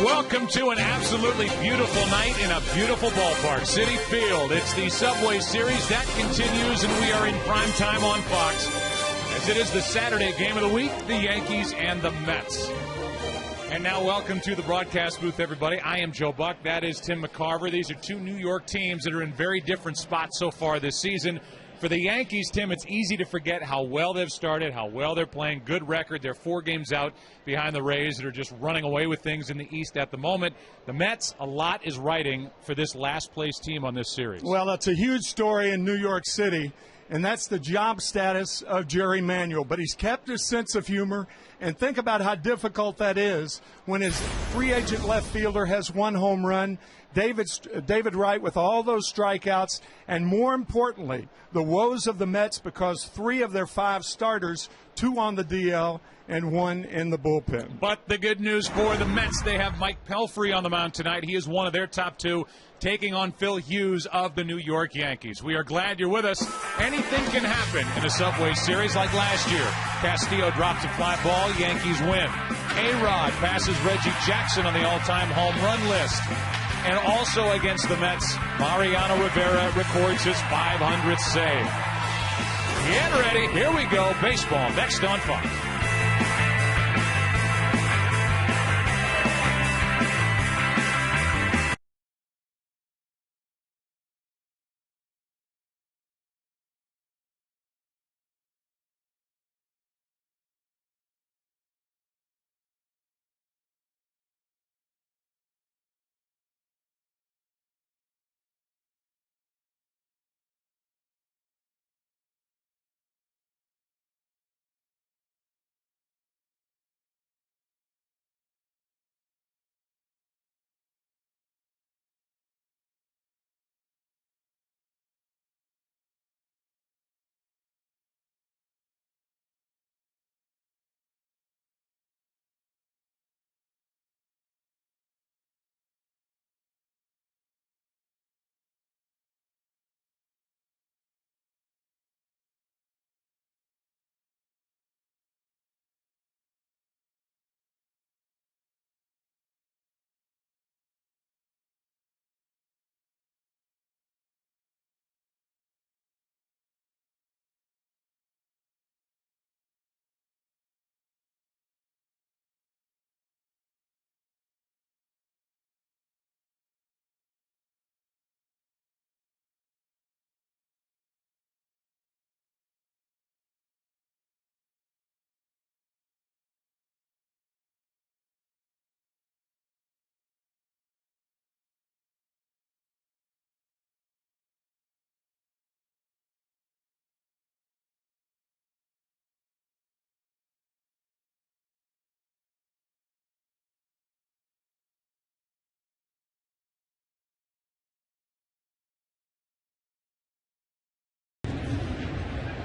Welcome to an absolutely beautiful night in a beautiful ballpark, Citi Field. It's the Subway Series that continues, and we are in prime time on Fox, as it is the Saturday game of the week, the Yankees and the Mets. And now welcome to the broadcast booth, everybody. I am Joe Buck. That is Tim McCarver. These are two New York teams that are in very different spots so far this season. For the Yankees, Tim, it's easy to forget how well they've started, how well they're playing. Good record. They're 4 games out behind the Rays that are just running away with things in the East at the moment. The Mets, a lot is writing for this last-place team on this series. Well, that's a huge story in New York City, and that's the job status of Jerry Manuel. But he's kept his sense of humor, and think about how difficult that is when his free agent left fielder has 1 home run, David Wright with all those strikeouts, and more importantly, the woes of the Mets because 3 of their 5 starters, 2 on the DL and 1 in the bullpen. But the good news for the Mets, they have Mike Pelfrey on the mound tonight. He is one of their top 2, taking on Phil Hughes of the New York Yankees. We are glad you're with us. Anything can happen in a Subway Series like last year. Castillo drops a fly ball, Yankees win. A-Rod passes Reggie Jackson on the all-time home run list. And also against the Mets, Mariano Rivera records his 500th save. Get ready. Here we go. Baseball next on Fox.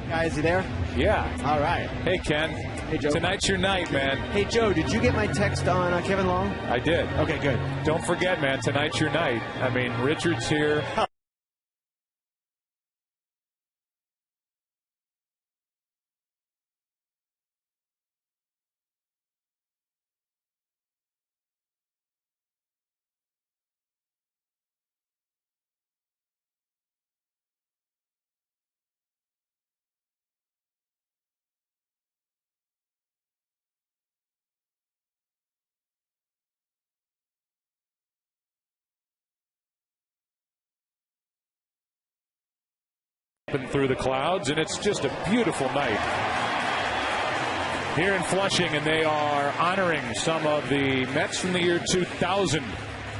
Guys, you there? Yeah. All right. Hey, Ken. Hey, Joe. Tonight's your night, man. Hey, Joe, did you get my text on Kevin Long? I did. Okay, good. Don't forget, man, tonight's your night. I mean, Richard's here. Through the clouds, and it's just a beautiful night here in Flushing, and they are honoring some of the Mets from the year 2000.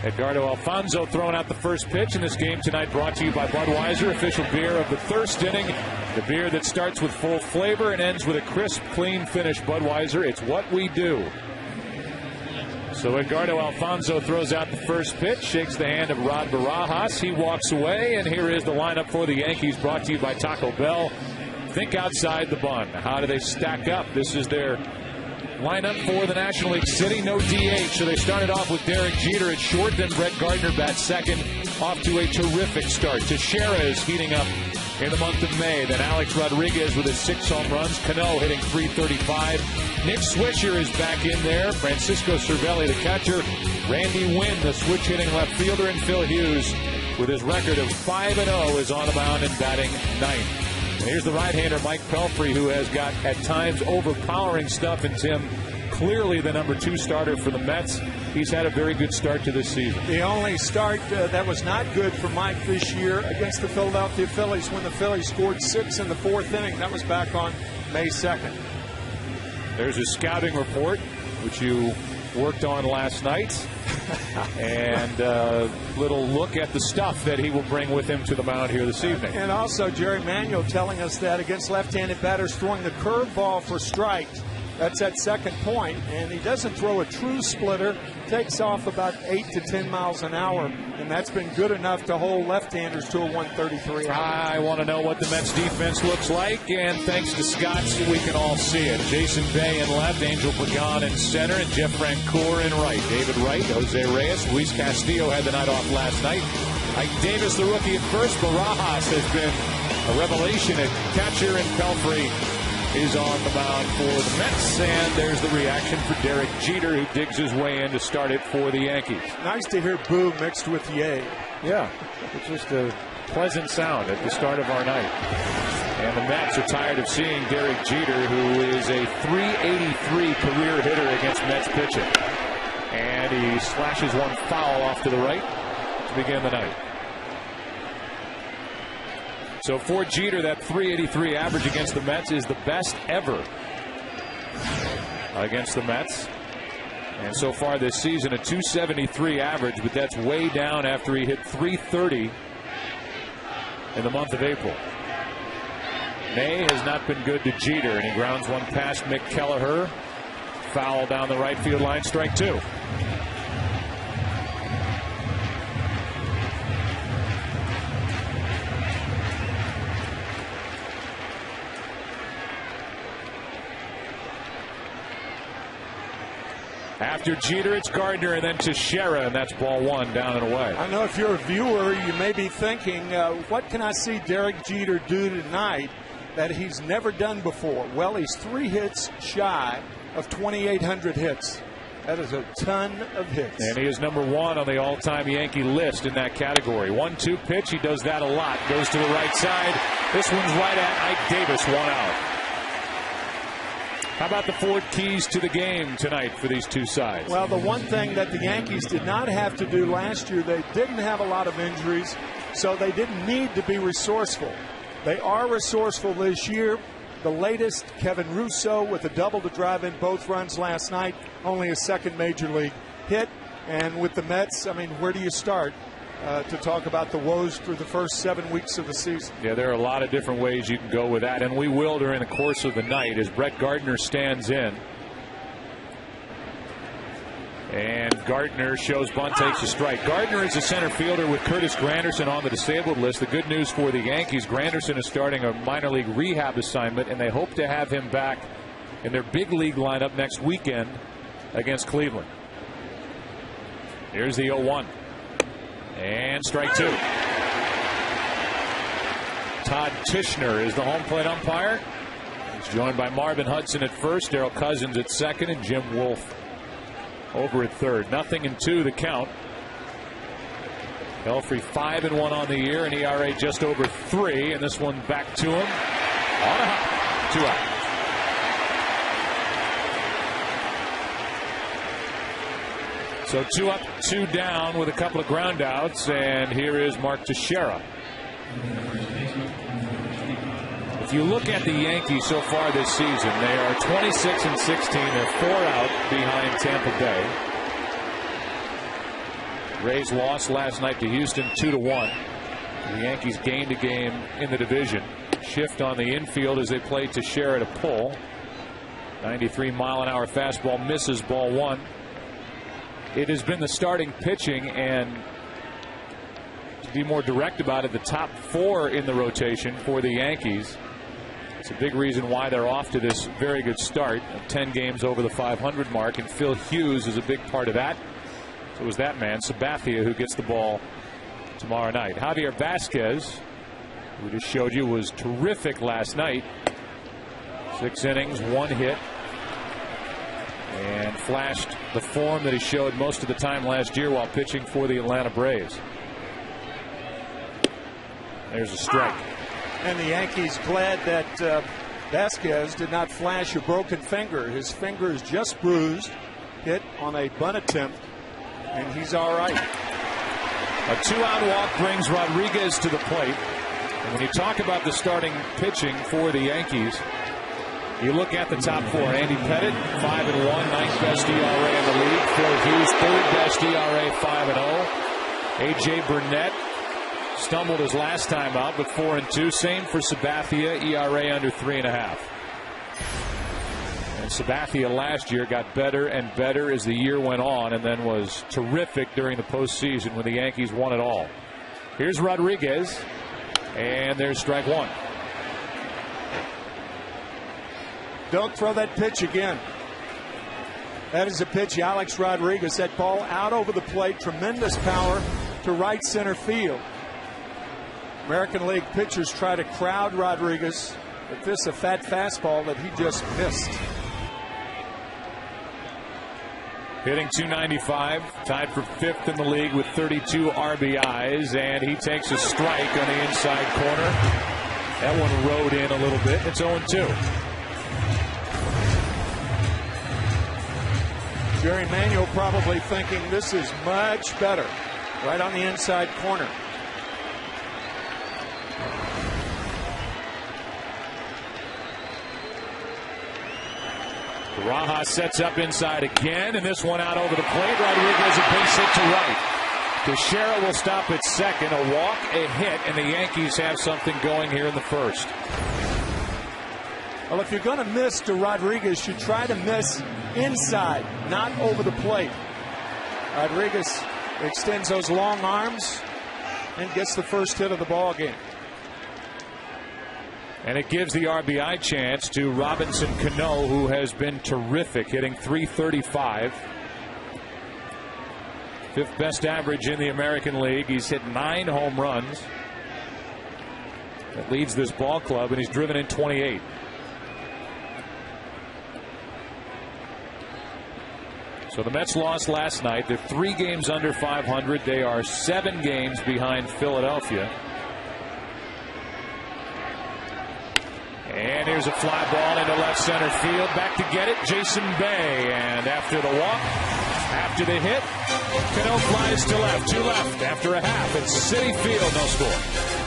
Edgardo Alfonzo throwing out the first pitch in this game tonight, brought to you by Budweiser, official beer of the thirst inning. The beer that starts with full flavor and ends with a crisp, clean finish. Budweiser, it's what we do. So Edgardo Alfonzo throws out the first pitch, shakes the hand of Rod Barajas. He walks away, and here is the lineup for the Yankees, brought to you by Taco Bell. Think outside the bun. How do they stack up? This is their lineup for the National League City. No DH, so they started off with Derek Jeter at short, then Brett Gardner bats second, off to a terrific start. Teixeira is heating up in the month of May. Then Alex Rodriguez with his 6 home runs. Cano hitting .335. Nick Swisher is back in there. Francisco Cervelli, the catcher. Randy Wynn, the switch hitting left fielder. And Phil Hughes, with his record of 5-0, is on the mound and batting 9th. And here's the right-hander Mike Pelfrey, who has got at times overpowering stuff, and Tim, clearly the number 2 starter for the Mets. He's had a very good start to this season. The only start that was not good for Mike this year against the Philadelphia Phillies, when the Phillies scored 6 in the 4th inning. That was back on May 2nd. There's a scouting report, which you worked on last night, and a little look at the stuff that he will bring with him to the mound here this evening. And also Jerry Manuel telling us that against left-handed batters, throwing the curveball for strikes. That's at second point, and he doesn't throw a true splitter. Takes off about 8 to 10 miles an hour, and that's been good enough to hold left-handers to a 133. I want to know what the Mets defense looks like, and thanks to Scott, we can all see it. Jason Bay in left, Angel Pagan in center, and Jeff Francoeur in right. David Wright, Jose Reyes, Luis Castillo had the night off last night. Ike Davis, the rookie at first. Barajas has been a revelation at catcher, and Pelfrey is on the mound for the Mets, and there's the reaction for Derek Jeter, who digs his way in to start it for the Yankees. Nice to hear boo mixed with yay. Yeah, it's just a pleasant sound at the start of our night. And the Mets are tired of seeing Derek Jeter, who is a .383 career hitter against Mets pitching. And he slashes one foul off to the right to begin the night. So for Jeter, that .383 average against the Mets is the best ever against the Mets. And so far this season, a .273 average, but that's way down after he hit .330 in the month of April. May has not been good to Jeter, and he grounds one past Mick Kelleher. Foul down the right field line, strike 2. After Jeter, it's Gardner, and then Teixeira, and that's ball 1 down and away. I know if you're a viewer, you may be thinking, what can I see Derek Jeter do tonight that he's never done before? Well, he's 3 hits shy of 2,800 hits. That is a ton of hits. And he is number 1 on the all-time Yankee list in that category. 1-2 pitch, he does that a lot. Goes to the right side. This one's right at Ike Davis, 1 out. How about the Ford keys to the game tonight for these two sides? Well, the one thing that the Yankees did not have to do last year, they didn't have a lot of injuries, so they didn't need to be resourceful. They are resourceful this year. The latest, Kevin Russo with a double to drive in both runs last night, only a second major league hit. And with the Mets, I mean, where do you start to talk about the woes through the first 7 weeks of the season? Yeah, there are a lot of different ways you can go with that, and we will during the course of the night as Brett Gardner stands in. And Gardner shows bunt, takes a strike. Gardner is a center fielder with Curtis Granderson on the disabled list. The good news for the Yankees, Granderson is starting a minor league rehab assignment, and they hope to have him back in their big league lineup next weekend against Cleveland. Here's the 0-1. And strike 2. Todd Tishner is the home plate umpire. He's joined by Marvin Hudson at first, Darrell Cousins at second, and Jim Wolfe over at third. 0-2 the count. Pelfrey 5-1 on the year, and ERA just over 3, and this one back to him on a hop. 2 out. So 2 up, 2 down with a couple of ground outs, and here is Mark Teixeira. If you look at the Yankees so far this season, they are 26-16. They're 4 out behind Tampa Bay. Rays lost last night to Houston 2-1. The Yankees gained a game in the division. Shift on the infield as they play Teixeira to pull. 93-mile-an-hour fastball misses ball 1. It has been the starting pitching, and to be more direct about it, the top 4 in the rotation for the Yankees. It's a big reason why they're off to this very good start of 10 games over the 500 mark, and Phil Hughes is a big part of that. So it was that man, Sabathia, who gets the ball tomorrow night. Javier Vasquez we just showed you, was terrific last night. 6 innings, 1 hit, and flashed the form that he showed most of the time last year while pitching for the Atlanta Braves. There's a strike. And the Yankees glad that Vasquez did not flash a broken finger. His finger is just bruised, hit on a bunt attempt, and he's all right. A 2-out walk brings Rodriguez to the plate. And when you talk about the starting pitching for the Yankees, you look at the top 4. Andy Pettitte, 5-1, 9th best ERA in the league. Phil Hughes, 3rd best ERA, 5-0. A.J. Burnett stumbled his last time out, but 4-2. Same for Sabathia, ERA under 3.5. And Sabathia last year got better and better as the year went on, and then was terrific during the postseason when the Yankees won it all. Here's Rodriguez, and there's strike 1. Don't throw that pitch again. That is a pitch, Alex Rodriguez. That ball out over the plate, tremendous power to right center field. American League pitchers try to crowd Rodriguez, but this is a fat fastball that he just missed. Hitting .295, tied for 5th in the league with 32 RBIs, and he takes a strike on the inside corner. That one rode in a little bit. It's 0-2. Jerry Manuel probably thinking this is much better. Right on the inside corner. Barajas sets up inside again, and this one out over the plate. Rodriguez a base hit to right. Teixeira will stop at second. A walk, a hit, and the Yankees have something going here in the first. Well, if you're going to miss to Rodriguez, you try to miss inside, not over the plate. Rodriguez extends those long arms and gets the first hit of the ball game. And it gives the RBI chance to Robinson Cano, who has been terrific, hitting .335. 5th best average in the American League. He's hit 9 home runs. That leads this ball club, and he's driven in 28. So the Mets lost last night. They're 3 games under 500. They are 7 games behind Philadelphia. And here's a fly ball into left center field. Back to get it, Jason Bay. And after the walk, after the hit, Cano flies to left. 2 left after a half. It's Citi Field, no score.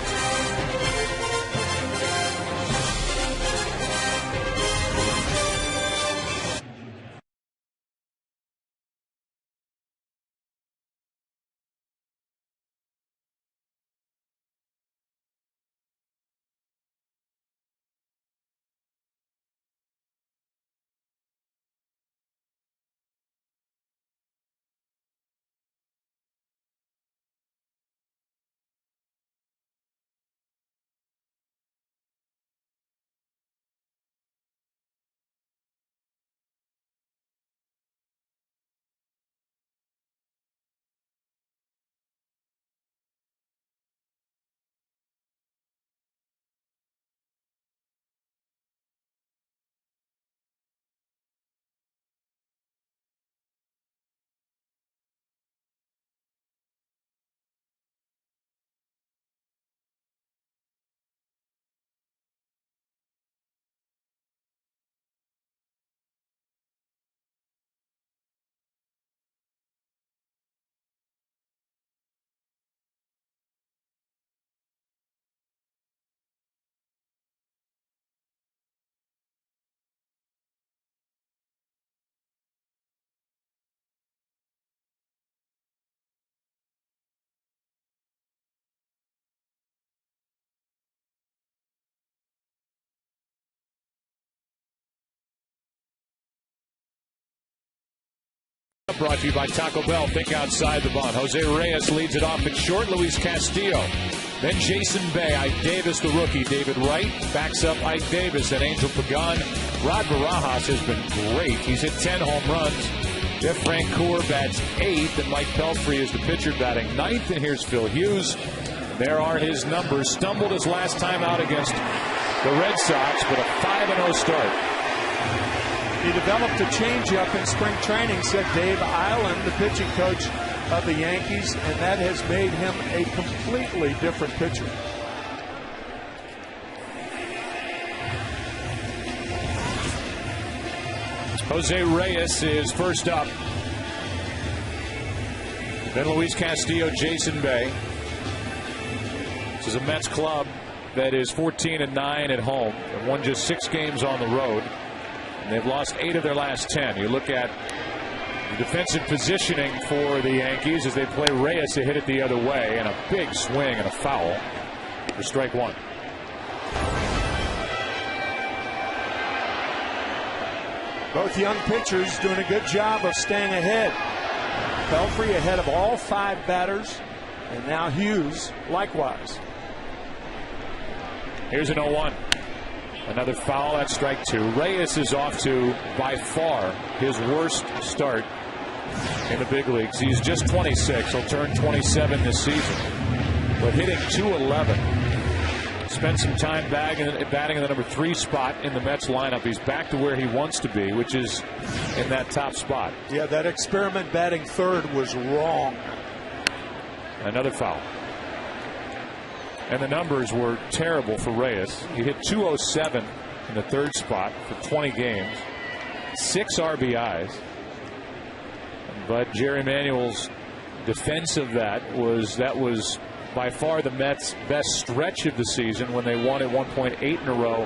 Brought to you by Taco Bell. Think outside the bunt. Jose Reyes leads it off at short. Luis Castillo. Then Jason Bay. Ike Davis, the rookie. David Wright backs up Ike Davis and Angel Pagan. Rod Barajas has been great. He's hit 10 home runs. Jeff Francoeur bats 8th, and Mike Pelfrey is the pitcher batting 9th. And here's Phil Hughes. There are his numbers. Stumbled his last time out against the Red Sox, but a 5-0 start. He developed a changeup in spring training, said Dave Island, the pitching coach of the Yankees, and that has made him a completely different pitcher. Jose Reyes is first up. Then Luis Castillo, Jason Bay. This is a Mets club that is 14-9 at home and won just 6 games on the road. And they've lost 8 of their last 10. You look at the defensive positioning for the Yankees as they play Reyes to hit it the other way, and a big swing and a foul for strike 1. Both young pitchers doing a good job of staying ahead. Pelfrey ahead of all 5 batters, and now Hughes likewise. Here's an 0-1. Another foul, that's strike 2. Reyes is off to, by far, his worst start in the big leagues. He's just 26. He'll turn 27 this season. But hitting .211. Spent some time batting in the number 3 spot in the Mets lineup. He's back to where he wants to be, which is in that top spot. Yeah, that experiment batting third was wrong. Another foul. And the numbers were terrible for Reyes. He hit .207 in the 3rd spot for 20 games, 6 RBIs. But Jerry Manuel's defense of that was by far the Mets' best stretch of the season when they won at one point 8 in a row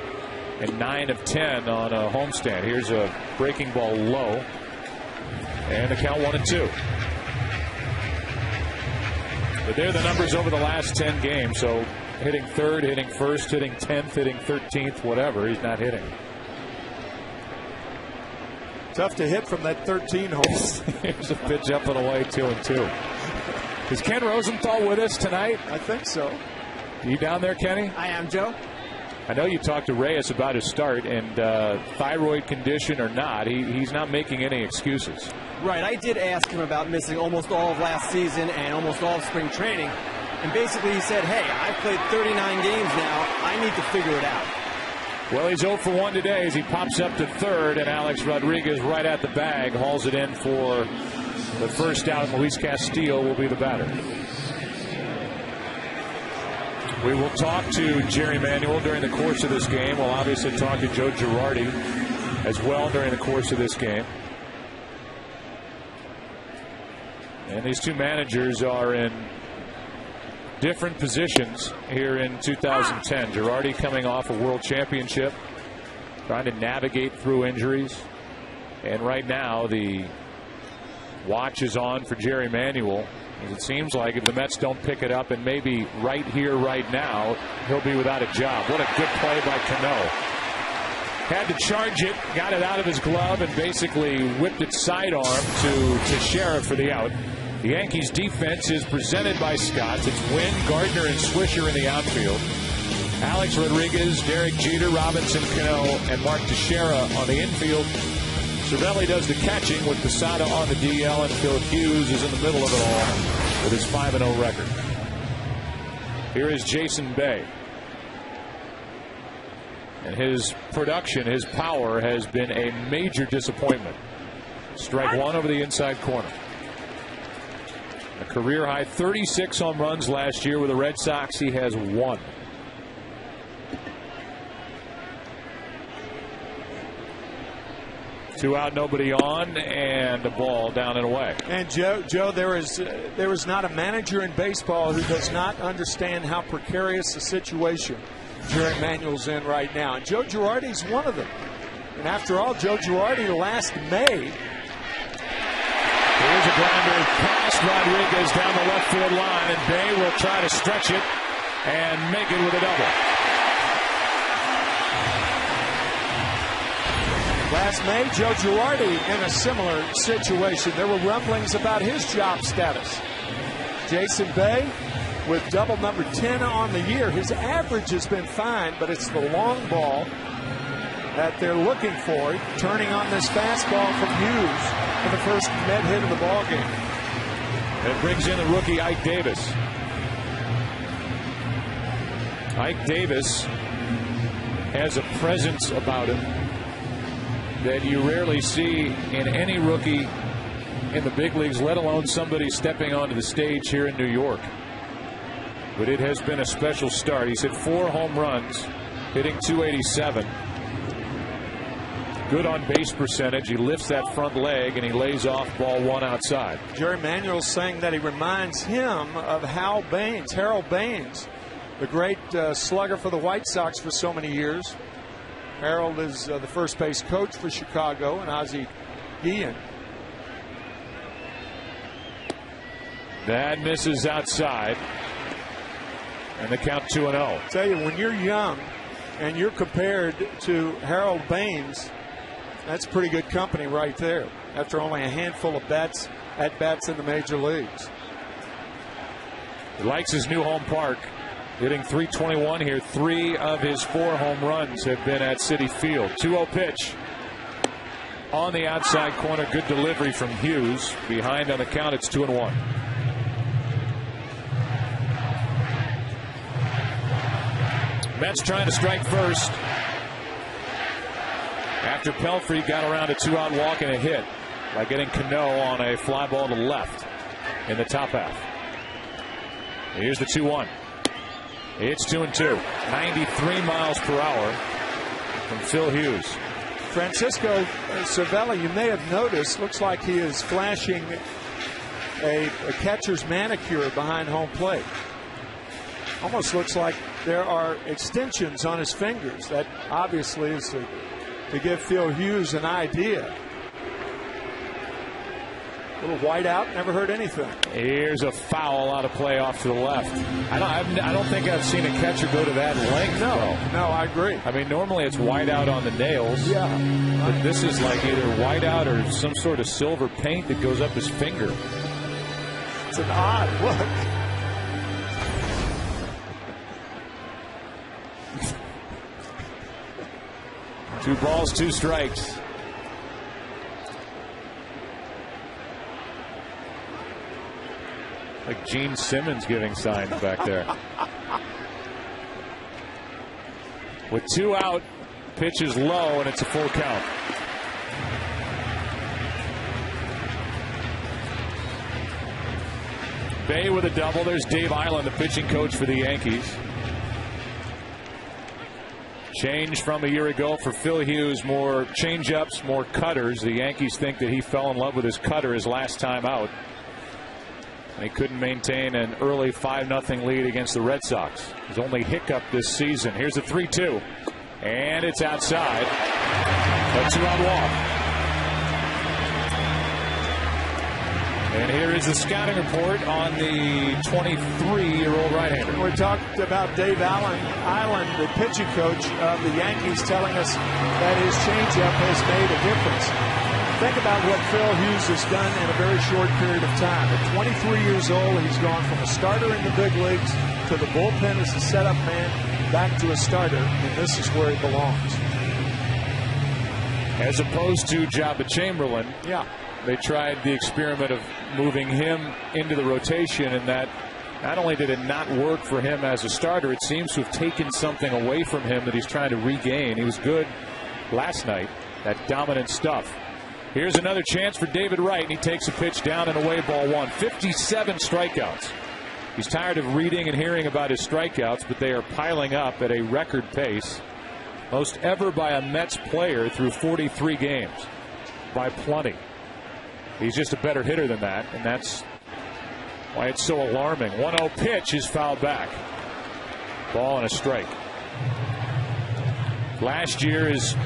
and 9 of 10 on a homestand. Here's a breaking ball low, and the count 1-2. But they're the numbers over the last 10 games. So hitting 3rd, hitting 1st, hitting 10th, hitting 13th, whatever, he's not hitting. Tough to hit from that 13 hole. Here's a pitch up and away, 2-2. Is Ken Rosenthal with us tonight? I think so. You down there, Kenny? I am, Joe. I know you talked to Reyes about his start, and thyroid condition or not, he's not making any excuses. Right, I did ask him about missing almost all of last season and almost all of spring training. And basically he said, hey, I've played 39 games now. I need to figure it out. Well, he's 0 for 1 today as he pops up to 3rd, and Alex Rodriguez right at the bag hauls it in for the first out, and Luis Castillo will be the batter. We will talk to Jerry Manuel during the course of this game. We'll obviously talk to Joe Girardi as well during the course of this game. And these two managers are in different positions here in 2010. Girardi coming off a world championship, trying to navigate through injuries. And right now the watch is on for Jerry Manuel, as it seems like if the Mets don't pick it up, and maybe right here, right now, he'll be without a job. What a good play by Cano. Had to charge it, got it out of his glove, and basically whipped it sidearm to Sheriff for the out. The Yankees defense is presented by Scott. It's Wynn, Gardner, and Swisher in the outfield. Alex Rodriguez, Derek Jeter, Robinson Cano, and Mark Teixeira on the infield. Cervelli does the catching with Posada on the DL, and Phil Hughes is in the middle of it all with his 5-0 record. Here is Jason Bay. And his production, his power has been a major disappointment. Strike 1 over the inside corner. A career high 36 home runs last year with the Red Sox. He has 1. Two out, nobody on, and the ball down and away. And Joe, there is not a manager in baseball who does not understand how precarious a situation Jerry Manuel's in right now. And Joe Girardi's one of them. And after all, Joe Girardi last May. Here's a grounder past Rodriguez down the left field line, and Bay will try to stretch it and make it with a double. Last May, Joe Girardi in a similar situation. There were rumblings about his job status. Jason Bay with double number 10 on the year. His average has been fine, but it's the long ball that they're looking for. Turning on this fastball from Hughes for the first med hit of the ball game. It brings in the rookie Ike Davis. Ike Davis has a presence about him that you rarely see in any rookie in the big leagues, let alone somebody stepping onto the stage here in New York. But it has been a special start. He's hit 4 home runs, hitting .287. Good on base percentage. He lifts that front leg and he lays off ball 1 outside. Jerry Manuel's saying that he reminds him of Harold Baines, the great slugger for the White Sox for so many years. Harold is the first base coach for Chicago, and Ozzie Guillen. That misses outside, and the count 2-0. Tell you, when you're young and you're compared to Harold Baines, that's pretty good company right there after only a handful of at-bats in the major leagues. He likes his new home park, hitting .321 here. 3 of his 4 home runs have been at Citi Field. 2-0 pitch on the outside corner. Good delivery from Hughes. Behind on the count, it's 2-1. Mets trying to strike first after Pelfrey got around a 2-out walk and a hit by getting Cano on a fly ball to left in the top half. Here's the 2-1. It's 2-2. 93 miles per hour from Phil Hughes. Francisco Cervelli, you may have noticed, looks like he is flashing a catcher's manicure behind home plate. Almost looks like there are extensions on his fingers. That obviously is to give Phil Hughes an idea. A little white out, never heard anything. Here's a foul out of play off to the left. I don't think I've seen a catcher go to that length. No, I agree. I mean, normally it's white out on the nails. Yeah. But this is like either white out or some sort of silver paint that goes up his finger. It's an odd look. 2 balls, 2 strikes. Like Gene Simmons giving signs back there. With 2 out, pitch is low, and it's a full count. Bay with a double. There's Dave Island, the pitching coach for the Yankees. Change from a year ago for Phil Hughes. More change-ups, more cutters. The Yankees think that he fell in love with his cutter his last time out. They couldn't maintain an early 5-0 lead against the Red Sox. His only hiccup this season. Here's a 3-2. And it's outside. A 2-out walk. And here is the scouting report on the 23-year-old right-hander. We talked about Dave Island, the pitching coach of the Yankees, telling us that his changeup has made a difference. Think about what Phil Hughes has done in a very short period of time. At 23 years old, he's gone from a starter in the big leagues to the bullpen as a setup man, back to a starter, and this is where he belongs. As opposed to Jabba Chamberlain. Yeah. They tried the experiment of moving him into the rotation, and that not only did it not work for him as a starter, it seems to have taken something away from him that he's trying to regain. He was good last night, that dominant stuff. Here's another chance for David Wright, and he takes a pitch down and away, ball 1. 57 strikeouts. He's tired of reading and hearing about his strikeouts, but they are piling up at a record pace. Most ever by a Mets player through 43 games. By plenty. He's just a better hitter than that, and that's why it's so alarming. 1-0 pitch is fouled back. Ball and a strike. Last year is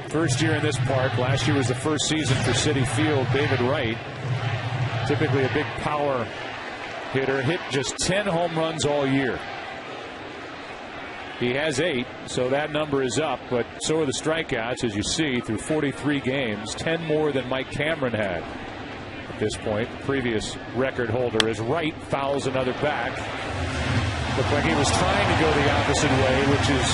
first year in this park. Last year was the first season for Citi Field. David Wright, typically a big power hitter, hit just 10 home runs all year. He has 8, so that number is up, but so are the strikeouts, as you see, through 43 games, 10 more than Mike Cameron had at this point. Previous record holder as Wright fouls another back. Looked like he was trying to go the opposite way, which is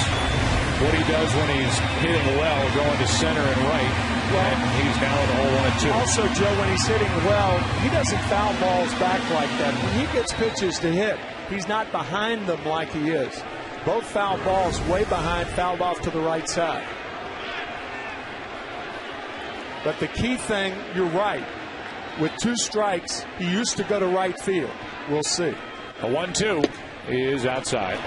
what he does when he's hitting well, going to center and right. And he's now in the hole 1-2. Also, Joe, when he's hitting well, he doesn't foul balls back like that. When he gets pitches to hit, he's not behind them like he is. Both foul balls way behind, fouled off to the right side. But the key thing, you're right. With 2 strikes, he used to go to right field. We'll see. A 1-2 is outside.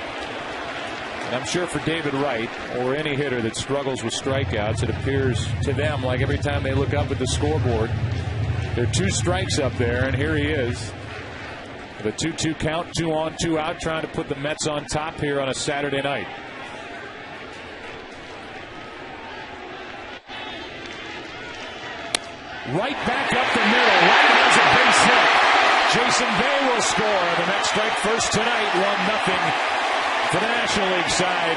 And I'm sure for David Wright, or any hitter that struggles with strikeouts, it appears to them like every time they look up at the scoreboard, there are 2 strikes up there, and here he is. With a 2-2 count, 2 on, 2 out, trying to put the Mets on top here on a Saturday night. Right back up the middle. Wright has a base hit. Jason Bay will score. The Mets strike first tonight, 1-0 for the National League side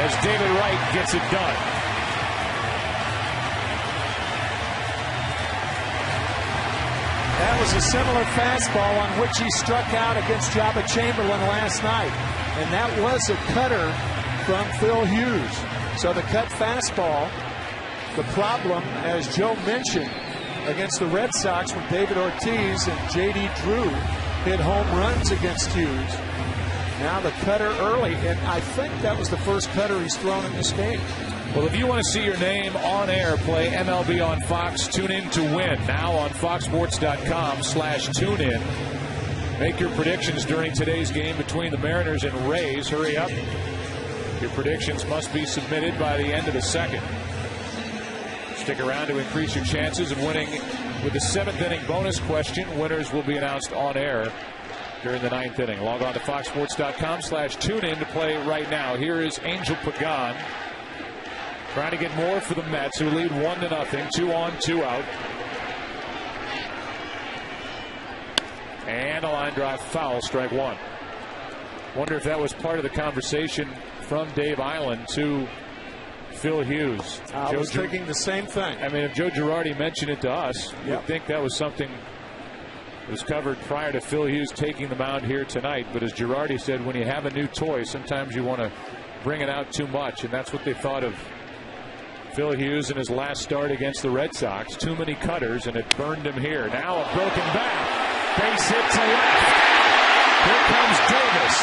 as David Wright gets it done. That was a similar fastball on which he struck out against Jabba Chamberlain last night. And that was a cutter from Phil Hughes. So the cut fastball, the problem, as Joe mentioned, against the Red Sox when David Ortiz and J.D. Drew hit home runs against Hughes. Now the cutter early, and I think that was the first cutter he's thrown in this game. Well, if you want to see your name on air, play MLB on Fox. Tune in to win. Now on foxsports.com/tunein. Make your predictions during today's game between the Mariners and Rays. Hurry up. Your predictions must be submitted by the end of the second. Stick around to increase your chances of winning with the 7th inning bonus question. Winners will be announced on air during the 9th inning. Log on to foxsports.com/tunein to play right now. Here is Angel Pagan trying to get more for the Mets, who lead 1-0. 2 on, 2 out. And a line drive foul, strike 1. Wonder if that was part of the conversation from Dave Island to Phil Hughes. I was thinking the same thing. I mean, if Joe Girardi mentioned it to us, yep, you'd think that was something that was covered prior to Phil Hughes taking the mound here tonight. But as Girardi said, when you have a new toy, sometimes you want to bring it out too much, and that's what they thought of Phil Hughes in his last start against the Red Sox. Too many cutters, and it burned him here. Now a broken bat. Base hit to left. Here comes Davis.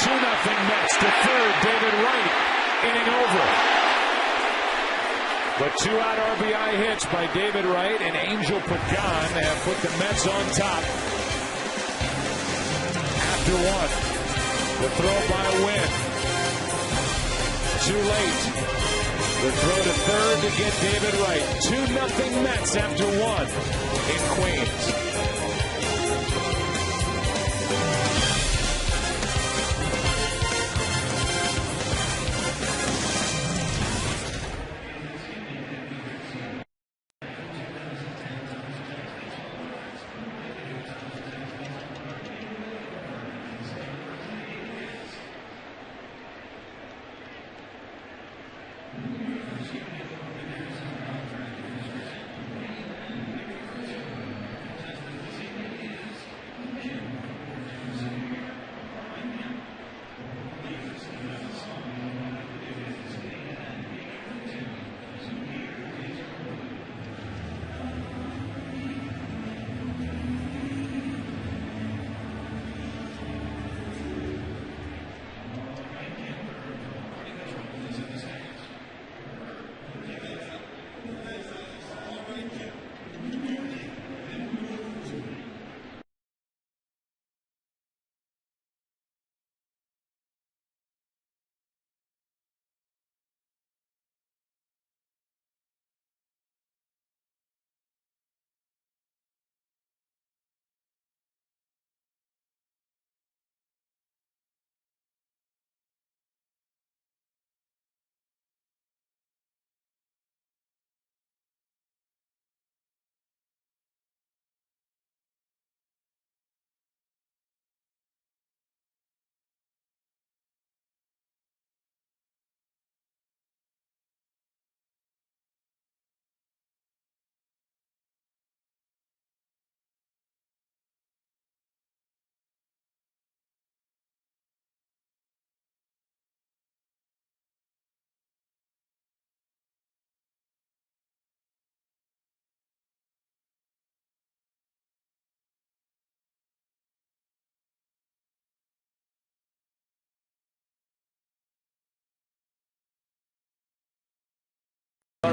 2-0 Mets to third. David Wright. Inning over. But 2 out RBI hits by David Wright and Angel Pagan have put the Mets on top. After 1. The throw by Wynn. Too late. The throw to third to get David Wright. 2-0 Mets after 1 in Queens.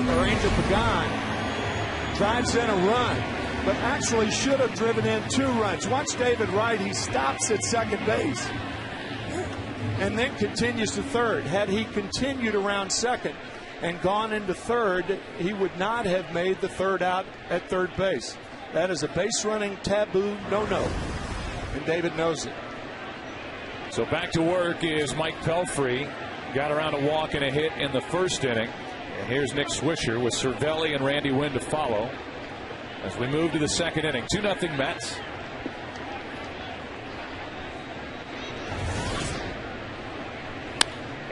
Angel Pagan drives in a run, but actually should have driven in 2 runs. Watch David Wright. He stops at second base and then continues to third. Had he continued around second and gone into third, he would not have made the third out at third base. That is a base running taboo no-no, and David knows it. So back to work is Mike Pelfrey. Got around a walk and a hit in the first inning. And here's Nick Swisher with Cervelli and Randy Wynn to follow as we move to the second inning. 2-0 Mets.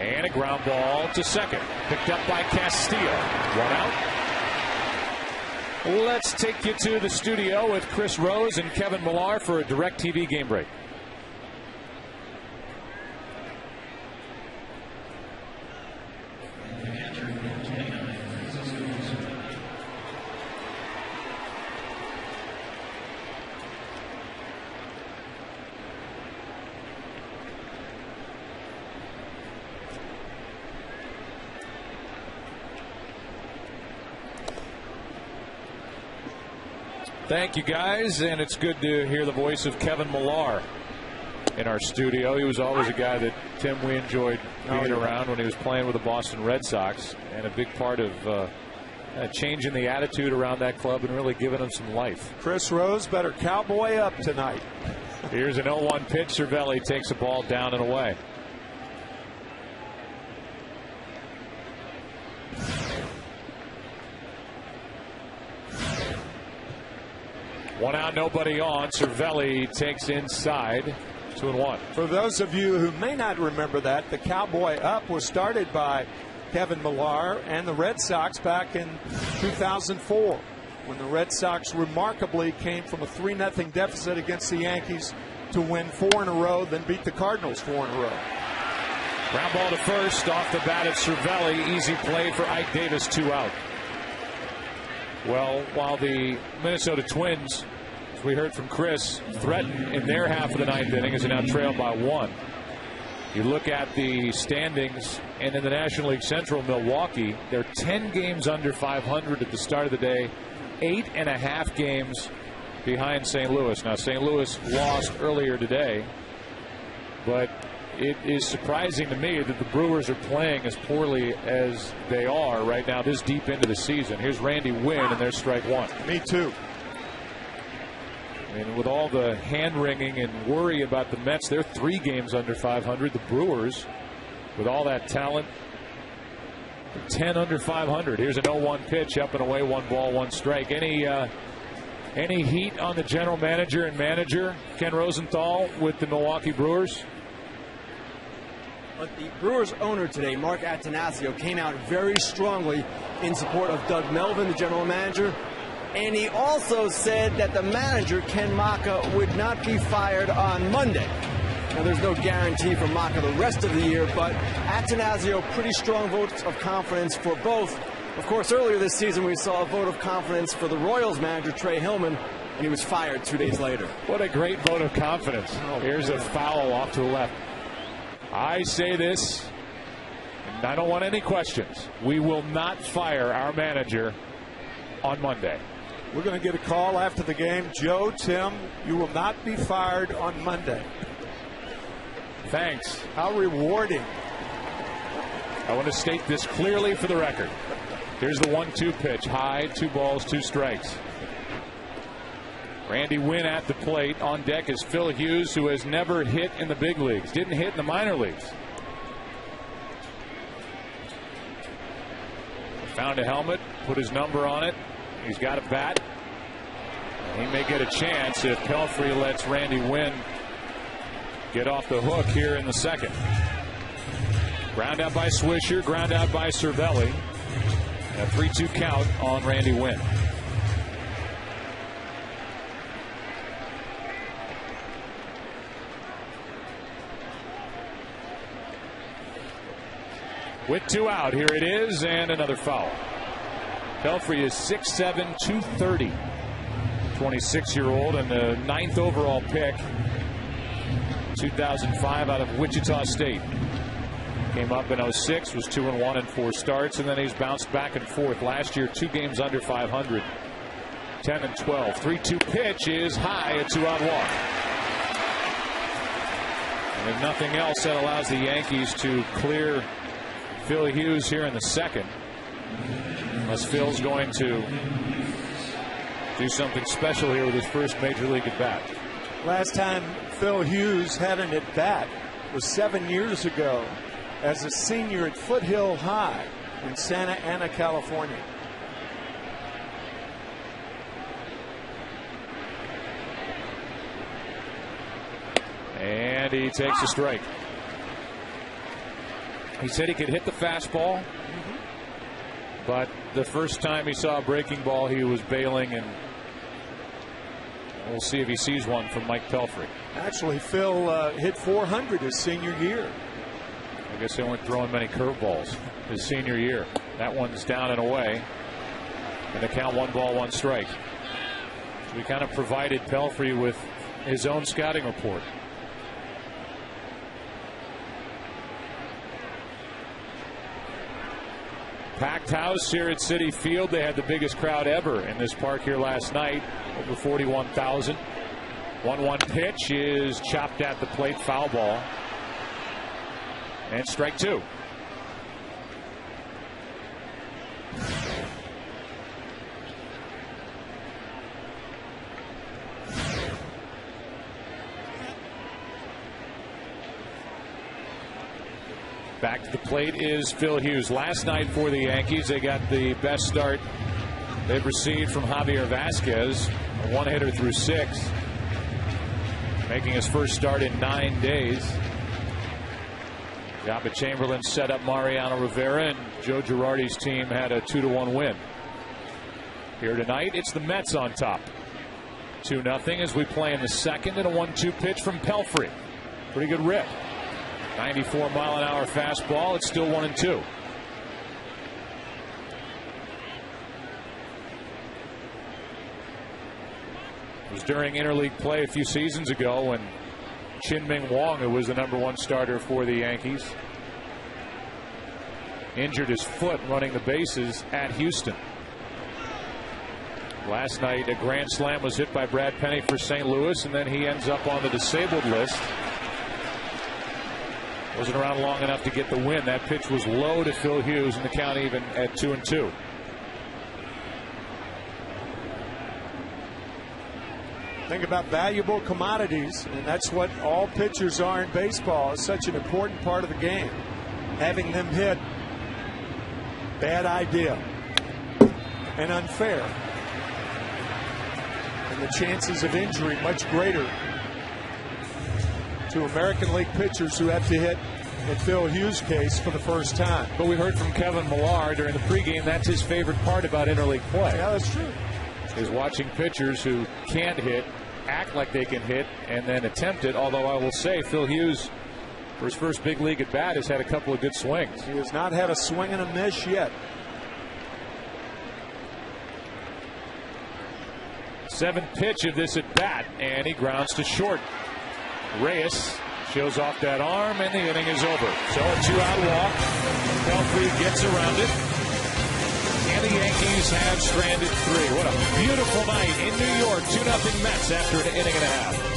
And a ground ball to second. Picked up by Castillo. 1 out. Let's take you to the studio with Chris Rose and Kevin Millar for a DirecTV game break. Thank you, guys, and it's good to hear the voice of Kevin Millar in our studio. He was always a guy that, Tim, we enjoyed being around when he was playing with the Boston Red Sox, and a big part of changing the attitude around that club and really giving them some life. Chris Rose better cowboy up tonight. Here's an 0-1 pitch. Cervelli takes the ball down and away. One out, nobody on. Cervelli takes inside. 2-1. For those of you who may not remember that, the cowboy up was started by Kevin Millar and the Red Sox back in 2004, when the Red Sox remarkably came from a 3-0 deficit against the Yankees to win 4 in a row, then beat the Cardinals 4 in a row. Ground ball to first. Off the bat at Cervelli. Easy play for Ike Davis. 2 out. Well, while the Minnesota Twins, as we heard from Chris, threaten in their half of the 9th inning as they now trail by 1. You look at the standings, and in the National League Central, Milwaukee, they're 10 games under 500 at the start of the day, 8.5 games behind St. Louis. Now, St. Louis lost earlier today, but it is surprising to me that the Brewers are playing as poorly as they are right now this deep into the season. Here's Randy Wynn, and there's strike 1. Me too. And with all the hand-wringing and worry about the Mets, they're 3 games under 500. The Brewers, with all that talent, 10 under 500. Here's an 0-1 pitch, up and away, 1 ball, 1 strike. Any heat on the general manager and manager, Ken Rosenthal, with the Milwaukee Brewers? But the Brewers owner today, Mark Attanasio, came out very strongly in support of Doug Melvin, the general manager. And he also said that the manager, Ken Maka, would not be fired on Monday. Now, there's no guarantee for Maka the rest of the year, but Attanasio, pretty strong votes of confidence for both. Of course, earlier this season, we saw a vote of confidence for the Royals manager, Trey Hillman, and he was fired 2 days later. What a great vote of confidence. Here's a foul off to the left. I say this, and I don't want any questions. We will not fire our manager on Monday. We're going to get a call after the game. Joe, Tim, you will not be fired on Monday. Thanks. How rewarding. I want to state this clearly for the record. Here's the 1-2 pitch. High, 2 balls, 2 strikes. Randy Wynn at the plate. On deck is Phil Hughes, who has never hit in the big leagues. Didn't hit in the minor leagues. Found a helmet, put his number on it. He's got a bat. He may get a chance if Pelfrey lets Randy Wynn get off the hook here in the second. Ground out by Swisher, ground out by Cervelli. A 3-2 count on Randy Wynn. With 2 out, here it is, and another foul. Pelfrey is 6'7", 230. 26-year-old and the 9th overall pick, 2005 out of Wichita State. Came up in 06, was 2-1 in 4 starts, and then he's bounced back and forth. Last year, 2 games under 500, 10-12. 3-2 pitch is high, a 2-out walk. And if nothing else, that allows the Yankees to clear Phil Hughes here in the second. Unless Phil's going to do something special here with his first major league at bat. Last time Phil Hughes had an at bat was 7 years ago as a senior at Foothill High in Santa Ana, California. And he takes a strike. He said he could hit the fastball, but the first time he saw a breaking ball, he was bailing, and we'll see if he sees one from Mike Pelfrey. Actually, Phil hit 400 his senior year. I guess they weren't throwing many curveballs his senior year. That one's down and away. And the count 1 ball, 1 strike. So we kind of provided Pelfrey with his own scouting report. Packed house here at Citi Field. They had the biggest crowd ever in this park here last night, over 41,000. 1-1 pitch is chopped at the plate, foul ball. And strike 2. Back to the plate is Phil Hughes. Last night for the Yankees, they got the best start they've received from Javier Vasquez, a 1-hitter through 6, making his first start in 9 days. Jabba Chamberlain set up Mariano Rivera, and Joe Girardi's team had a 2-1 win. Here tonight, it's the Mets on top. 2-0 as we play in the second, and a 1-2 pitch from Pelfrey. Pretty good rip. 94-mile-an-hour fastball. It's still 1-2. It was during interleague play a few seasons ago when Chin-Ming Wong, who was the #1 starter for the Yankees, injured his foot running the bases at Houston. Last night, a grand slam was hit by Brad Penny for St. Louis, and then he ends up on the disabled list. Wasn't around long enough to get the win. That pitch was low to Phil Hughes, and the count even at 2-2. Think about valuable commodities, and that's what all pitchers are in baseball. It's such an important part of the game. Having them hit, bad idea and unfair. And the chances of injury much greater to American League pitchers who have to hit, in Phil Hughes' case, for the first time. But we heard from Kevin Millar during the pregame that's his favorite part about interleague play. Yeah, that's true. Is watching pitchers who can't hit act like they can hit and then attempt it. Although I will say Phil Hughes, for his first big league at bat, has had a couple of good swings. He has not had a swing and a miss yet. 7th pitch of this at bat, and he grounds to short. Reyes shows off that arm, and the inning is over. So a 2-out walk. Pelfrey gets around it, and the Yankees have stranded 3. What a beautiful night in New York. 2-0 Mets after an inning and a half.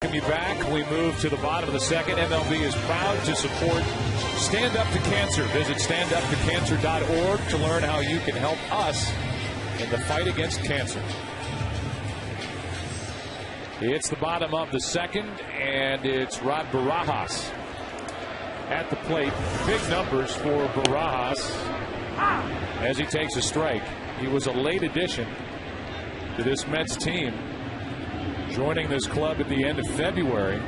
Welcome you back. We move to the bottom of the second. MLB is proud to support Stand Up to Cancer. Visit standuptocancer.org to learn how you can help us in the fight against cancer. It's the bottom of the second, and it's Rod Barajas at the plate. Big numbers for Barajas as he takes a strike. He was a late addition to this Mets team, joining this club at the end of February.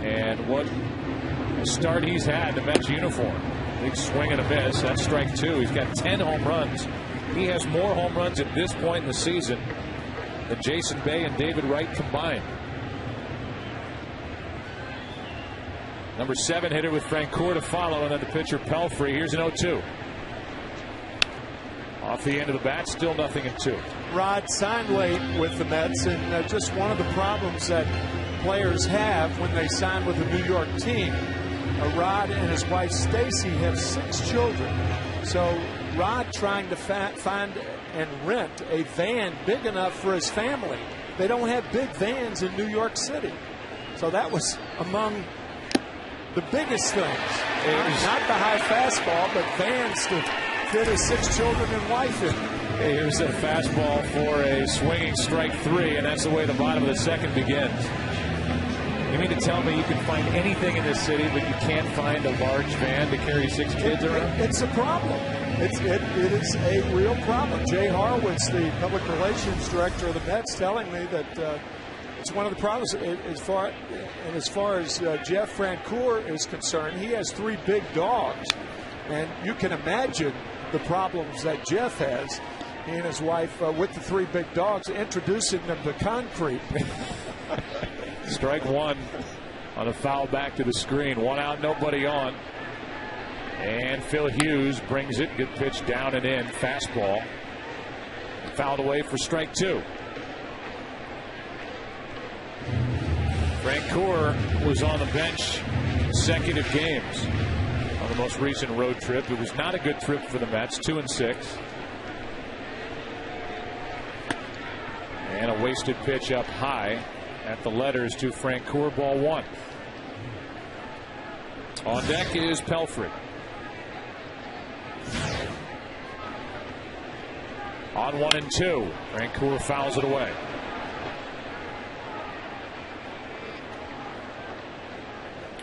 And what a start he's had in the Mets uniform. Big swing and a miss. That's strike two. He's got 10 home runs. He has more home runs at this point in the season than Jason Bay and David Wright combined. Number 7 hitter with Francoeur to follow, and then the pitcher Pelfrey. Here's an 0-2. Off the end of the bat, still 0-2. Rod signed late with the Mets, and just one of the problems that players have when they sign with a New York team. Rod and his wife Stacy have 6 children. So Rod trying to find and rent a van big enough for his family. They don't have big vans in New York City. So that was among the biggest things. Not the high fastball, but vans to fit his 6 children and wife in. Here's a fastball for a swinging strike 3, and that's the way the bottom of the second begins. You mean to tell me you can find anything in this city, but you can't find a large van to carry 6 kids around? It's a problem. It is a real problem. Jay Horwitz, the public relations director of the Mets, telling me that it's one of the problems. As far as Jeff Francoeur is concerned, he has 3 big dogs, and you can imagine the problems that Jeff has. He and his wife with the 3 big dogs, introducing them to concrete. Strike 1 on a foul back to the screen. 1 out, nobody on. And Phil Hughes brings it. Good pitch down and in. Fastball. Fouled away for strike 2. Francoeur was on the bench consecutive games on the most recent road trip. It was not a good trip for the Mets. 2-6. And a wasted pitch up high at the letters to Francoeur. Ball 1. On deck is Pelfrey. On 1-2. Francoeur fouls it away.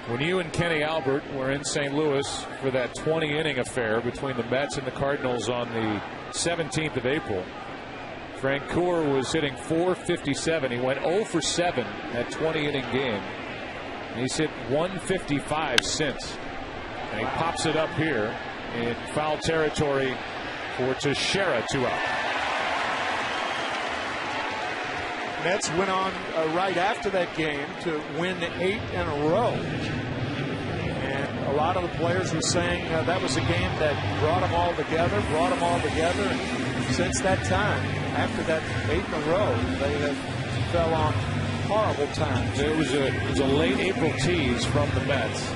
When you and Kenny Albert were in St. Louis for that 20-inning affair between the Mets and the Cardinals on the 17th of April, Francoeur was hitting .457. He went 0 for 7 that 20-inning game. And he's hit .155 since. And he pops it up here in foul territory for Teixeira. 2 out. Mets went on right after that game to win 8 in a row. And a lot of the players were saying that was a game that brought them all together. And since that time, after that 8 in a row, they have fell on horrible times. It was a late April tease from the Mets.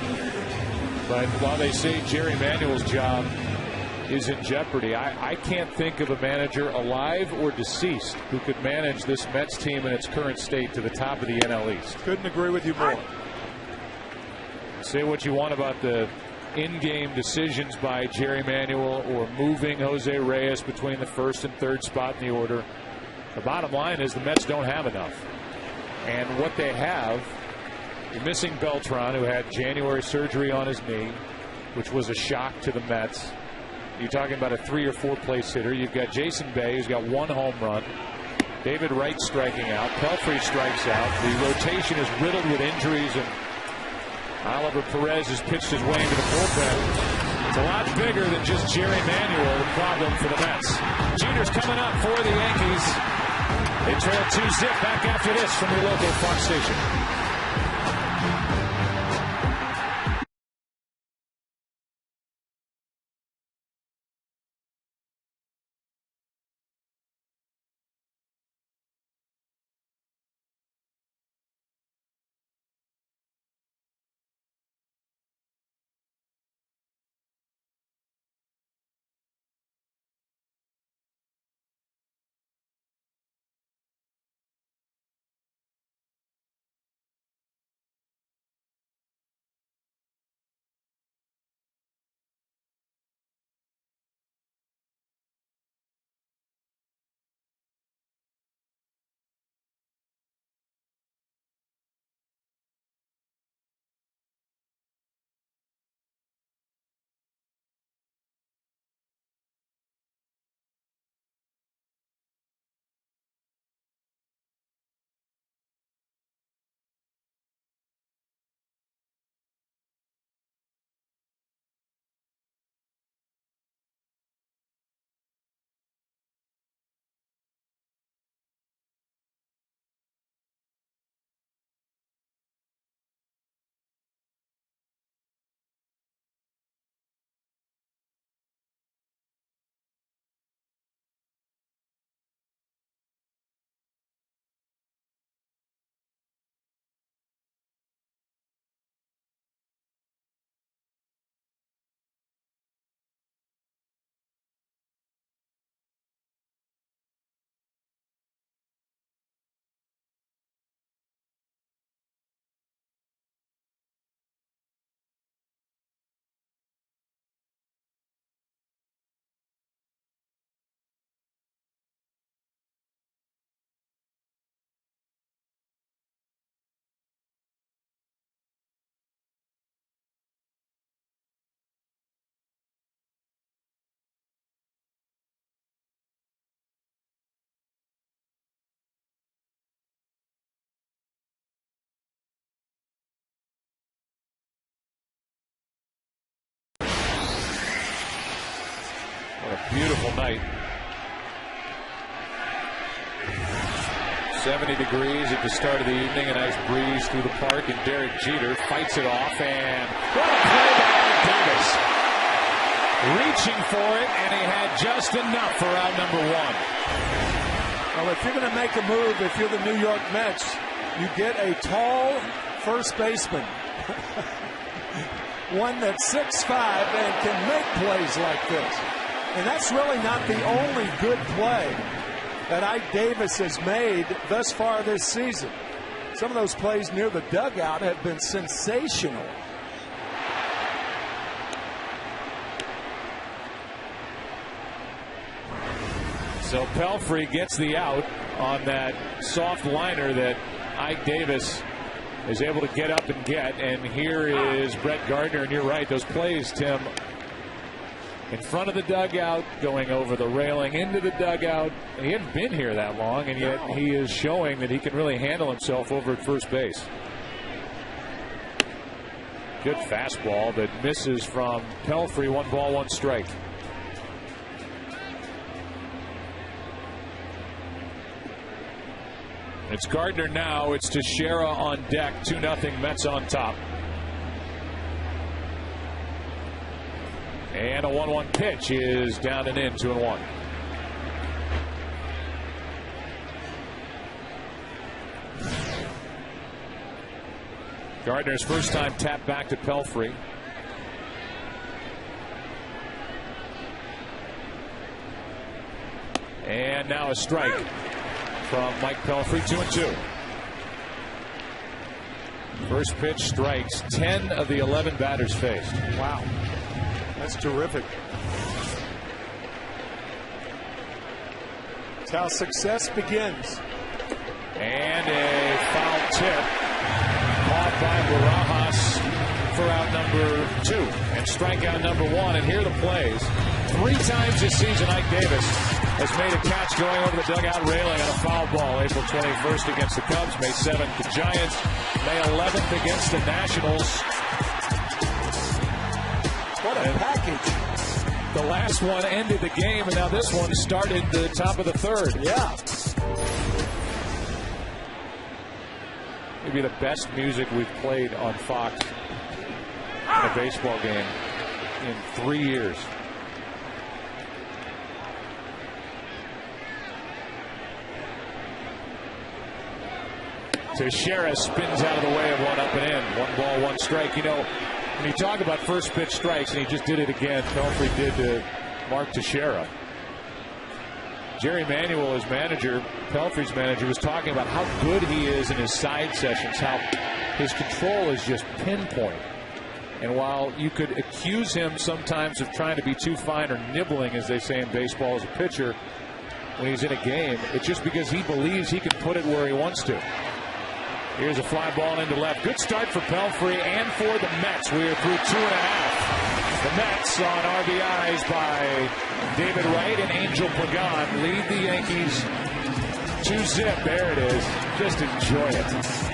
But while they say Jerry Manuel's job is in jeopardy, I can't think of a manager alive or deceased who could manage this Mets team in its current state to the top of the NL East. Couldn't agree with you more. Say what you want about the in-game decisions by Jerry Manuel or moving Jose Reyes between the first and third spot in the order. The bottom line is the Mets don't have enough. And what they have, you're missing Beltran, who had January surgery on his knee, which was a shock to the Mets. You're talking about a 3 or 4 place hitter. You've got Jason Bay, who's got 1 home run. David Wright striking out. Pelfrey strikes out. The rotation is riddled with injuries, and Oliver Perez has pitched his way into the bullpen. It's a lot bigger than just Jerry Manuel, the problem for the Mets. Jeter's coming up for the Yankees. They trail 2-zip. Back after this from your local Fox station. beautiful night. 70 degrees at the start of the evening, a nice breeze through the park, and Derek Jeter fights it off, and what a play by Ike Davis. Reaching for it, and he had just enough for out number one. Well, if you're going to make a move, if you're the New York Mets, you get a tall first baseman. One that's 6'5" and can make plays like this. And that's really not the only good play that Ike Davis has made thus far this season. Some of those plays near the dugout have been sensational. So Pelfrey gets the out on that soft liner that Ike Davis is able to get up and get. And here is Brett Gardner. And you're right, those plays, Tim, in front of the dugout, going over the railing into the dugout. And he hadn't been here that long, and yet he is showing that he can really handle himself over at first base. Good fastball that misses from Pelfrey. 1 ball, 1 strike. It's Gardner now. It's Teixeira on deck. 2-0 Mets on top. And a 1-1 pitch is down and in. 2-1. Gardner's first time tapped back to Pelfrey. And now a strike from Mike Pelfrey. 2-2. First pitch strikes 10 of the 11 batters faced. Wow. That's terrific. That's how success begins. And a foul tip caught by Barajas for out number 2 and strikeout number 1. And here are the plays. 3 times this season, Ike Davis has made a catch going over the dugout railing on a foul ball. April 21st against the Cubs, May 7th the Giants, May 11th against the Nationals. What a package. The last one ended the game, and now this one started the top of the 3rd. Yeah. Maybe the best music we've played on Fox in a baseball game in 3 years. Teixeira spins out of the way of one up and in. 1 ball, 1 strike. You know, when you talk about first pitch strikes, and he just did it again, Pelfrey did to Mark Teixeira. Jerry Manuel, his manager, Pelfrey's manager, was talking about how good he is in his side sessions, how his control is just pinpoint. And while you could accuse him sometimes of trying to be too fine or nibbling, as they say in baseball, as a pitcher, when he's in a game, it's just because he believes he can put it where he wants to. Here's a fly ball into left. Good start for Pelfrey and for the Mets. We are through 2.5. The Mets on RBIs by David Wright and Angel Pagan lead the Yankees 2-0. There it is. Just enjoy it.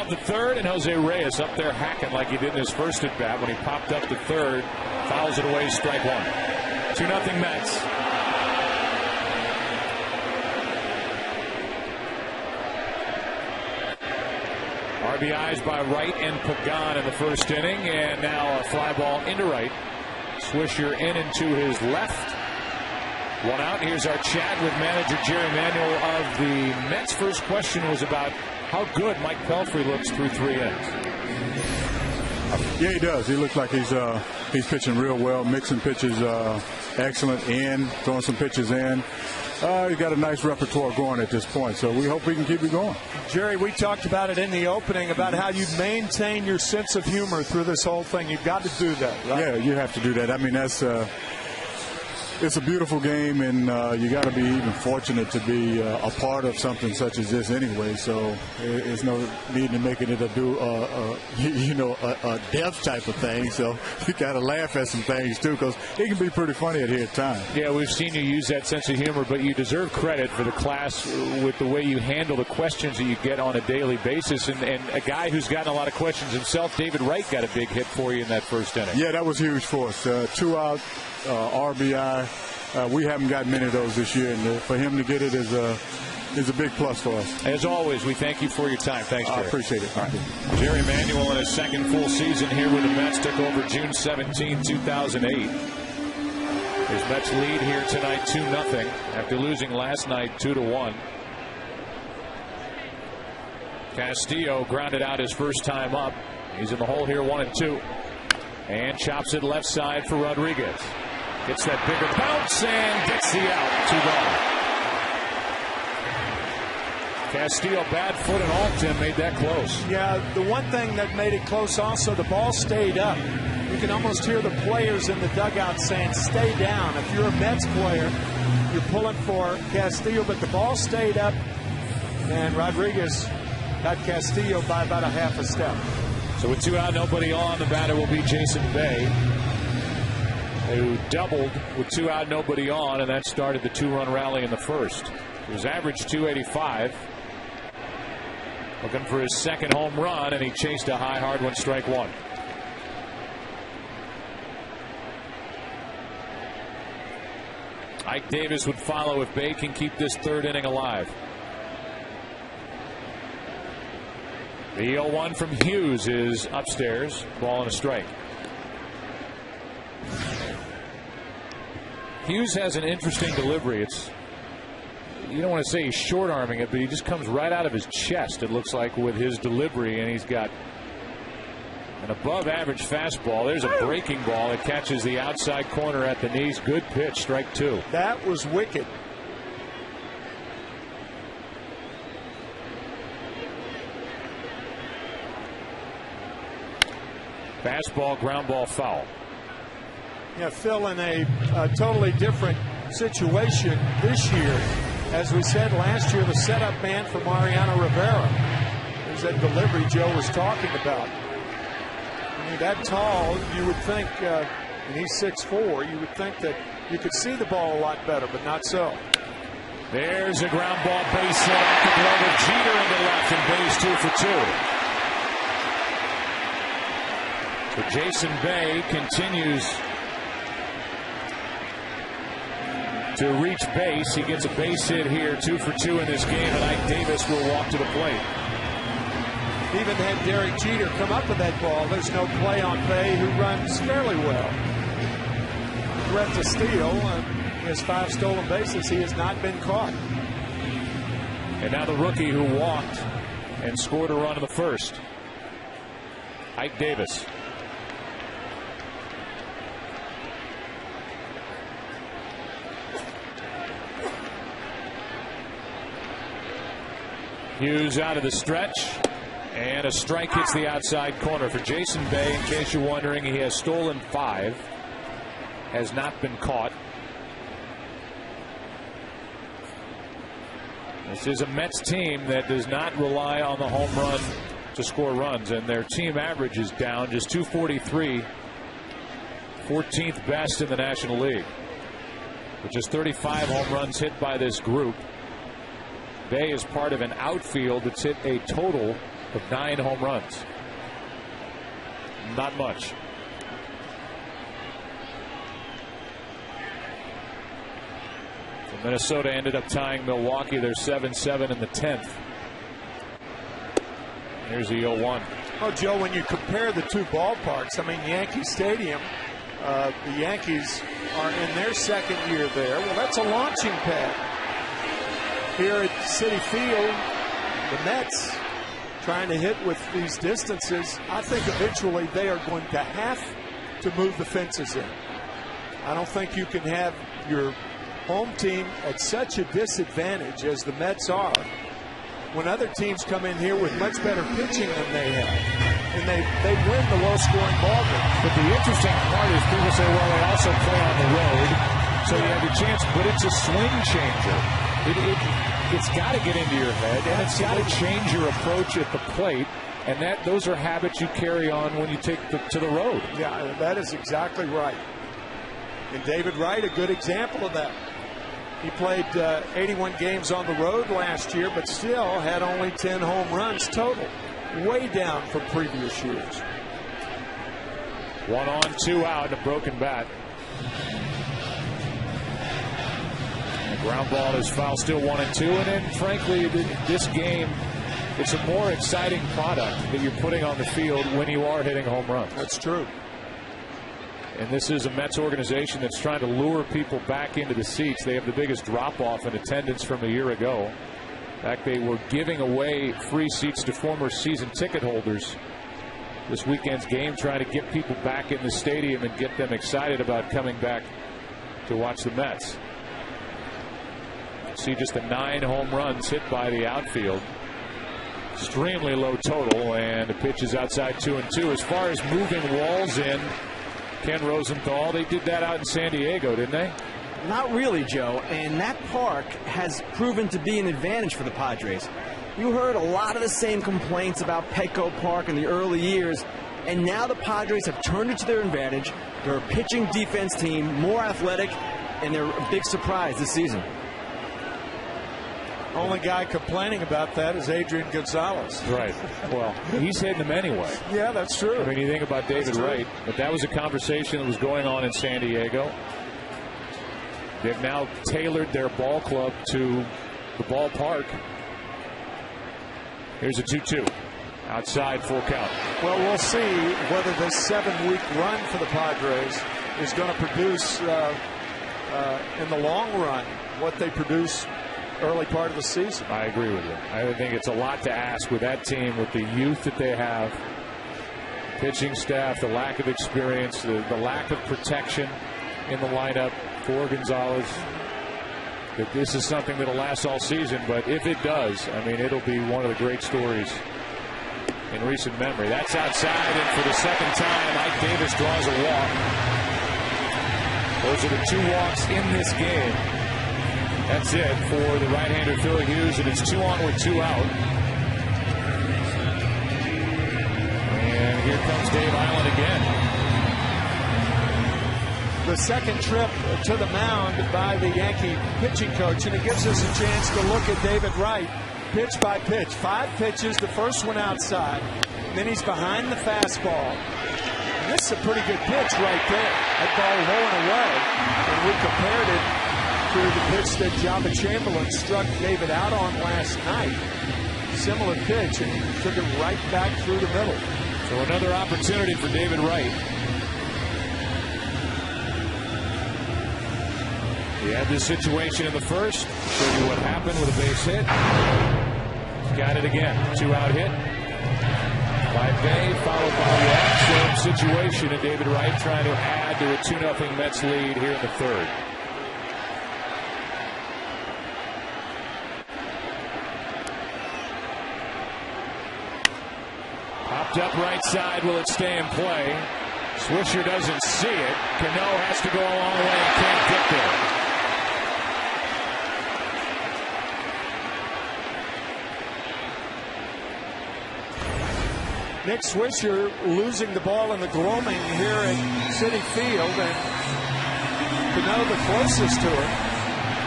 The third, and Jose Reyes up there hacking like he did in his first at bat when he popped up to third, fouls it away, strike one. 2-0 Mets. RBIs by Wright and Pagan in the first inning, and now a fly ball into right. Swisher in and to his left. One out. Here's our chat with manager Jerry Manuel of the Mets. First question was about how good Mike Pelfrey looks through 3 innings. Yeah, he does. He looks like he's pitching real well, mixing pitches excellent in, throwing some pitches in. He's got a nice repertoire going at this point, so we hope we can keep it going. Jerry, we talked about it in the opening about how you maintain your sense of humor through this whole thing. You've got to do that, right? Yeah, you have to do that. I mean, it's a beautiful game, and you got to be even fortunate to be a part of something such as this anyway. So there's no need to making it a death type of thing. So you got to laugh at some things too, because it can be pretty funny at times. Yeah, we've seen you use that sense of humor, but you deserve credit for the class with the way you handle the questions that you get on a daily basis. And a guy who's gotten a lot of questions himself, David Wright, got a big hit for you in that first inning. Yeah, that was huge for us. 2 out. RBI. We haven't gotten many of those this year, and for him to get it is a big plus for us. As always, we thank you for your time. Thanks, Jerry. I appreciate it. All right. Jerry Manuel in his second full season here with the Mets took over June 17, 2008. His Mets lead here tonight 2-0 after losing last night 2-1. Castillo grounded out his first time up. He's in the hole here 1-2. And chops it left side for Rodriguez. Gets that bigger bounce and gets the out. 2 gone. Castillo bad foot and all, Tim, made that close. Yeah, the one thing that made it close also, the ball stayed up. You can almost hear the players in the dugout saying, stay down. If you're a Mets player, you're pulling for Castillo, but the ball stayed up, and Rodriguez got Castillo by about a half a step. So with 2 out, nobody on, the batter will be Jason Bay, who doubled with 2 out, nobody on, and that started the 2-run rally in the first. It was average 285. Looking for his second home run, and he chased a high, hard one, strike one. Ike Davis would follow if Bay can keep this third inning alive. The 0-1 from Hughes is upstairs. Ball and a strike. Hughes has an interesting delivery. You don't want to say he's short arming it, but he just comes right out of his chest, it looks like, with his delivery, and he's got an above average fastball. There's a breaking ball. It catches the outside corner at the knees. Good pitch, strike 2. That was wicked. Fastball, ground ball, foul. Yeah, Phil, in a totally different situation this year. As we said last year, the setup man for Mariano Rivera. There's that delivery Joe was talking about. I mean, that tall, you would think, and he's 6'4", you would think that you could see the ball a lot better, but not so. There's a ground ball base hit off the glove of Jeter into left, and Bay's 2 for 2. So Jason Bay continues to reach base. He gets a base hit here, 2 for 2 in this game, and Ike Davis will walk to the plate. Even had Derek Jeter come up with that ball, there's no play on Bay, who runs fairly well. Threat to steal, he has 5 stolen bases. He has not been caught. And now the rookie who walked and scored a run in the first, Ike Davis. Hughes out of the stretch, and a strike hits the outside corner for Jason Bay. In case you're wondering, he has stolen 5, has not been caught. This is a Mets team that does not rely on the home run to score runs, and their team average is down just 243, 14th best in the National League, with just 35 home runs hit by this group. Bay is part of an outfield that's hit a total of 9 home runs. Not much. So Minnesota ended up tying Milwaukee. They're 7-7 in the 10th. Here's the 0-1. Oh, Joe, when you compare the two ballparks, I mean, Yankee Stadium, the Yankees are in their second year there. Well, that's a launching pad. Here at Citi Field, the Mets trying to hit with these distances. I think eventually they are going to have to move the fences in. I don't think you can have your home team at such a disadvantage as the Mets are when other teams come in here with much better pitching than they have, and they win the low-scoring ball game. But the interesting part is people say, well, they also play on the road, so you have your chance, but it's a swing changer. It's got to get into your head, and it's got to change your approach at the plate, and those are habits you carry on when you take to the road. Yeah, that is exactly right. And David Wright, a good example of that. He played 81 games on the road last year, but still had only 10 home runs total. Way down from previous years. 1 on, 2 out, and a broken bat. The ground ball is foul, still 1-2. And then, frankly, this game, it's a more exciting product that you're putting on the field when you are hitting home runs. That's true. And this is a Mets organization that's trying to lure people back into the seats. They have the biggest drop-off in attendance from a year ago. In fact, they were giving away free seats to former season ticket holders this weekend's game, trying to get people back in the stadium and get them excited about coming back to watch the Mets. See just the 9 home runs hit by the outfield. Extremely low total, and the pitch is outside 2-2. As far as moving walls in, Ken Rosenthal, they did that out in San Diego, didn't they? Not really, Joe. And that park has proven to be an advantage for the Padres. You heard a lot of the same complaints about Petco Park in the early years, and now the Padres have turned it to their advantage. They're a pitching defense team, more athletic, and they're a big surprise this season. Only guy complaining about that is Adrian Gonzalez. Right. Well, he's hitting them anyway. Yeah, that's true. I mean, you think about David Wright, but that was a conversation that was going on in San Diego. They've now tailored their ball club to the ballpark. Here's a 2-2. Outside, full count. Well, we'll see whether this 7-week run for the Padres is going to produce in the long run what they produce early part of the season. I agree with you. I think it's a lot to ask with that team, with the youth that they have, pitching staff, the lack of experience, the lack of protection in the lineup for Gonzalez. That this is something that'll last all season, but if it does, I mean, it'll be one of the great stories in recent memory. That's outside, and for the second time, Ike Davis draws a walk. Those are the 2 walks in this game. That's it for the right-hander Phil Hughes, and it's 2 on with 2 out. And here comes Dave Island again. The second trip to the mound by the Yankee pitching coach, and it gives us a chance to look at David Wright pitch by pitch. 5 pitches, the first one outside. Then he's behind the fastball. And this is a pretty good pitch right there. That ball low and away. And we compared it to the pitch that Jabba Chamberlain struck David out on last night. Similar pitch, and he took it right back through the middle. So another opportunity for David Wright. He had this situation in the first. Show you what happened with a base hit. Got it again. 2-out hit by Bay, followed by the same situation, and David Wright trying to add to a 2-0 Mets lead here in the third. Popped up right side. Will it stay in play? Swisher doesn't see it. Cano has to go a long way and can't get there. Nick Swisher losing the ball in the gloaming here at Citi Field, and Cano the closest to it.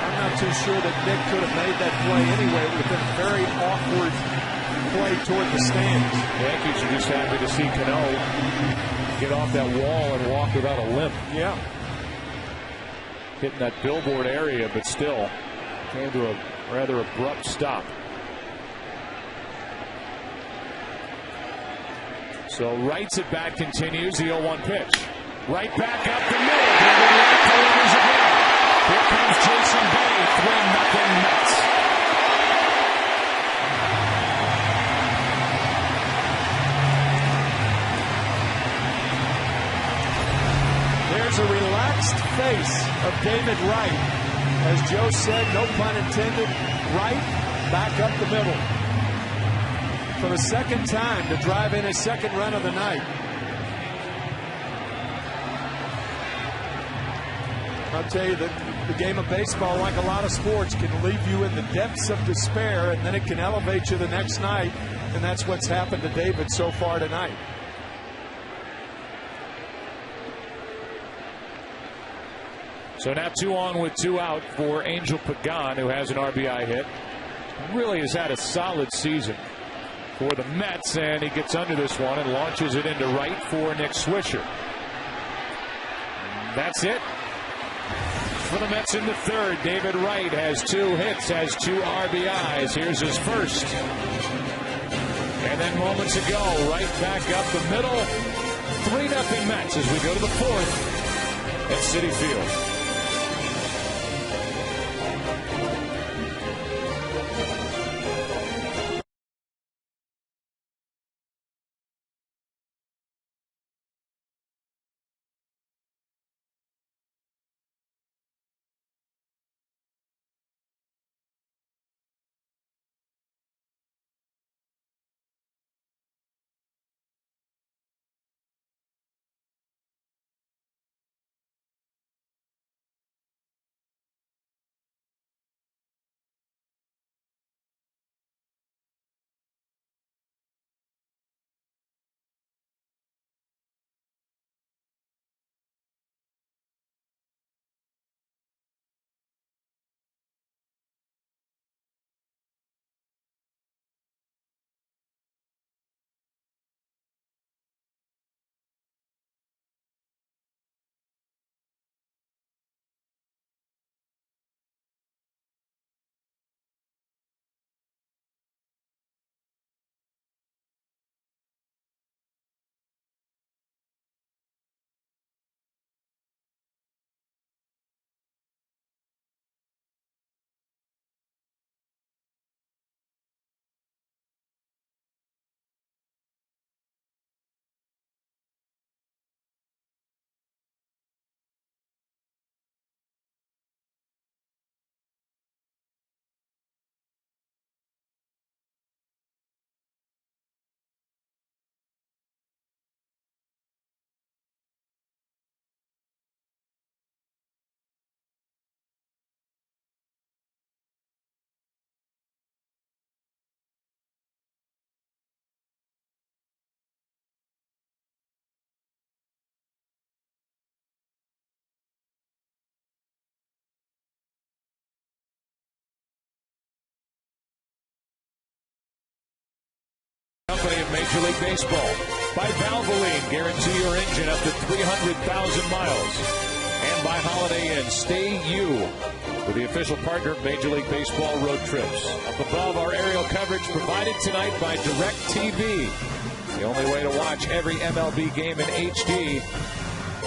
I'm not too sure that Nick could have made that play anyway. It would have been a very awkward play toward the stands. Yankees are just happy to see Cano get off that wall and walk without a limp. Yeah. Hitting that billboard area, but still came to a rather abrupt stop. So Wright's at bat continues. The 0-1 pitch. Right back up the middle. David Wright delivers again. Here comes Jason Bay. 3-0 Mets. There's a relaxed face of David Wright. As Joe said, no pun intended, Wright back up the middle. For the second time to drive in his second run of the night. I'll tell you that the game of baseball, like a lot of sports, can leave you in the depths of despair, and then it can elevate you the next night, and that's what's happened to David so far tonight. So now 2 on with 2 out for Angel Pagan, who has an RBI hit. Really has had a solid season for the Mets, and he gets under this one and launches it into right for Nick Swisher. That's it for the Mets in the third. David Wright has 2 hits, has 2 RBIs. Here's his first. And then moments ago, right back up the middle. 3-0 Mets as we go to the fourth at Citi Field. Company of Major League Baseball. By Valvoline, guarantee your engine up to 300,000 miles. And by Holiday Inn, stay you with the official partner of Major League Baseball road trips. Up above, our aerial coverage provided tonight by DirecTV. The only way to watch every MLB game in HD.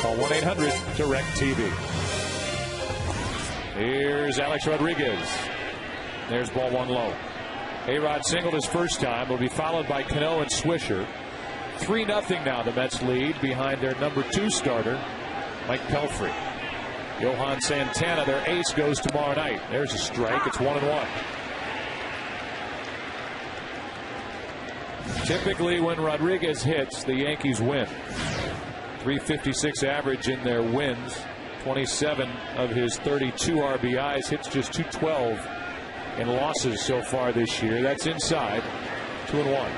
Call 1-800-DirecTV. Here's Alex Rodriguez. There's ball 1 low. A-Rod singled his first time. Will be followed by Cano and Swisher. 3-0 now the Mets lead behind their number 2 starter, Mike Pelfrey. Johan Santana, their ace, goes tomorrow night. There's a strike. It's 1-1. Typically when Rodriguez hits, the Yankees win. .356 average in their wins. 27 of his 32 RBIs. Hits just .212 in losses so far this year. That's inside. 2-1.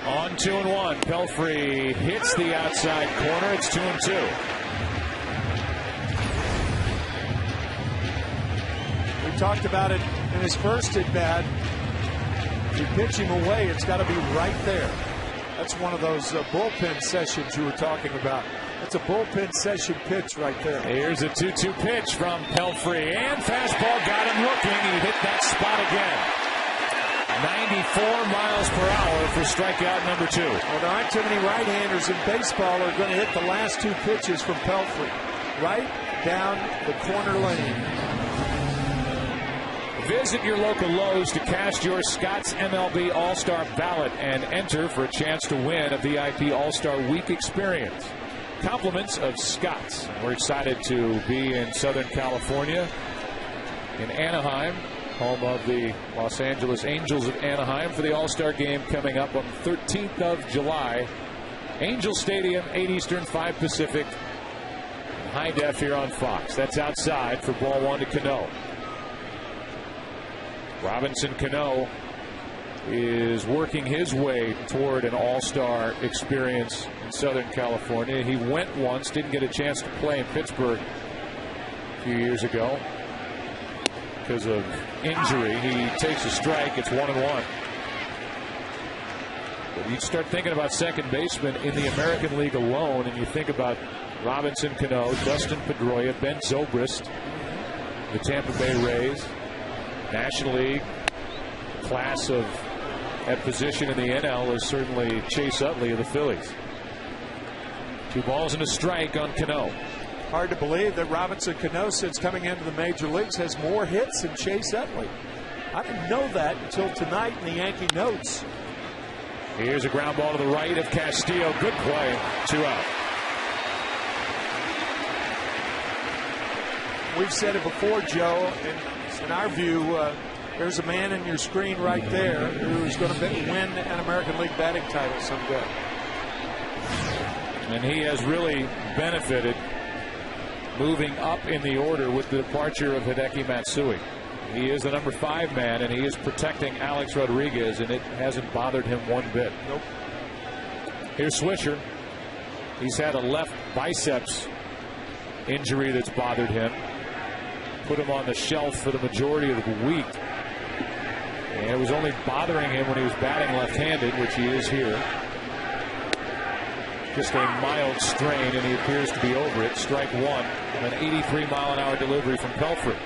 On 2-1. Pelfrey hits the outside corner. It's 2-2. We talked about it in his first at bat. You pitch him away, it's got to be right there. That's one of those bullpen sessions you were talking about. That's a bullpen session pitch right there. Here's a 2-2 pitch from Pelfrey, and fastball got him looking. He hit that spot again. 94 miles per hour for strikeout number 2. Well, there aren't too many right-handers in baseball who are going to hit the last 2 pitches from Pelfrey. Right down the corner lane. Visit your local Lowe's to cast your Scott's MLB All-Star ballot and enter for a chance to win a VIP All-Star Week experience. Compliments of Scott's. We're excited to be in Southern California, in Anaheim, home of the Los Angeles Angels of Anaheim, for the All-Star game coming up on the 13th of July. Angel Stadium, 8 Eastern, 5 Pacific. High def here on Fox. That's outside for ball 1 to Cano. Robinson Cano is working his way toward an all-star experience in Southern California. He went once, didn't get a chance to play in Pittsburgh a few years ago because of injury. He takes a strike. It's 1-1. But you start thinking about second baseman in the American League alone, and you think about Robinson Cano, Dustin Pedroia, Ben Zobrist, the Tampa Bay Rays. National League class of at position in the NL is certainly Chase Utley of the Phillies. 2 balls and a strike on Cano. Hard to believe that Robinson Cano, since coming into the major leagues, has more hits than Chase Utley. I didn't know that until tonight in the Yankee notes. Here's a ground ball to the right of Castillo. Good play. 2 out. We've said it before, Joe, and in our view, there's a man in your screen right there who's going to win an American League batting title someday. And he has really benefited moving up in the order with the departure of Hideki Matsui. He is the number 5 man, and he is protecting Alex Rodriguez, and it hasn't bothered him one bit. Nope. Here's Swisher. He's had a left biceps injury that's bothered him. Put him on the shelf for the majority of the week. And it was only bothering him when he was batting left-handed, which he is here. Just a mild strain, and he appears to be over it. Strike 1. An 83-mile-an-hour delivery from Pelfrey.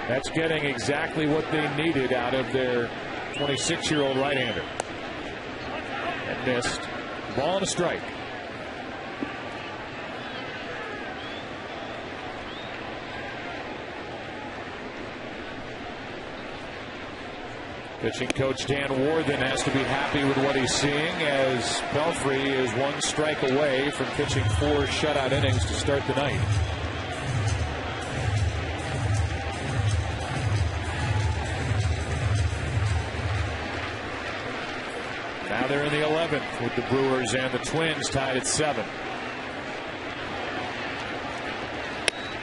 That's getting exactly what they needed out of their 26-year-old right-hander. And missed. Ball and a strike. Pitching coach Dan Warthen has to be happy with what he's seeing, as Pelfrey is 1 strike away from pitching 4 shutout innings to start the night. Now they're in the 11th with the Brewers and the Twins tied at 7.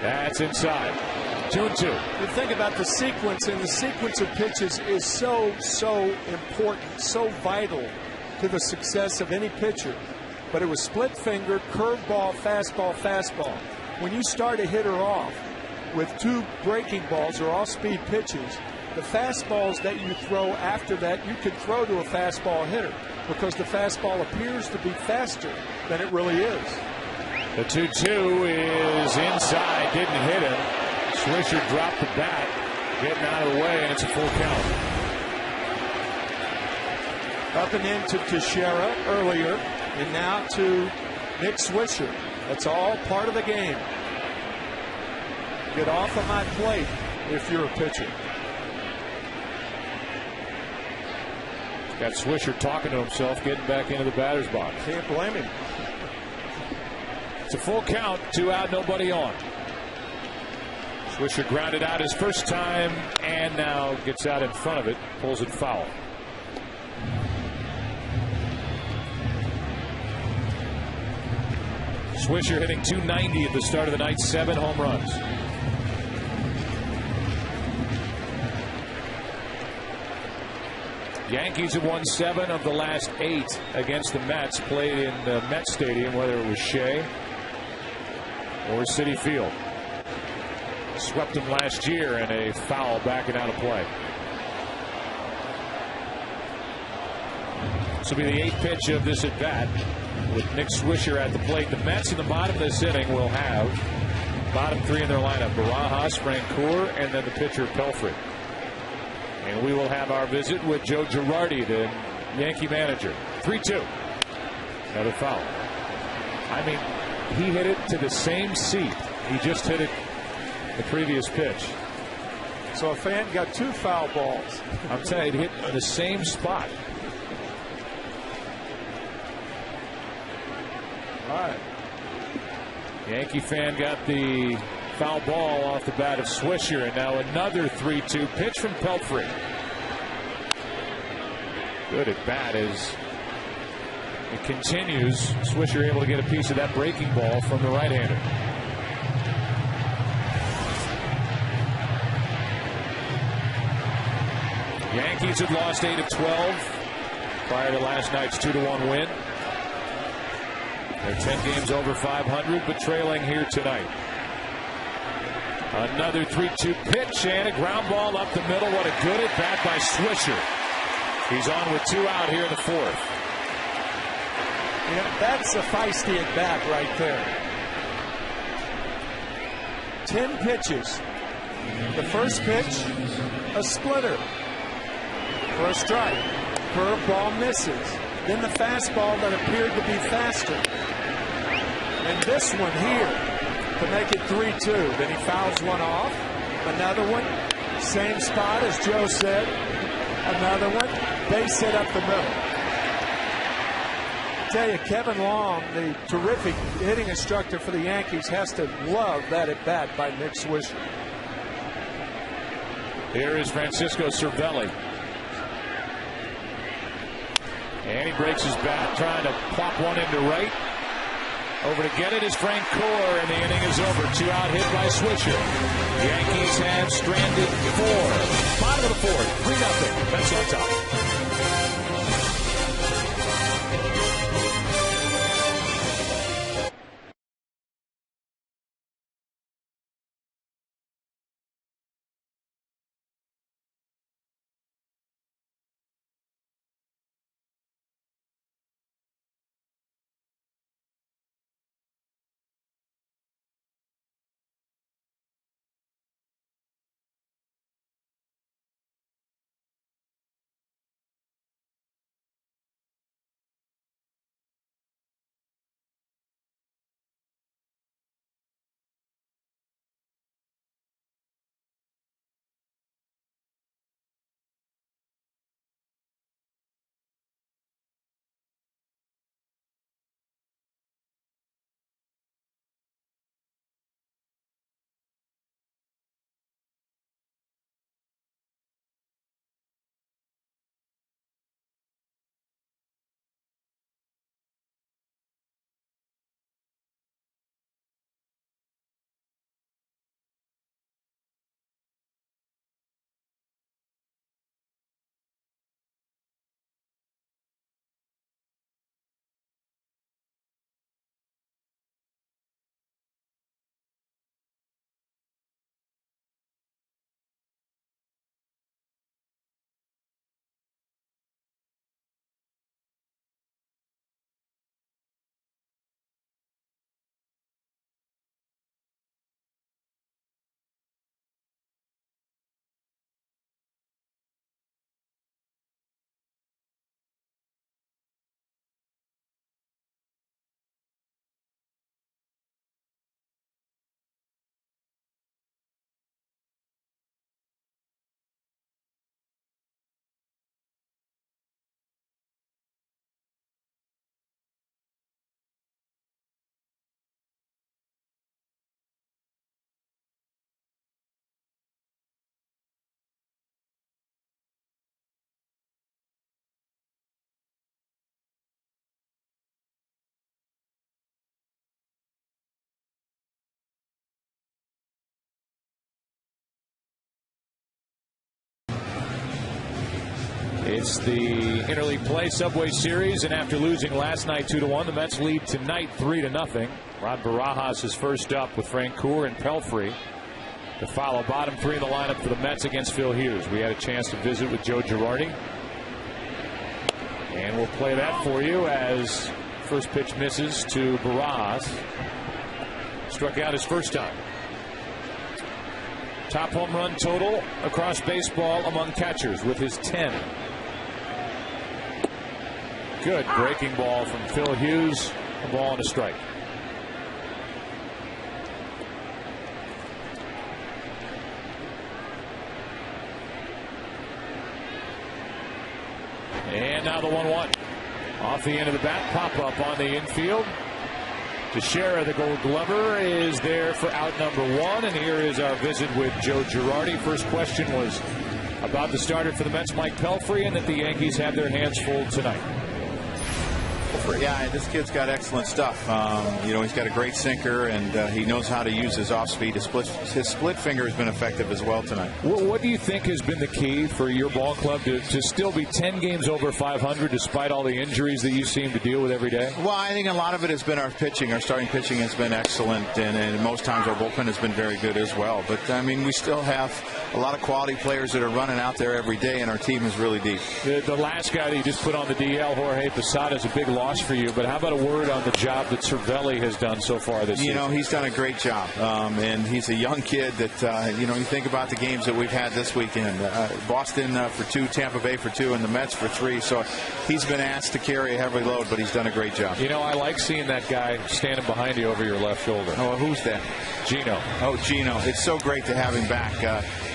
That's inside. 2-2. You think about the sequence, and the sequence of pitches is so important, so vital to the success of any pitcher. But it was split finger, curveball, fastball, fastball. When you start a hitter off with 2 breaking balls or off-speed pitches, the fastballs that you throw after that, you can throw to a fastball hitter because the fastball appears to be faster than it really is. The 2-2 is inside, didn't hit him. Swisher dropped the bat, getting out of the way, and it's a full count. Up and into Teixeira earlier, and now to Nick Swisher. That's all part of the game. Get off of my plate if you're a pitcher. Got Swisher talking to himself, getting back into the batter's box. Can't blame him. It's a full count, 2 out, nobody on. Swisher grounded out his first time and now gets out in front of it, pulls it foul. Swisher hitting .290 at the start of the night, 7 home runs. Yankees have won 7 of the last 8 against the Mets, played in the Met Stadium, whether it was Shea or Citi Field. Swept them last year in a foul backing out of play. This will be the 8th pitch of this at bat with Nick Swisher at the plate. The Mets in the bottom of this inning will have bottom 3 in their lineup: Barajas, Francoeur, and then the pitcher Pelfrey. And we will have our visit with Joe Girardi, the Yankee manager. 3-2. Another foul. I mean, he hit it to the same seat. He just hit it the previous pitch. So a fan got 2 foul balls. I'm telling you, it hit the same spot. All right. Yankee fan got the foul ball off the bat of Swisher, and now another 3-2 pitch from Pelfrey. Good at bat as it continues. Swisher able to get a piece of that breaking ball from the right-hander. Yankees had lost 8 of 12 prior to last night's 2-1 win. They're 10 games over 500, but trailing here tonight. Another 3-2 pitch and a ground ball up the middle. What a good at bat by Swisher. He's on with 2 out here in the 4th. Yeah, that's a feisty at bat right there. 10 pitches. The first pitch, a splitter for a strike. Curveball misses. Then the fastball that appeared to be faster. And this one here to make it 3-2. Then he fouls one off. Another one. Same spot as Joe said. Another one. Base hit up the middle. I tell you, Kevin Long, the terrific hitting instructor for the Yankees, has to love that at bat by Nick Swisher. Here is Francisco Cervelli. And he breaks his bat, trying to plop one into right. Over to get it is Francoeur, and the inning is over. 2 out hit by Swisher. Yankees have stranded 4. Bottom of the 4th, 3-0. Mets on top. It's the interleague play Subway Series, and after losing last night 2-1, the Mets lead tonight 3-0. Rod Barajas is first up with Francoeur and Pelfrey to follow. Bottom three in the lineup for the Mets against Phil Hughes. We had a chance to visit with Joe Girardi, and we'll play that for you as first pitch misses to Barajas. Struck out his first time. Top home run total across baseball among catchers with his 10. Good breaking ball from Phil Hughes. A ball and a strike. And now the 1-1. Off the end of the bat, pop up on the infield. Teixeira, the Gold Glover, is there for out number 1. And here is our visit with Joe Girardi. First question was about the starter for the Mets, Mike Pelfrey, and that the Yankees have their hands full tonight. Yeah, this kid's got excellent stuff. He's got a great sinker, and he knows how to use his off-speed. His split finger has been effective as well tonight. What do you think has been the key for your ball club to still be 10 games over 500 despite all the injuries that you seem to deal with every day? Well, I think a lot of it has been our pitching. Our starting pitching has been excellent, and most times our bullpen has been very good as well. But, I mean, we still have a lot of quality players that are running out there every day, and our team is really deep. The last guy that you just put on the DL, Jorge Posada, is a big loss for you, but how about a word on the job that Cervelli has done so far this season? He's done a great job, and he's a young kid that, you think about the games that we've had this weekend. Boston for 2, Tampa Bay for 2, and the Mets for 3, so he's been asked to carry a heavy load, but he's done a great job. I like seeing that guy standing behind you over your left shoulder. Oh, who's that? Gino. Oh, Gino. It's so great to have him back.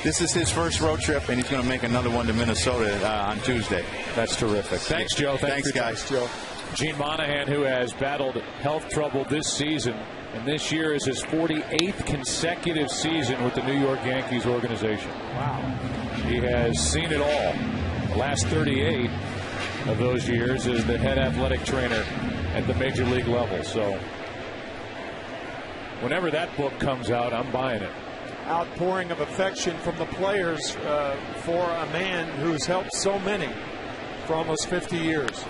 This is his first road trip, and he's going to make another one to Minnesota on Tuesday. That's terrific. Thanks, Joe. Thanks guys. Joe. Gene Monahan, who has battled health trouble this season, and this year is his 48th consecutive season with the New York Yankees organization. Wow. He has seen it all. The last 38 of those years as the head athletic trainer at the major league level. So whenever that book comes out, I'm buying it. Outpouring of affection from the players for a man who's helped so many for almost 50 years.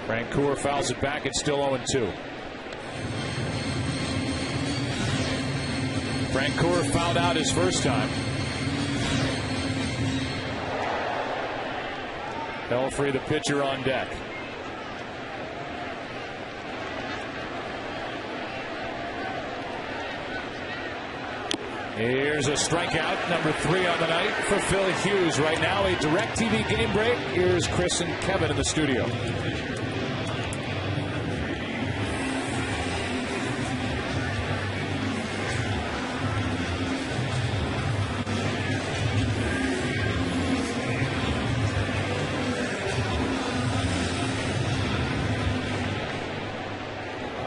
Francoeur fouls it back. It's still 0-2. Francoeur fouled out his first time. Pelfrey, the pitcher, on deck. Here's a strikeout, number 3 on the night for Phil Hughes. Right now, a DirecTV game break. Here's Chris and Kevin in the studio.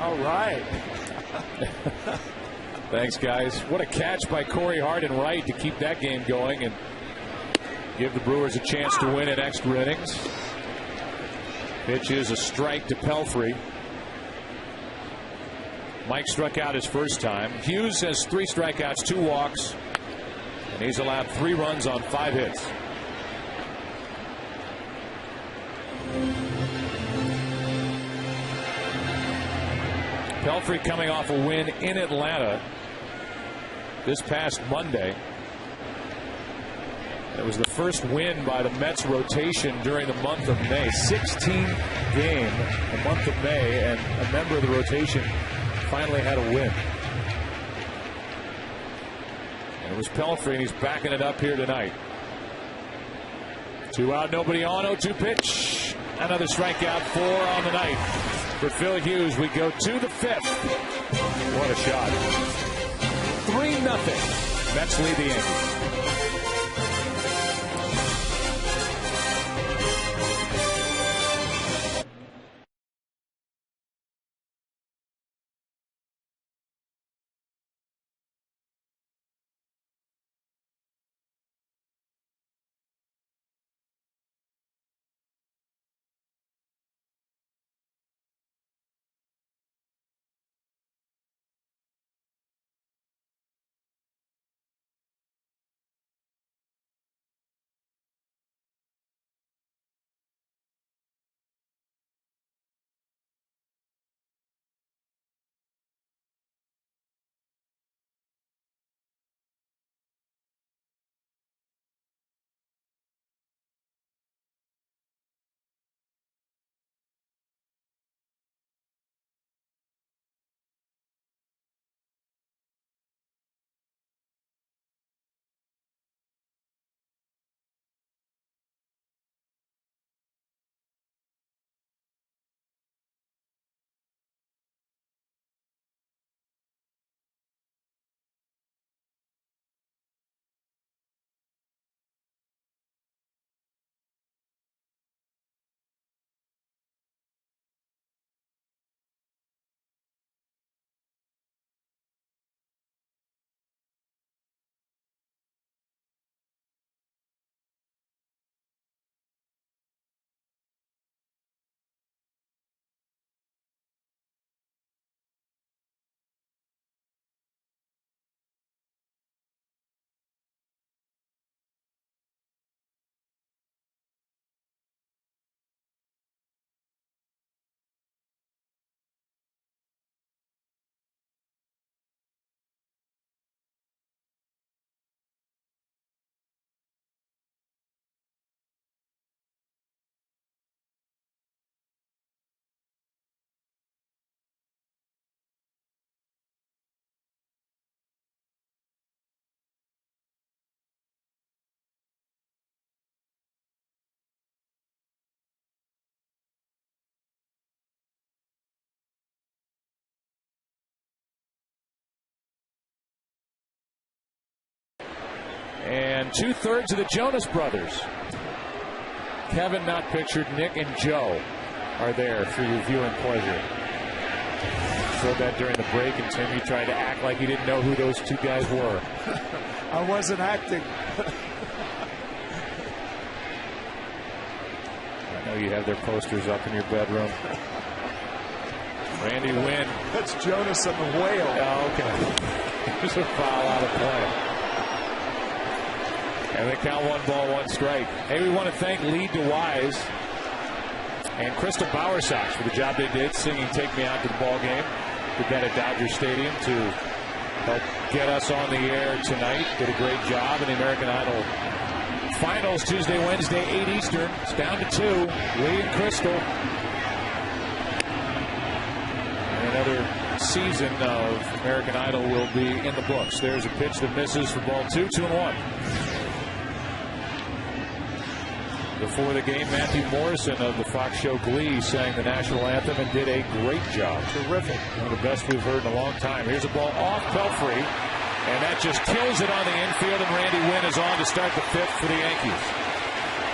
All right. Thanks, guys. What a catch by Corey Hart and Wright to keep that game going and give the Brewers a chance to win in extra innings. Pitch is a strike to Pelfrey. Mike struck out his first time. Hughes has 3 strikeouts, 2 walks, and he's allowed 3 runs on 5 hits. Pelfrey coming off a win in Atlanta this past Monday. It was the first win by the Mets rotation during the month of May. 16th game the month of May, and a member of the rotation finally had a win. And it was Pelfrey, and he's backing it up here tonight. 2 out, nobody on. 0-2 pitch. Another strikeout, 4 on the night. For Phil Hughes, we go to the 5th. What a shot. 3-0. Mets lead the Yankees. and 2/3 of the Jonas Brothers. Kevin not pictured. Nick and Joe are there for your viewing pleasure. Said that during the break, and Tim, you tried to act like you didn't know who those two guys were. I wasn't acting. I know you have their posters up in your bedroom. Randy Wynn. That's Jonas and the Whale. Oh, okay. There's a foul out of play. And they count 1-1 Hey, we want to thank Lee DeWise and Crystal Bowersox for the job they did singing Take Me Out to the Ball Game. Did that at Dodger Stadium to help get us on the air tonight. Did a great job in the American Idol Finals Tuesday, Wednesday, 8 Eastern. It's down to 2. Lee and Crystal. And another season of American Idol will be in the books. There's a pitch that misses for ball 2, 2-1. Before the game, Matthew Morrison of the Fox show Glee sang the national anthem and did a great job. Terrific. One of the best we've heard in a long time. Here's a ball off Pelfrey, and that just kills it on the infield, and Randy Wynn is on to start the 5th for the Yankees.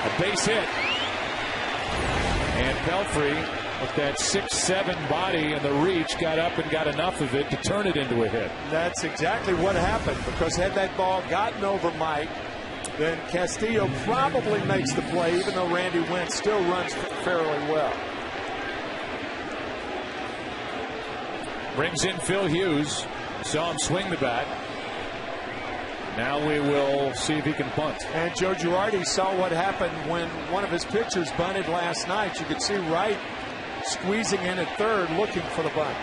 A base hit. And Pelfrey, with that 6'7" body and the reach, got up and got enough of it to turn it into a hit. That's exactly what happened, because had that ball gotten over Mike, then Castillo probably makes the play, even though Randy Wynn still runs fairly well. Brings in Phil Hughes. Saw him swing the bat. Now we will see if he can bunt. And Joe Girardi saw what happened when one of his pitchers bunted last night. You could see Wright squeezing in at third, looking for the bunt.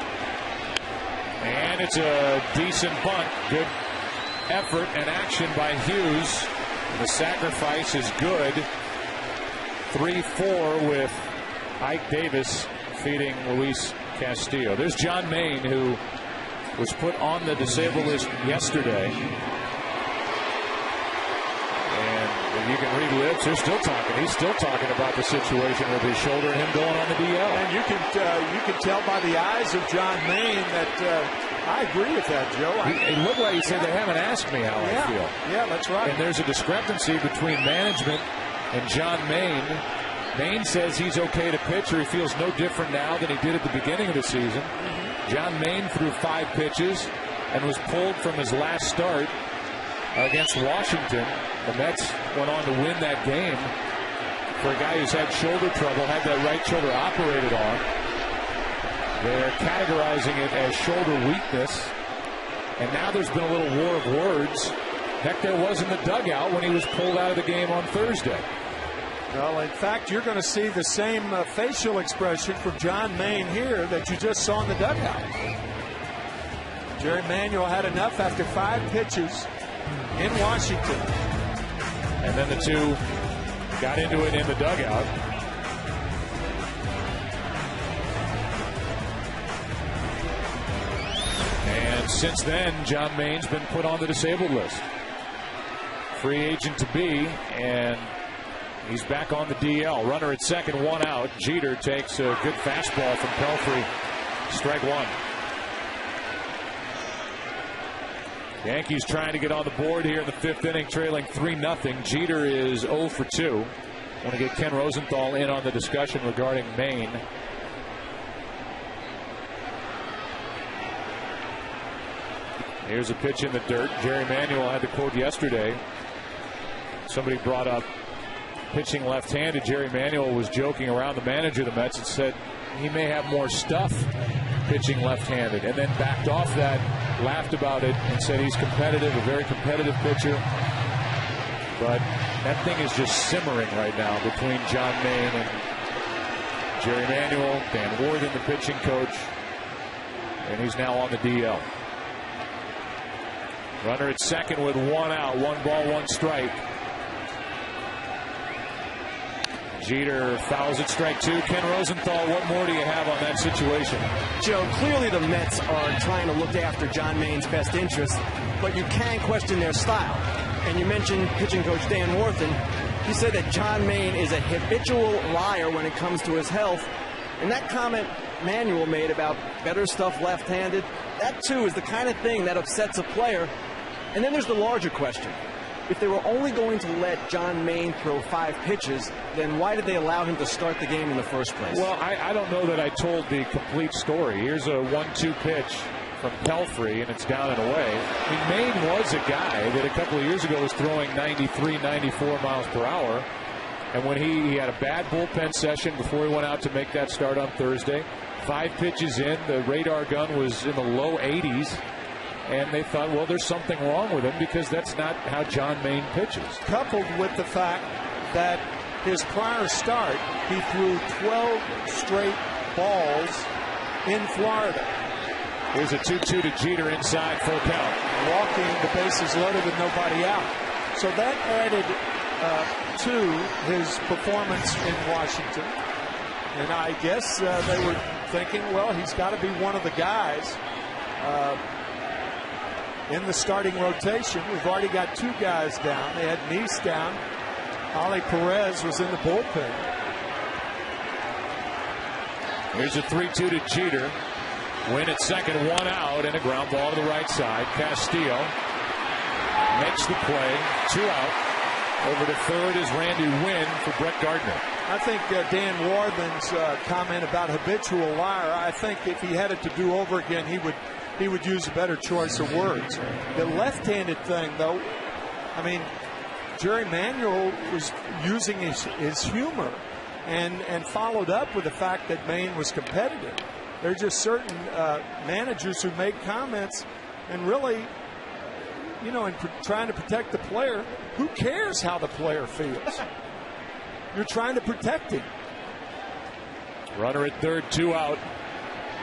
And it's a decent bunt. Good effort and action by Hughes. The sacrifice is good. 3-4 with Ike Davis feeding Luis Castillo. There's John Maine, who was put on the disabled list yesterday. And you can read lips. They're still talking. He's still talking about the situation with his shoulder and him going on the DL. And you can tell by the eyes of John Maine that I agree with that, Joe. It looked like he said they haven't asked me how I feel. Yeah, that's right. And there's a discrepancy between management and John Maine. Maine says he's okay to pitch, or he feels no different now than he did at the beginning of the season. John Maine threw 5 pitches and was pulled from his last start against Washington. The Mets went on to win that game for a guy who's had shoulder trouble, had that right shoulder operated on. They're categorizing it as shoulder weakness. And now there's been a little war of words. Heck, there was in the dugout when he was pulled out of the game on Thursday. Well, in fact, you're going to see the same facial expression from John Maine here that you just saw in the dugout. Jerry Manuel had enough after 5 pitches in Washington. And then the two got into it in the dugout. And since then, John Maine's been put on the disabled list. Free agent to be, and he's back on the DL. Runner at second, 1 out. Jeter takes a good fastball from Pelfrey. Strike 1. Yankees trying to get on the board here in the 5th inning, trailing 3-0. Jeter is 0 for 2. Want to get Ken Rosenthal in on the discussion regarding Maine. Here's a pitch in the dirt. Jerry Manuel had the quote yesterday. Somebody brought up pitching left-handed. Jerry Manuel was joking around the manager of the Mets and said he may have more stuff pitching left-handed, and then backed off that, laughed about it, and said he's competitive, a very competitive pitcher. But that thing is just simmering right now between John Maine and Jerry Manuel. Dan Worthen, the pitching coach, and he's now on the DL. Runner at second with 1 out, 1 ball, 1 strike. Jeter fouls it, strike 2. Ken Rosenthal, what more do you have on that situation? Joe, clearly the Mets are trying to look after John Maine's best interest, but you can question their style. And you mentioned pitching coach Dan Worthen. He said that John Maine is a habitual liar when it comes to his health. And that comment Manuel made about better stuff left-handed, that too is the kind of thing that upsets a player. And then there's the larger question. if they were only going to let John Maine throw 5 pitches, then why did they allow him to start the game in the first place? Well, I don't know that I told the complete story. Here's a 1-2 pitch from Pelfrey, and it's down and away. I mean, Maine was a guy that a couple of years ago was throwing 93, 94 miles per hour. And when he had a bad bullpen session before he went out to make that start on Thursday. 5 pitches in, the radar gun was in the low 80s. And they thought, well, there's something wrong with him because that's not how John Maine pitches. Coupled with the fact that his prior start, he threw 12 straight balls in Florida. Here's a 2-2 to Jeter inside, full count. Walking the bases loaded with nobody out. So that added to his performance in Washington. And I guess they were thinking, well, he's got to be one of the guys in the starting rotation. We've already got 2 guys down. They had Neese down. Ali Perez was in the bullpen. Here's a 3-2 to Jeter. Win at second, 1 out, and a ground ball to the right side. Castillo makes the play, 2 out. Over to third is Randy Wynn for Brett Gardner. I think Dan Warthen's comment about habitual liar, I think if he had it to do over again, he would use a better choice of words. The left-handed thing, though, I mean, Jerry Manuel was using his humor and followed up with the fact that Maine was competitive. There are just certain managers who make comments and really, in trying to protect the player, who cares how the player feels? You're trying to protect him. Runner at third, 2 out.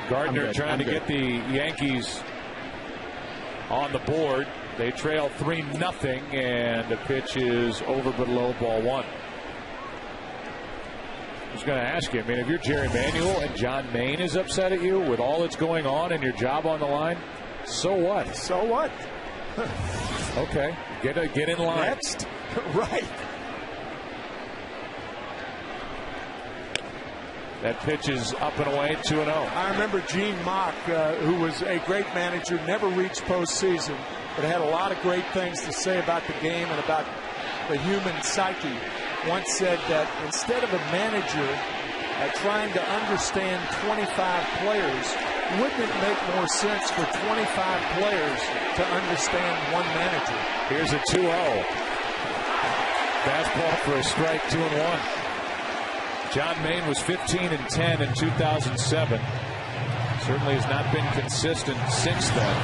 Gardner trying to get the Yankees on the board. They trail 3-0, and the pitch is over but low, ball 1. I was going to ask you, I mean, if you're Jerry Manuel and John Maine is upset at you with all that's going on and your job on the line, so what? So what? Okay, get in line. Next, right. That pitch is up and away, 2-0. I remember Gene Mock, who was a great manager, never reached postseason, but had a lot of great things to say about the game and about the human psyche. Once said that instead of a manager trying to understand 25 players, wouldn't it make more sense for 25 players to understand one manager? Here's a 2-0. Fastball for a strike, 2-1. John Maine was 15-10 in 2007. Certainly has not been consistent since then.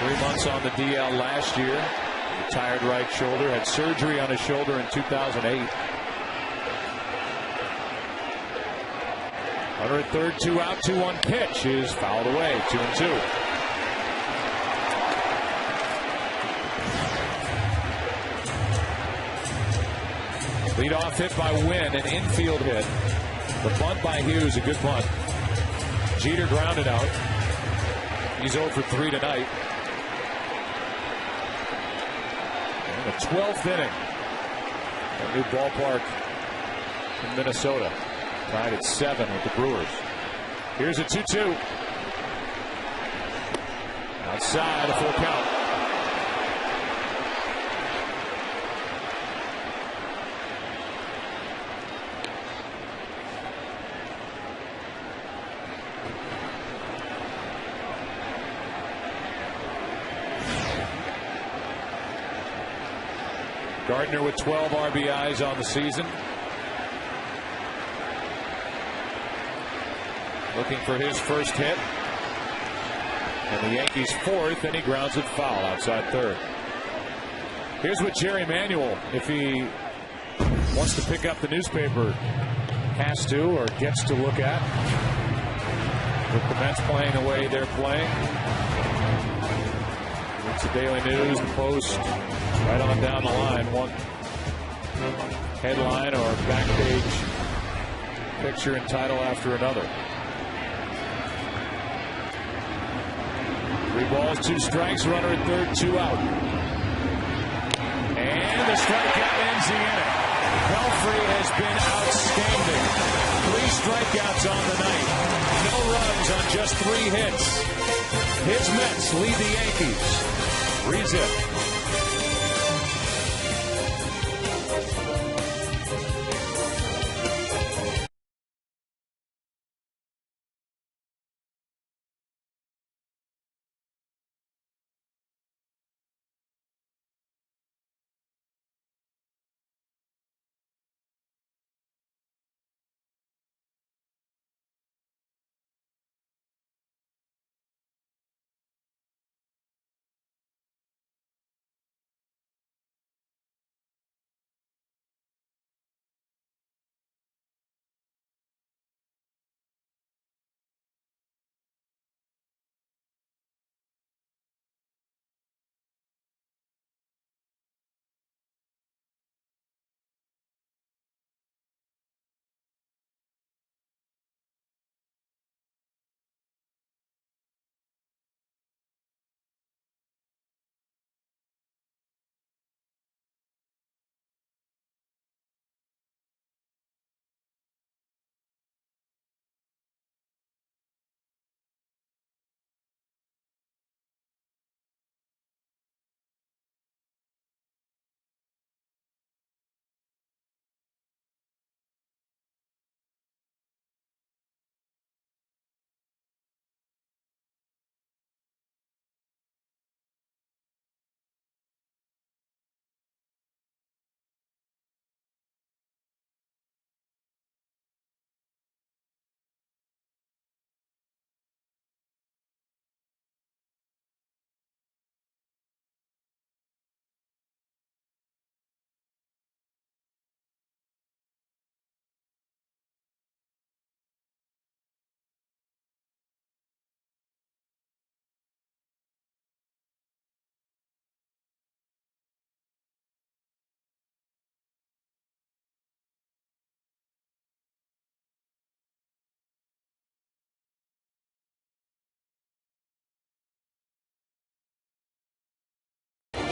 3 months on the DL last year. Retired right shoulder. Had surgery on his shoulder in 2008. Runner at third, 2 out, 2-1 pitch is fouled away, 2-2. Leadoff hit by Wynn, an infield hit. The bunt by Hughes, a good bunt. Jeter grounded out. He's 0 for 3 tonight. In the 12th inning. A new ballpark in Minnesota. Tied at 7 with the Brewers. Here's a 2-2. Outside, a full count. Gardner with 12 RBIs on the season. Looking for his first hit. And the Yankees 4th, and he grounds it foul outside third. Here's what Jerry Manuel, if he wants to pick up the newspaper, has to or gets to look at. With the Mets playing the way they're playing. It's the Daily News, the Post, right on down the line. One headline or back page picture and title after another. 3 balls, 2 strikes, runner at third, 2 out. And the strikeout ends the inning. Pelfrey has been outstanding. 3 strikeouts on the night. No runs on just 3 hits. His Mets lead the Yankees 3-0.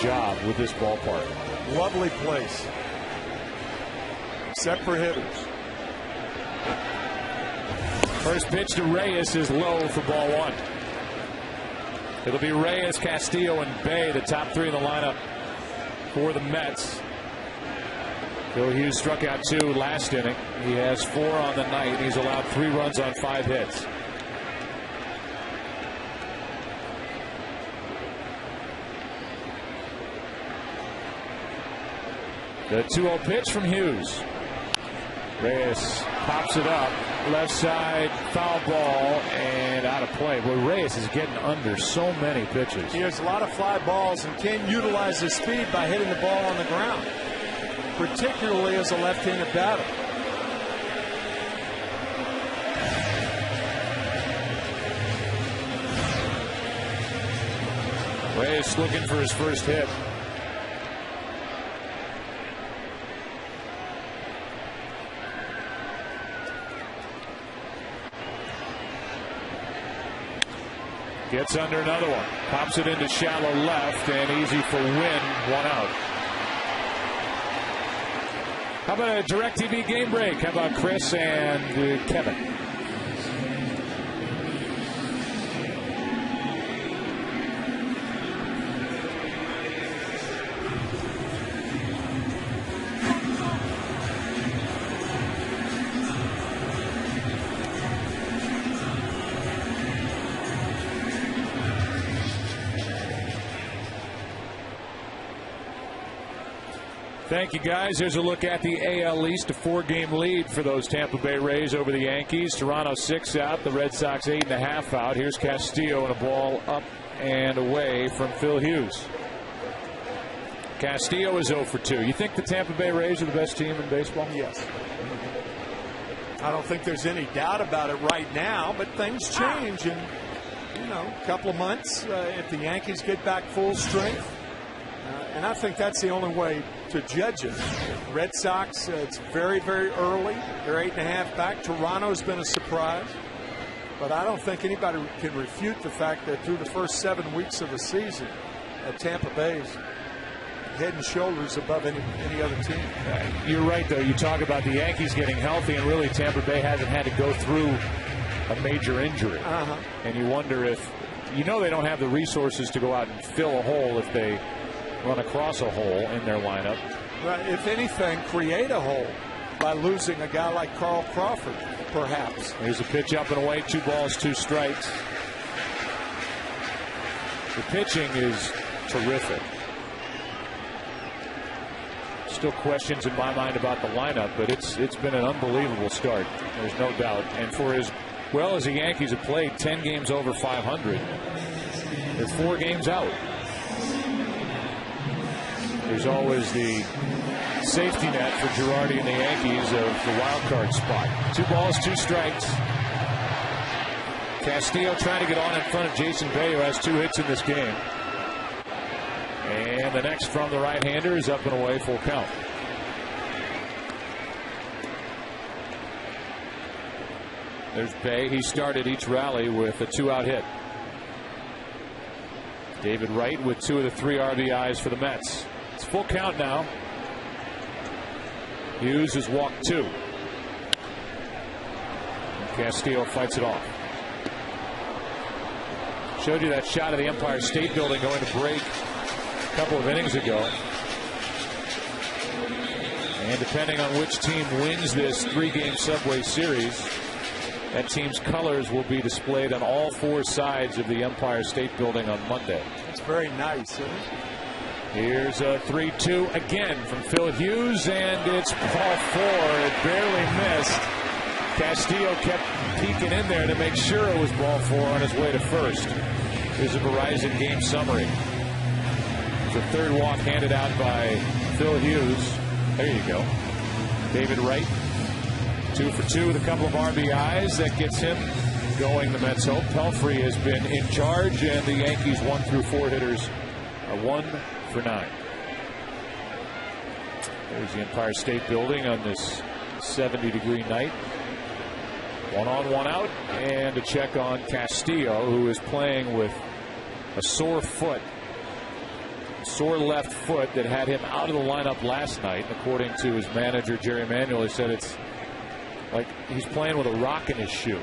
job with this ballpark. Lovely place, except for hitters. First pitch to Reyes is low for ball one. It'll be Reyes, Castillo, and Bay, the top three in the lineup for the Mets. Phil Hughes struck out 2 last inning. He has 4 on the night. He's allowed 3 runs on 5 hits. The 2-0 pitch from Hughes. Reyes pops it up. Left side, foul ball, and out of play. Well, Reyes is getting under so many pitches. He has a lot of fly balls and can utilize his speed by hitting the ball on the ground, particularly as a left-handed batter. Reyes looking for his first hit. Gets under another one. Pops it into shallow left and easy for Wynn. 1 out. How about a DirecTV game break? How about Chris and Kevin? Thank you, guys. Here's a look at the AL East, a 4-game lead for those Tampa Bay Rays over the Yankees. Toronto 6 out, the Red Sox 8.5 out. Here's Castillo and a ball up and away from Phil Hughes. Castillo is 0 for 2. You think the Tampa Bay Rays are the best team in baseball? Yes. I don't think there's any doubt about it right now, but things change in, a couple of months if the Yankees get back full strength. And I think that's the only way to judge it. Red Sox, it's very, very early. They're 8.5 back. Toronto's been a surprise. But I don't think anybody can refute the fact that through the first 7 weeks of the season, Tampa Bay's head and shoulders above any other team. You're right, though. You talk about the Yankees getting healthy, and really Tampa Bay hasn't had to go through a major injury. And you wonder if, they don't have the resources to go out and fill a hole if they run across a hole in their lineup. Right. If anything, create a hole by losing a guy like Carl Crawford, perhaps. Here's a pitch up and away, 2 balls, 2 strikes. The pitching is terrific. Still questions in my mind about the lineup, but it's been an unbelievable start. There's no doubt. And for as well as the Yankees have played, 10 games over 500, they're 4 games out. There's always the safety net for Girardi and the Yankees of the wild card spot. 2 balls, 2 strikes. Castillo trying to get on in front of Jason Bay, who has 2 hits in this game. And the next from the right-hander is up and away, full count. There's Bay. He started each rally with a 2-out hit. David Wright with 2 of the 3 RBIs for the Mets. It's full count now. Hughes has walked 2. And Castillo fights it off. Showed you that shot of the Empire State Building going to break a couple of innings ago. And depending on which team wins this 3-game Subway Series, that team's colors will be displayed on all 4 sides of the Empire State Building on Monday. That's very nice, isn't it? Here's a 3-2 again from Phil Hughes, and it's ball 4. It barely missed. Castillo kept peeking in there to make sure it was ball 4 on his way to first. Here's a Verizon game summary. The 3rd walk handed out by Phil Hughes. There you go. David Wright, 2 for 2 with a couple of RBIs. That gets him going. The Mets hope. Pelfrey has been in charge, and the Yankees 1 through 4 hitters are 1 for 9. There's the Empire State Building on this 70-degree night. 1 on, 1 out, and a check on Castillo, who is playing with a sore foot. sore left foot that had him out of the lineup last night. According to his manager, Jerry Manuel, he said it's like he's playing with a rock in his shoe.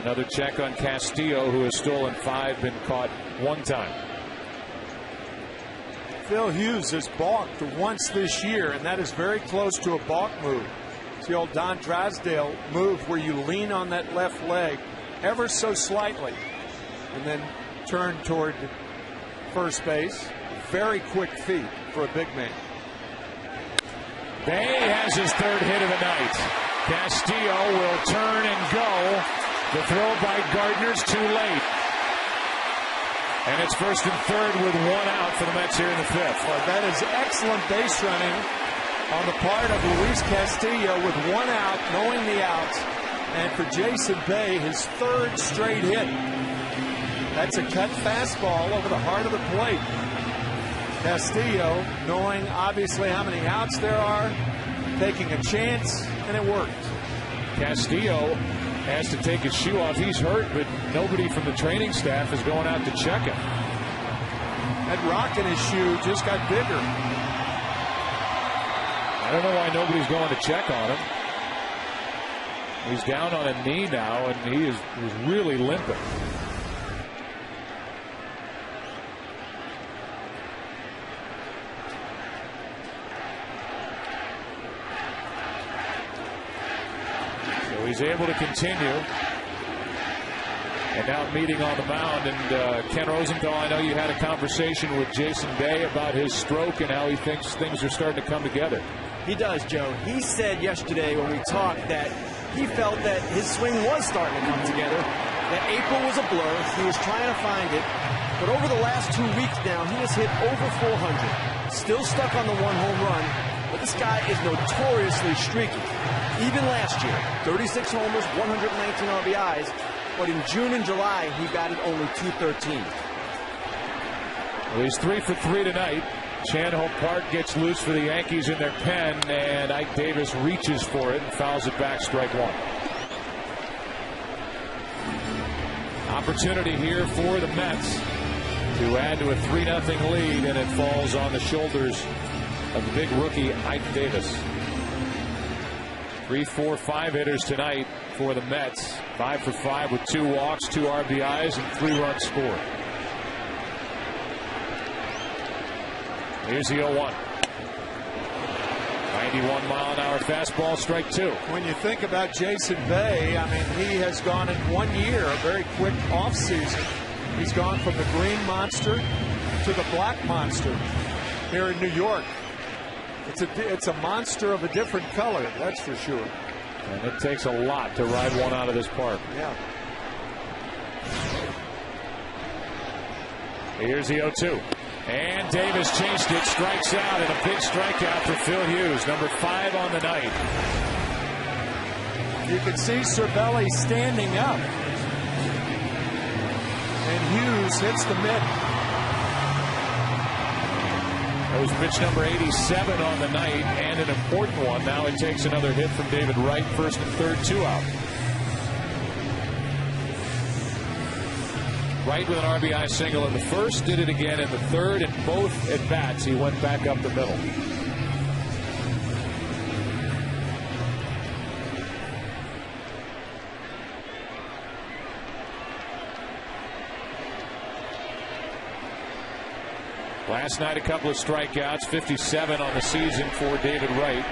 Another check on Castillo, who has stolen 5, been caught 1 time. Phil Hughes has balked once this year, and that is very close to a balk move. It's the old Don Drysdale move where you lean on that left leg ever so slightly and then turn toward first base. Very quick feet for a big man. Bay has his 3rd hit of the night. Castillo will turn and go. The throw by Gardner's too late. And it's 1st and 3rd with 1 out for the Mets here in the 5th. Well, that is excellent base running on the part of Luis Castillo with 1 out, knowing the outs. And for Jason Bay, his 3rd straight hit. That's a cut fastball over the heart of the plate. Castillo, knowing obviously how many outs there are, taking a chance, and it worked. Castillo has to take his shoe off. He's hurt, but nobody from the training staff is going out to check him. That rock in his shoe just got bigger. I don't know why nobody's going to check on him. He's down on a knee now, and he's really limping. So he's able to continue. And now meeting on the mound. And Ken Rosenthal, I know you had a conversation with Jason Bay about his stroke and how he thinks things are starting to come together. He does, Joe. He said yesterday when we talked that he felt that his swing was starting to come together, that April was a blur. He was trying to find it. But over the last 2 weeks now, he has hit over 400. Still stuck on the 1 home run. But this guy is notoriously streaky. Even last year, 36 homers, 119 RBIs. But in June and July, he batted only .213. Well, he's 3 for 3 tonight. Chan-Ho Park gets loose for the Yankees in their pen, and Ike Davis reaches for it and fouls it back, strike 1. Opportunity here for the Mets to add to a 3-0 lead, and it falls on the shoulders of the big rookie Ike Davis. 3, 4, 5 hitters tonight for the Mets. 5 for 5 with 2 walks, 2 RBIs, and 3 runs scored. Here's the 0-1. 91-mile-an-hour fastball, strike 2. When you think about Jason Bay, I mean, he has gone in 1 year, a very quick offseason. He's gone from the green monster to the black monster here in New York. It's a monster of a different color, that's for sure. And it takes a lot to ride one out of this park. Yeah. Here's the 0-2. And Davis chased it, strikes out, and a big strikeout for Phil Hughes, number 5 on the night. You can see Cervelli standing up. And Hughes hits the mitt. That was pitch number 87 on the night, and an important one. Now it takes another hit from David Wright, 1st and 3rd, 2 out. Wright with an RBI single in the 1st, did it again in the 3rd, and both at bats he went back up the middle. Last night a couple of strikeouts, 57 on the season for David Wright.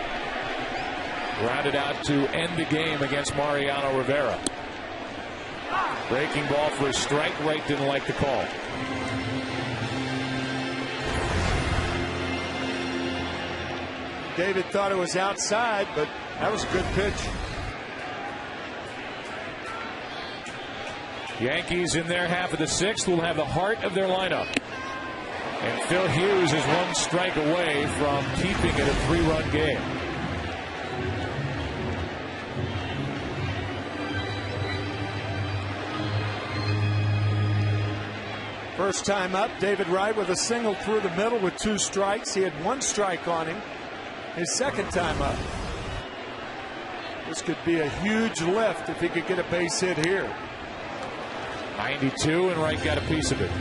Grounded out to end the game against Mariano Rivera. Breaking ball for a strike. Wright didn't like the call. David thought it was outside, but that was a good pitch. Yankees in their half of the 6th will have the heart of their lineup. And Phil Hughes is 1 strike away from keeping it a 3-run game. First time up, David Wright with a single through the middle with 2 strikes. He had 1 strike on him his 2nd time up. This could be a huge lift if he could get a base hit here. 92, and Wright got a piece of it.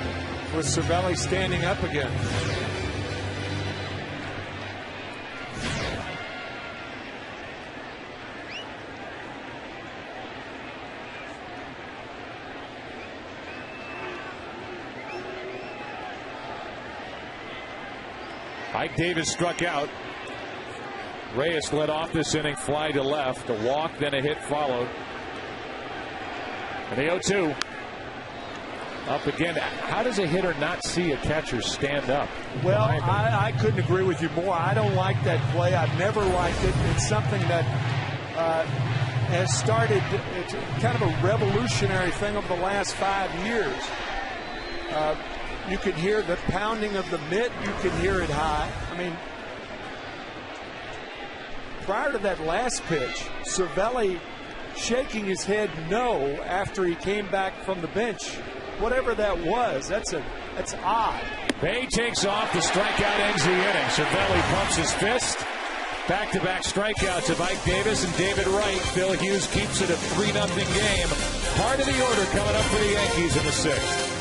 With Cervelli standing up again. Ike Davis struck out. Reyes led off this inning, fly to left. A walk, then a hit followed. And the 0-2. Up again. How does a hitter not see a catcher stand up? Well, I couldn't agree with you more. I don't like that play. I've never liked it. It's something that has started. It's kind of a revolutionary thing over the last 5 years. You can hear the pounding of the mitt. You can hear it high. I mean, prior to that last pitch, Cervelli shaking his head no after he came back from the bench. Whatever that was, that's odd. Bay takes off. The strikeout ends the inning. Cervelli pumps his fist. Back-to-back strikeouts of Ike Davis and David Wright. Phil Hughes keeps it a 3-0 game. Part of the order coming up for the Yankees in the 6th.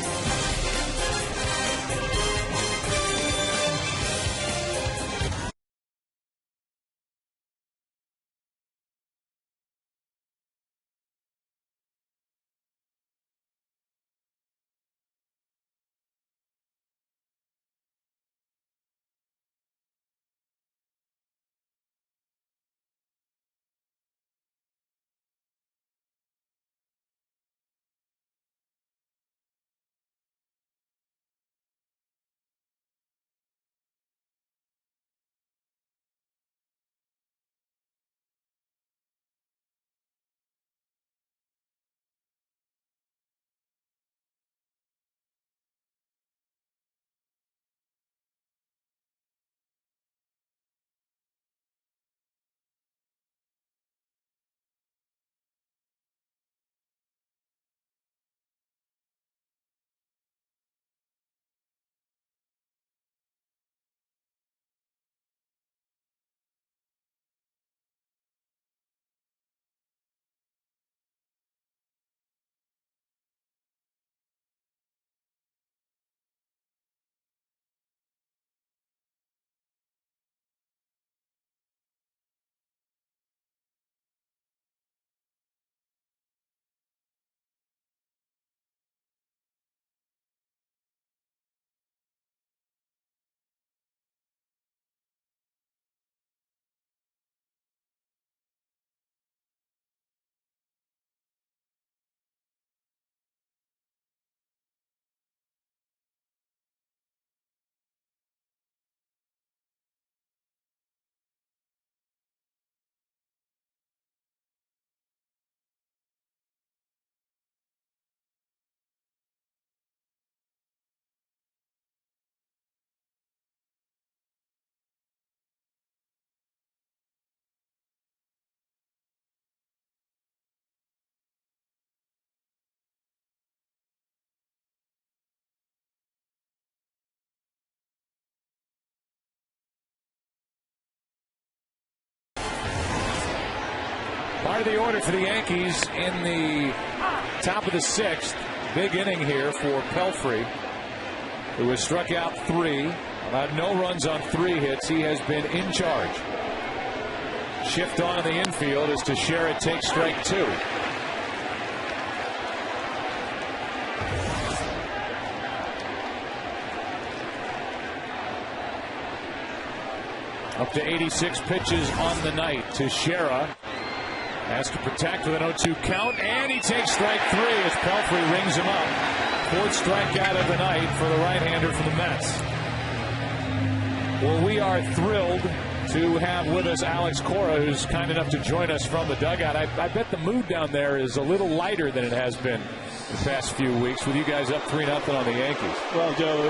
Part of the order for the Yankees in the top of the 6th. Big inning here for Pelfrey, who has struck out 3, allowed no runs on 3 hits. He has been in charge. Shift on in the infield as Teixeira takes strike 2. Up to 86 pitches on the night. Teixeira has to protect with an 0-2 count, and he takes strike 3 as Pelfrey rings him up. 4th strikeout of the night for the right-hander for the Mets. Well, we are thrilled to have with us Alex Cora, who's kind enough to join us from the dugout. I bet the mood down there is a little lighter than it has been the past few weeks, with you guys up 3-0 on the Yankees. Well, Joe,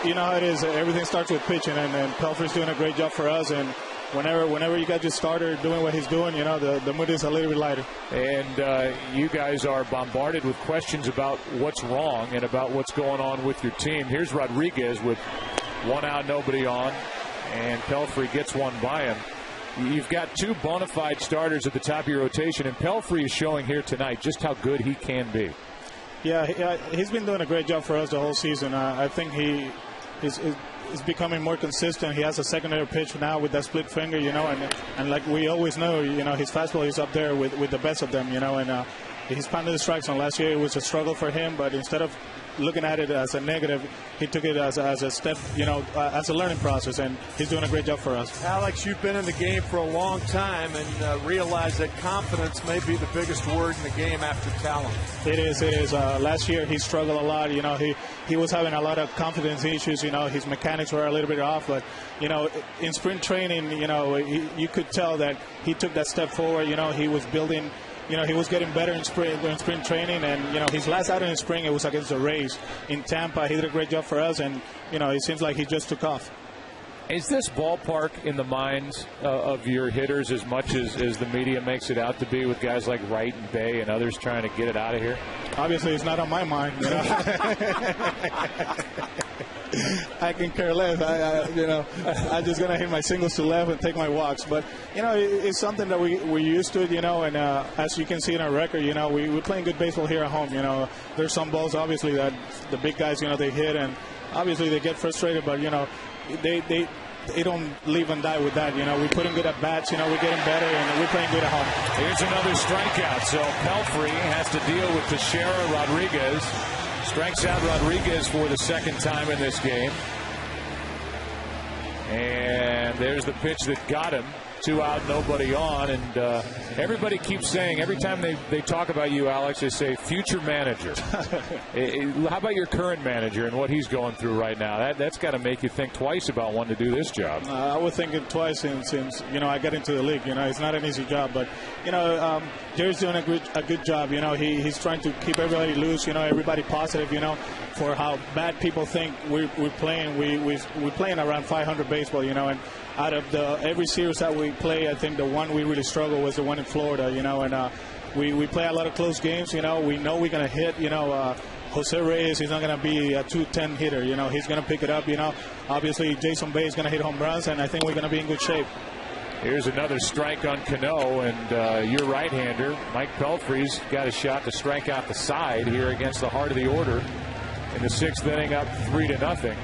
you know how it is. Everything starts with pitching, and Pelfrey's doing a great job for us. And whenever you got your starter doing what he's doing, you know, the mood is a little bit lighter. And you guys are bombarded with questions about what's wrong and about what's going on with your team. Here's Rodriguez with 1 out, nobody on, and Pelfrey gets one by him. You've got 2 bona fide starters at the top of your rotation, and Pelfrey is showing here tonight just how good he can be. Yeah, he's been doing a great job for us the whole season. I think he's becoming more consistent. He has a secondary pitch now with that split finger, and like we always know, his fastball is up there with the best of them, and he's pounded the strike zone. Last year it was a struggle for him, but instead of looking at it as a negative, he took it as a step, as a learning process, and he's doing a great job for us. Alex, you've been in the game for a long time and realize that confidence may be the biggest word in the game after talent. It is. Last year he struggled a lot. He was having a lot of confidence issues. His mechanics were a little bit off, but in spring training, you could tell that he took that step forward. He was building. He was getting better in spring training, and his last outing in spring, it was against the Rays in Tampa. He did a great job for us, and it seems like he just took off. Is this ballpark in the minds of your hitters as much as the media makes it out to be, with guys like Wright and Bay and others trying to get it out of here? Obviously, it's not on my mind. I can care less. I'm just gonna hit my singles to left and take my walks. But it's something that we're used to, and as you can see in our record, we're playing good baseball here at home. There's some balls obviously that the big guys, they hit, and obviously they get frustrated, but they don't live and die with that. We put in good at bats. We're getting better, and we're playing good at home. Here's another strikeout. So Pelfrey has to deal with Teixeira. Rodriguez strikes out Rodriguez for the second time in this game. And there's the pitch that got him. 2 out, nobody on. And everybody keeps saying, every time they talk about you, Alex, they say future manager. How about your current manager and what he's going through right now? That's got to make you think twice about wanting to do this job. I was thinking twice since I got into the league. It's not an easy job, but Jerry's doing a good job. He's trying to keep everybody loose. Everybody positive. For how bad people think we're playing. We're playing around 500 baseball. And out of every series that we play, I think the one we really struggle was the one in Florida. And we play a lot of close games. We know we're going to hit. Jose Reyes is not going to be a 210 hitter. He's going to pick it up. Obviously Jason Bay is going to hit home runs, and I think we're going to be in good shape. Here's another strike on Cano, and your right-hander, Mike Pelfrey's got a shot to strike out the side here against the heart of the order in the 6th inning, up 3-0.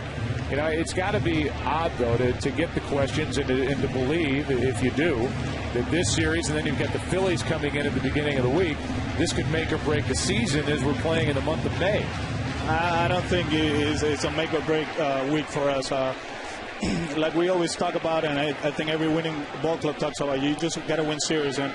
It's got to be odd, though, to get the questions and to believe, if you do, that this series, and then you've got the Phillies coming in at the beginning of the week, this could make or break the season as we're playing in the month of May. I don't think it's a make or break week for us. Like we always talk about, and I think every winning ball club talks about, you just got to win series. And,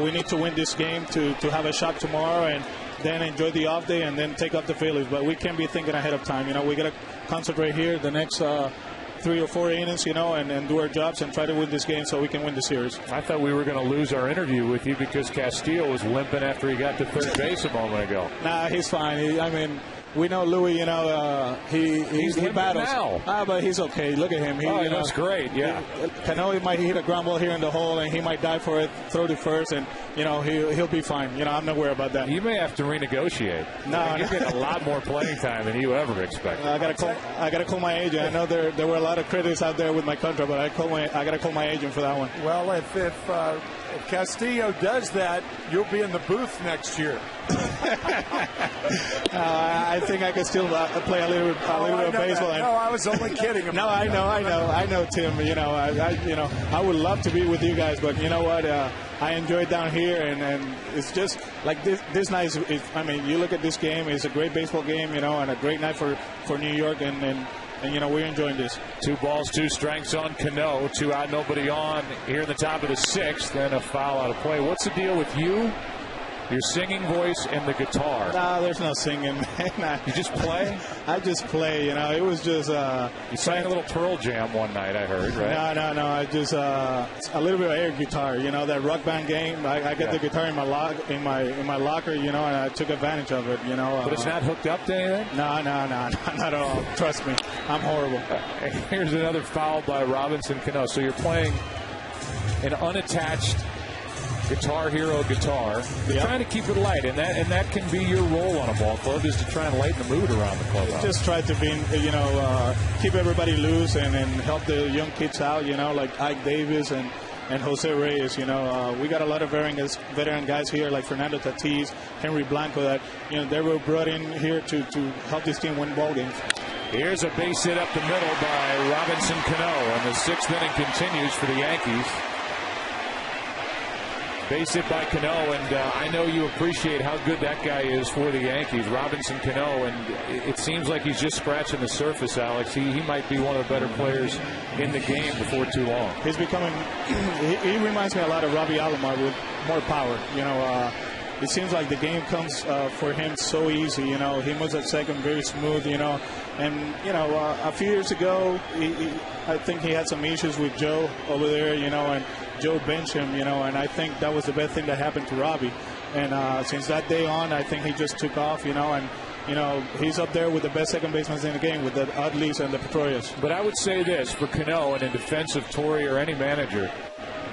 we need to win this game to have a shot tomorrow and then enjoy the off day and then take up the Phillies. But we can't be thinking ahead of time. We got to concentrate here the next 3 or 4 innings, and do our jobs and try to win this game so we can win the series. I thought we were going to lose our interview with you because Castillo was limping after he got to third base a moment ago. Nah, he's fine. We know Louis, he battles. Now. But he's okay. Look at him. He looks great, yeah. Cano might hit a ground ball here in the hole, and he might dive for it, throw to first, and, he'll be fine. I'm not worried about that. You may have to renegotiate. No, you get a lot more playing time than you ever expected. I got to call my agent. I know there were a lot of critics out there with my contract, but I got to call my agent for that one. Well, if Castillo does that, you'll be in the booth next year. I think I can still play a little bit of baseball. No, I was only kidding. No, I know, Tim. I would love to be with you guys, but you know what? I enjoy it down here, and it's just like this night. You look at this game; it's a great baseball game, and a great night for New York, and we're enjoying this. 2 balls, 2 strikes on Cano. 2 out, nobody on here in the top of the 6th. Then a foul out of play. What's the deal with you, your singing voice, and the guitar? No, there's no singing. You just play? I just play. It was just. You sang a little Pearl Jam one night, I heard, right? No. I just a little bit of air guitar. That Rock Band game. I got the guitar in my locker. And I took advantage of it. But it's not hooked up to anything? No, not at all. Trust me, I'm horrible. Here's another foul by Robinson Cano. So you're playing an unattached Guitar Hero guitar. You're trying to keep it light, and that can be your role on a ball club, is to try and lighten the mood around the clubhouse. Just try to be, keep everybody loose and help the young kids out, like Ike Davis and and Jose Reyes. You know, we got a lot of veteran guys here like Fernando Tatis, Henry Blanco that, you know, they were brought in here to help this team win ball games. Here's a base hit up the middle by Robinson Cano, and the 6th inning continues for the Yankees. Base hit by Cano, and I know you appreciate how good that guy is for the Yankees, Robinson Cano, and it seems like he's just scratching the surface, Alex. He might be one of the better players in the game before too long. He's becoming, he reminds me a lot of Robbie Alomar with more power. You know, it seems like the game comes for him so easy. You know, he moves at second very smooth, you know, and, you know, a few years ago, I think he had some issues with Joe over there, you know, and Joe benched him, you know, and I think that was the best thing that happened to Robbie. And since that day on, I think he just took off, you know, and, you know, he's up there with the best second basemen in the game with the Utlys and the Petroias. But I would say this, for Cano and in defense of Torre or any manager,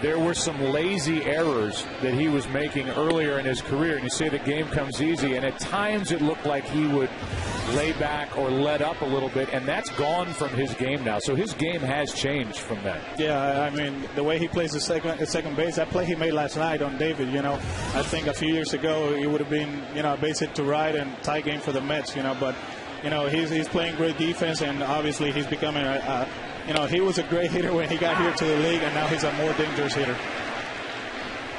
there were some lazy errors that he was making earlier in his career. And you say the game comes easy, and at times it looked like he would lay back or let up a little bit, and that's gone from his game now. So his game has changed from that. Yeah, I mean, the way he plays the second base, that play he made last night on David, you know, I think a few years ago it would have been, you know, a base hit to right and tie game for the Mets, you know, but, you know, he's playing great defense, and obviously he's becoming you know, he was a great hitter when he got here to the league, and now he's a more dangerous hitter.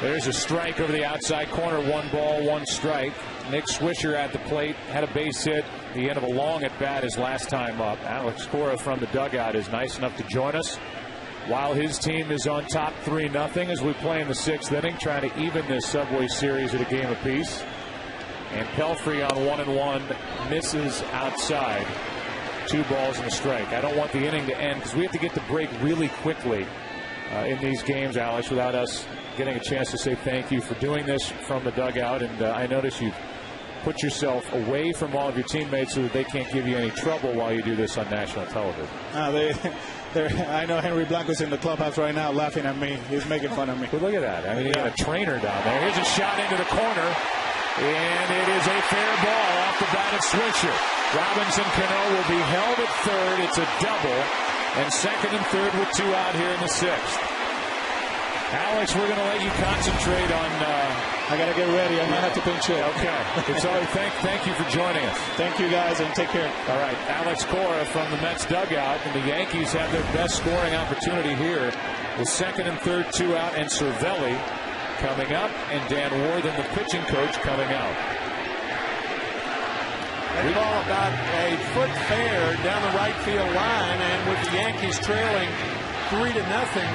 There's a strike over the outside corner. 1 ball, 1 strike. Nick Swisher at the plate had a base hit. The end of a long at bat his last time up. Alex Cora from the dugout is nice enough to join us while his team is on top 3-0 as we play in the 6th inning, trying to even this Subway Series at a game apiece. And Pelfrey on 1-1 misses outside. 2 balls and a strike. I don't want the inning to end because we have to get to break really quickly in these games, Alex, without us getting a chance to say thank you for doing this from the dugout. And I notice you've put yourself away from all of your teammates so that they can't give you any trouble while you do this on national television. I know Henry Blanco's in the clubhouse right now laughing at me. He's making fun of me. But look at that. I mean, you got a trainer down there. Here's a shot into the corner, and it is a fair ball off the bat of Swisher. Robinson Cano will be held at third. It's a double, and second and third with 2 out here in the 6th. Alex, we're going to let you concentrate on. I got to get ready. I might have to pinch hit. Okay. It's all. Thank you for joining us. Thank you, guys, and take care. All right. Alex Cora from the Mets dugout, and the Yankees have their best scoring opportunity here with second and third 2 out, and Cervelli coming up, and Dan Worthen, the pitching coach, coming out. That ball about a foot fair down the right field line, and with the Yankees trailing 3-0,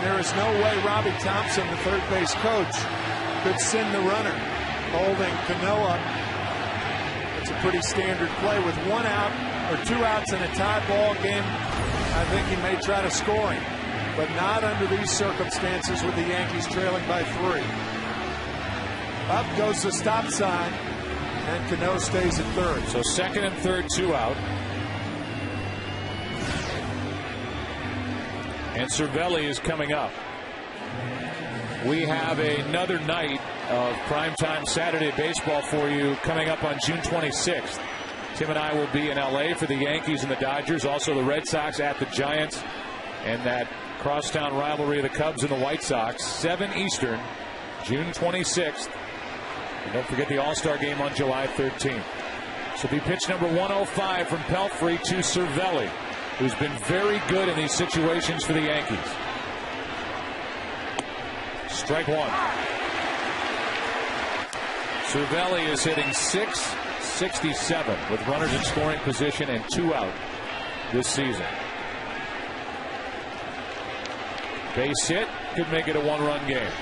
there is no way Robbie Thompson, the third base coach, could send the runner. Holding Cano up. It's a pretty standard play with 1 out or 2 outs in a tie ball game. I think he may try to score him, but not under these circumstances with the Yankees trailing by 3. Up goes the stop sign. And Cano stays at third. So second and third 2 out. And Cervelli is coming up. We have another night of primetime Saturday baseball for you coming up on June 26th. Tim and I will be in L.A. for the Yankees and the Dodgers. Also the Red Sox at the Giants. And that crosstown rivalry of the Cubs and the White Sox. 7 Eastern, June 26th. And don't forget the All-Star game on July 13th. So be pitch number 105 from Pelfrey to Cervelli, who's been very good in these situations for the Yankees. Strike 1. Cervelli is hitting .667 with runners in scoring position and 2 out this season. Base hit could make it a 1-run game.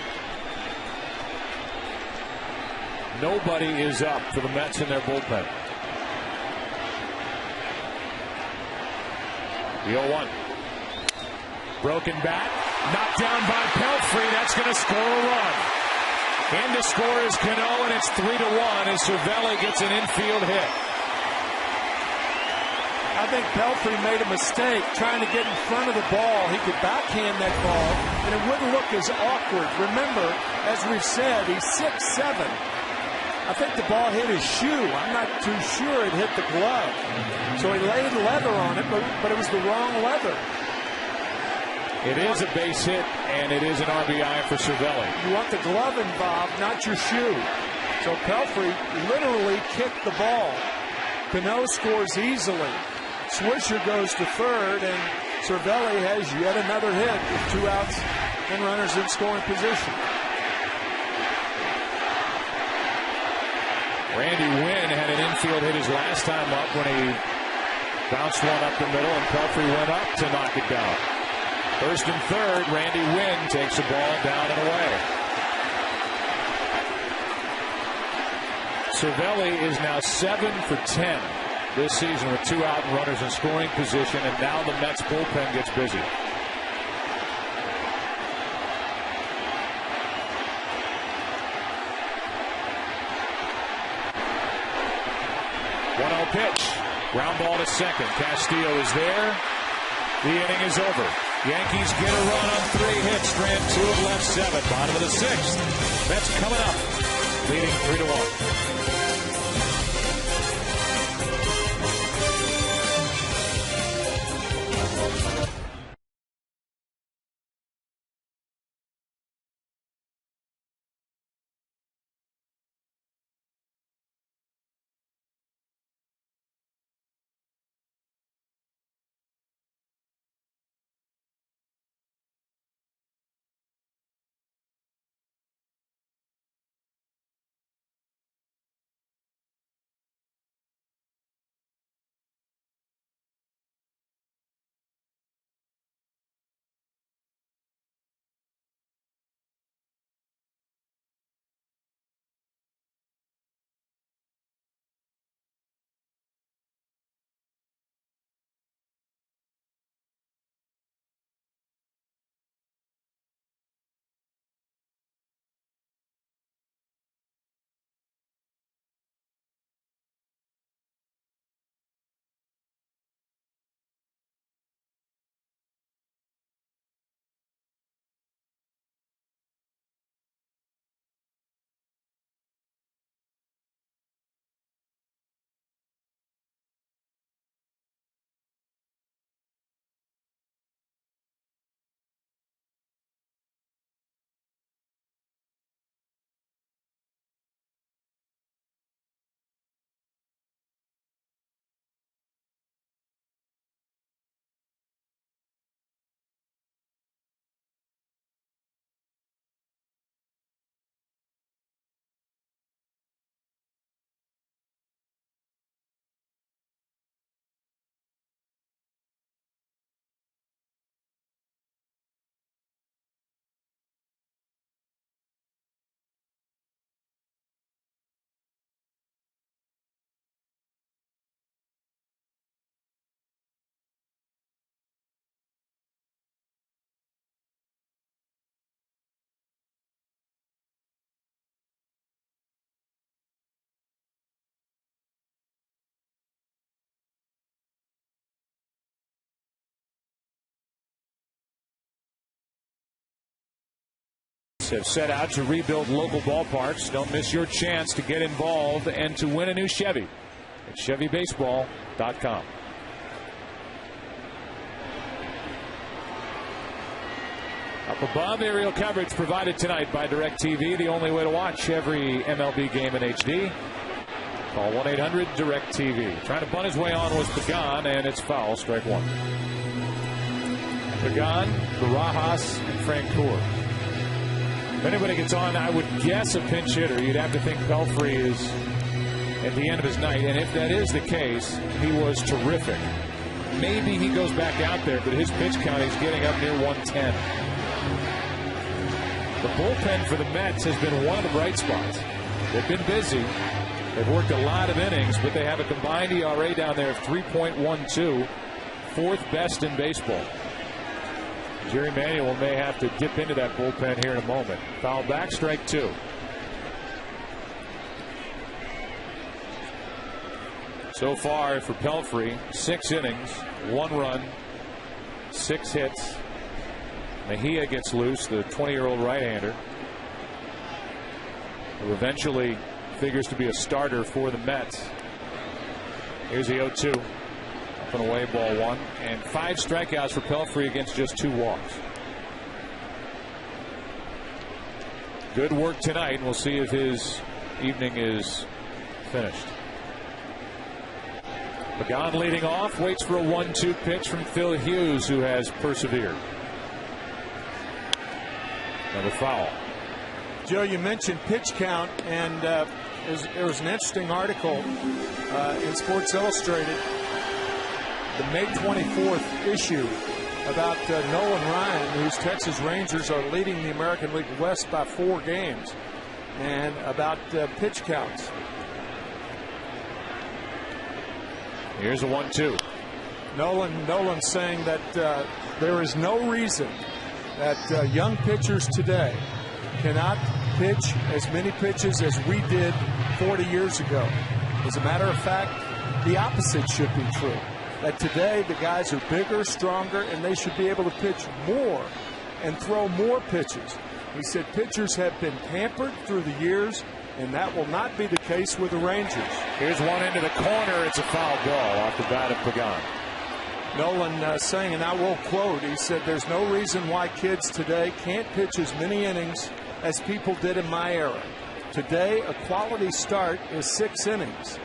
Nobody is up for the Mets in their bullpen. The 0-1. Broken bat. Knocked down by Pelfrey. That's going to score a run. In to score is Cano, and it's 3-1 as Cervelli gets an infield hit. I think Pelfrey made a mistake trying to get in front of the ball. He could backhand that ball, and it wouldn't look as awkward. Remember, as we've said, he's 6'7". I think the ball hit his shoe. I'm not too sure it hit the glove. So he laid leather on it, but it was the wrong leather. It is a base hit, and it is an RBI for Cervelli. You want the glove involved, not your shoe. So Pelfrey literally kicked the ball. Cano scores easily. Swisher goes to third, and Cervelli has yet another hit with 2 outs and runners in scoring position. Randy Wynn had an infield hit his last time up when he bounced one up the middle, and Pelfrey went up to knock it down. First and third, Randy Wynn takes the ball down and away. Cervelli is now 7 for 10 this season with 2 out and runners in scoring position, and now the Mets bullpen gets busy. One-0 pitch. Ground ball to second. Castillo is there. The inning is over. Yankees get a run on 3 hits. Strand 2 of left 7. Bottom of the 6th. Mets coming up. Leading 3-1. Have set out to rebuild local ballparks. Don't miss your chance to get involved and to win a new Chevy at ChevyBaseball.com. Up above, aerial coverage provided tonight by DirecTV. The only way to watch every MLB game in HD. Call 1-800-DirecTV. Trying to bunt his way on was Pagan, and it's foul. Strike 1. Pagan, Barajas, and Francoeur. If anybody gets on, I would guess a pinch hitter. You'd have to think Pelfrey is at the end of his night. And if that is the case, he was terrific. Maybe he goes back out there, but his pitch count, he's getting up near 110. The bullpen for the Mets has been one of the bright spots. They've been busy. They've worked a lot of innings, but they have a combined ERA down there of 3.12, 4th best in baseball. Jerry Manuel may have to dip into that bullpen here in a moment. Foul back, strike 2. So far for Pelfrey, 6 innings, 1 run, 6 hits. Mejia gets loose, the 20-year-old right-hander, who eventually figures to be a starter for the Mets. Here's the 0-2. Up and away, ball 1. And 5 strikeouts for Pelfrey against just 2 walks. good work tonight, and we'll see if his evening is finished. Pagan leading off, waits for a 1-2 pitch from Phil Hughes, who has persevered. Another foul. Joe, you mentioned pitch count, and there was an interesting article in Sports Illustrated, the May 24th issue, about Nolan Ryan, whose Texas Rangers are leading the American League West by 4 games, and about pitch counts. Here's a 1-2. Nolan saying that there is no reason that young pitchers today cannot pitch as many pitches as we did 40 years ago. As a matter of fact, the opposite should be true. That today the guys are bigger, stronger, and they should be able to pitch more and throw more pitches. He said pitchers have been pampered through the years, and that will not be the case with the Rangers. Here's one into the corner. It's a foul ball off the bat of Pagan. Nolan saying, and I will quote, he said, "There's no reason why kids today can't pitch as many innings as people did in my era. Today, a quality start is 6 innings.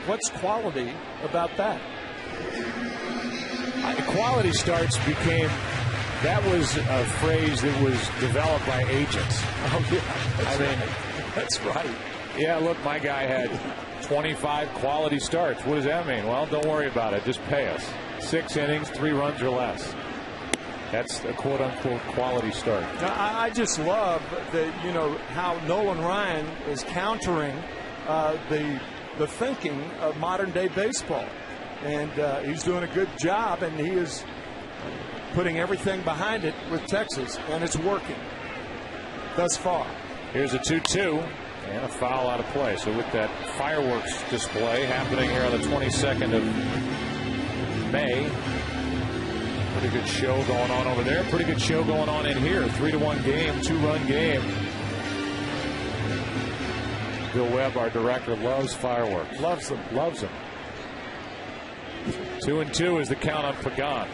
What's quality about that?" Quality starts became, that was a phrase that was developed by agents. Oh, yeah. That's right. Yeah, look, my guy had 25 quality starts. What does that mean? Well, don't worry about it. Just pay us. 6 innings, 3 runs or less. That's a quote-unquote quality start. I just love how Nolan Ryan is countering the thinking of modern-day baseball. And he's doing a good job, and he is putting everything behind it with Texas, and it's working thus far. Here's a 2-2 and a foul out of play. So with that fireworks display happening here on the 22nd of May, pretty good show going on over there. Pretty good show going on in here. 3-1 game, 2-run game. Bill Webb, our director, loves fireworks. Loves them. Loves them. 2-2 is the count on Pagan.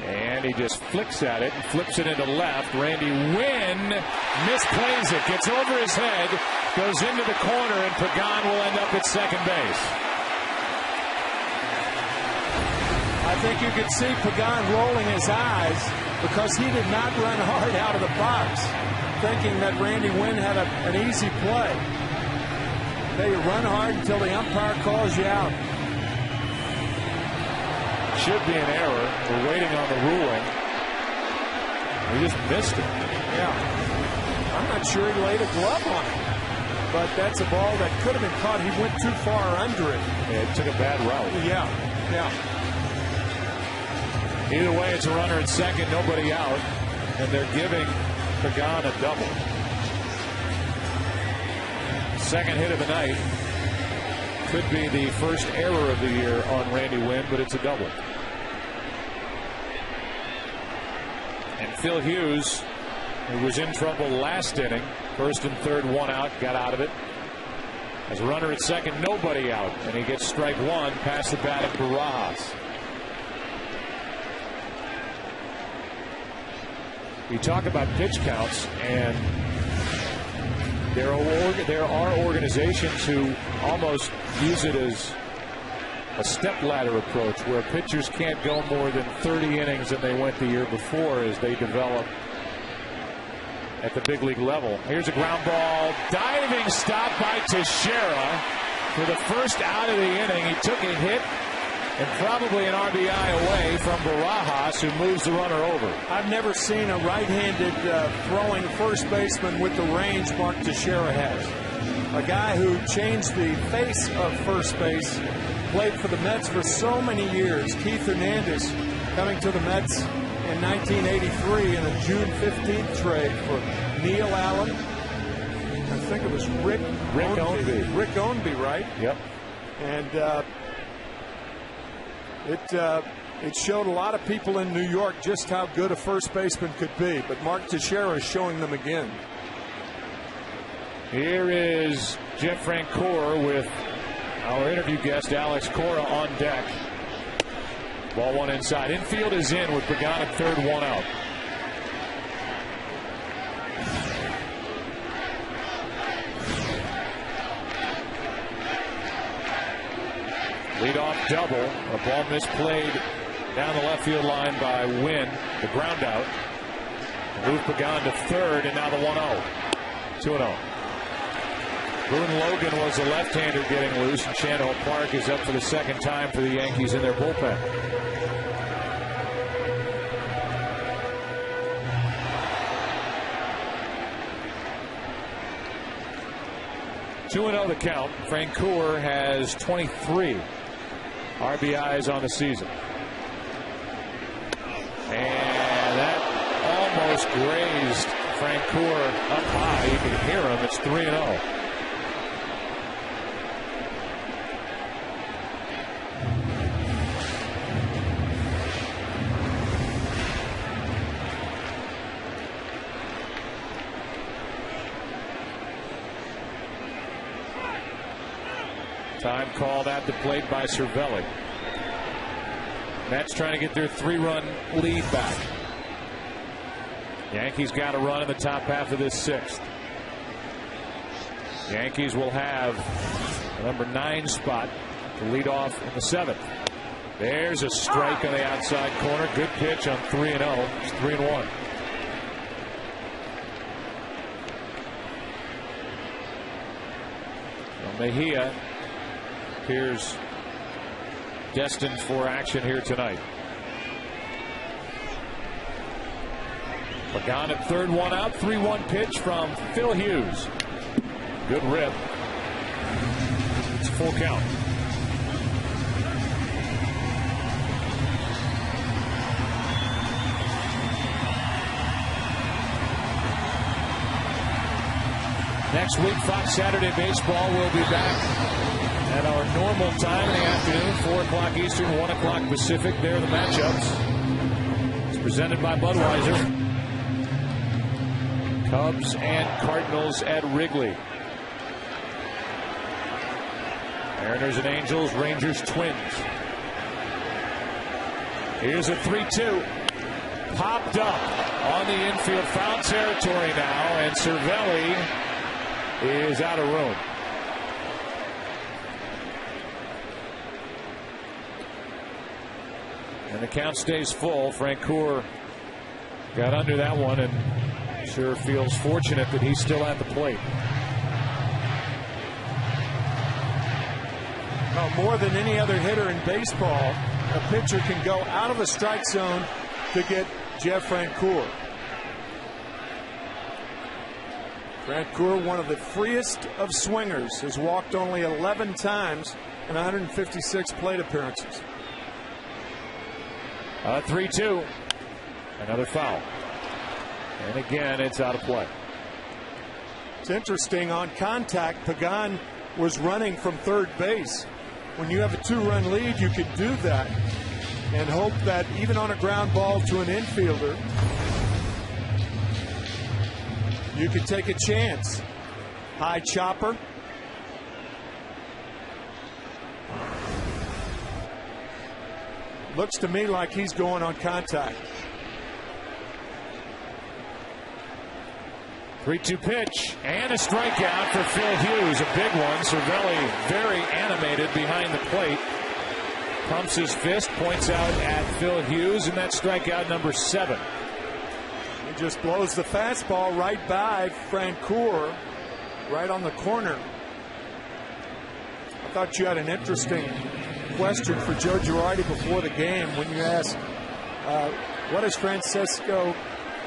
And he just flicks at it and flips it into left. Randy Wynn misplays it. Gets over his head. Goes into the corner, and Pagan will end up at second base. I think you could see Pagan rolling his eyes because he did not run hard out of the box, thinking that Randy Wynn had an easy play. They run hard until the umpire calls you out. Should be an error. We're waiting on the ruling. We just missed it. Yeah. I'm not sure he laid a glove on it. But that's a ball that could have been caught. He went too far under it. Yeah, it took a bad route. Yeah. Either way, it's a runner at second, nobody out. And they're giving Pagan a double. Second hit of the night. Could be the first error of the year on Randy Wynn, but it's a double. And Phil Hughes, who was in trouble last inning, first and third, 1 out, got out of it. As a runner at second, nobody out, and he gets strike 1 past the bat of Barajas. You talk about pitch counts, and there are organizations who almost use it as a stepladder approach, where pitchers can't go more than 30 innings than they went the year before as they develop at the big league level. Here's a ground ball, diving stop by Teixeira for the first out of the inning. He took a hit and probably an RBI away from Barajas, who moves the runner over. I've never seen a right-handed throwing first baseman with the range Mark Teixeira has. A guy who changed the face of first base, played for the Mets for so many years. Keith Hernandez coming to the Mets in 1983 in a June 15th trade for Neil Allen. I think it was Rick Ownby. Rick Ownby, right? Yep. And it showed a lot of people in New York just how good a first baseman could be. But Mark Teixeira is showing them again. Here is Jeff Francoeur with our interview guest Alex Cora on deck. Ball 1 inside. Infield is in with Pagan at third, 1 out. Leadoff double. A ball misplayed down the left field line by Wynn. The ground out. Move Pagan to third, and now the 1-0. 2-0. Boone Logan was the left-hander getting loose, and Chandler Park is up for the second time for the Yankees in their bullpen. The count. Francoeur has 23 RBIs on the season. And that almost grazed Francoeur up high. You can hear him. It's 3-0. Time called at the plate by Cervelli. Mets trying to get their 3-run lead back. Yankees got a run in the top half of this sixth. Yankees will have the number 9 spot to lead off in the 7th. There's a strike on the outside corner. Good pitch on 3-0. It's 3-1. Mejia appears destined for action here tonight. Pagan at third, 1 out. 3-1 pitch from Phil Hughes. Good rip. It's a full count. Next week, Fox Saturday Baseball will be back at our normal time in the afternoon, 4 o'clock Eastern, 1 o'clock Pacific. There are the matchups. It's presented by Budweiser. Cubs and Cardinals at Wrigley. Mariners and Angels, Rangers, Twins. Here's a 3-2. Popped up on the infield, foul territory now, and Cervelli is out of room. And the count stays full. Francoeur got under that one and sure feels fortunate that he's still at the plate. Well, more than any other hitter in baseball, a pitcher can go out of a strike zone to get Jeff Francoeur. Francoeur, one of the freest of swingers, has walked only 11 times in 156 plate appearances. 3-2. Another foul. And again, it's out of play. It's interesting, on contact, Pagan was running from third base. When you have a 2-run lead, you can do that and hope that even on a ground ball to an infielder, you can take a chance. High chopper. Looks to me like he's going on contact. 3-2 pitch and a strikeout for Phil Hughes. A big one. Cervelli very animated behind the plate. Pumps his fist, points out at Phil Hughes, and that's strikeout number 7. He just blows the fastball right by Francoeur, right on the corner. I thought you had an interesting question for Joe Girardi before the game when you asked, what is Francisco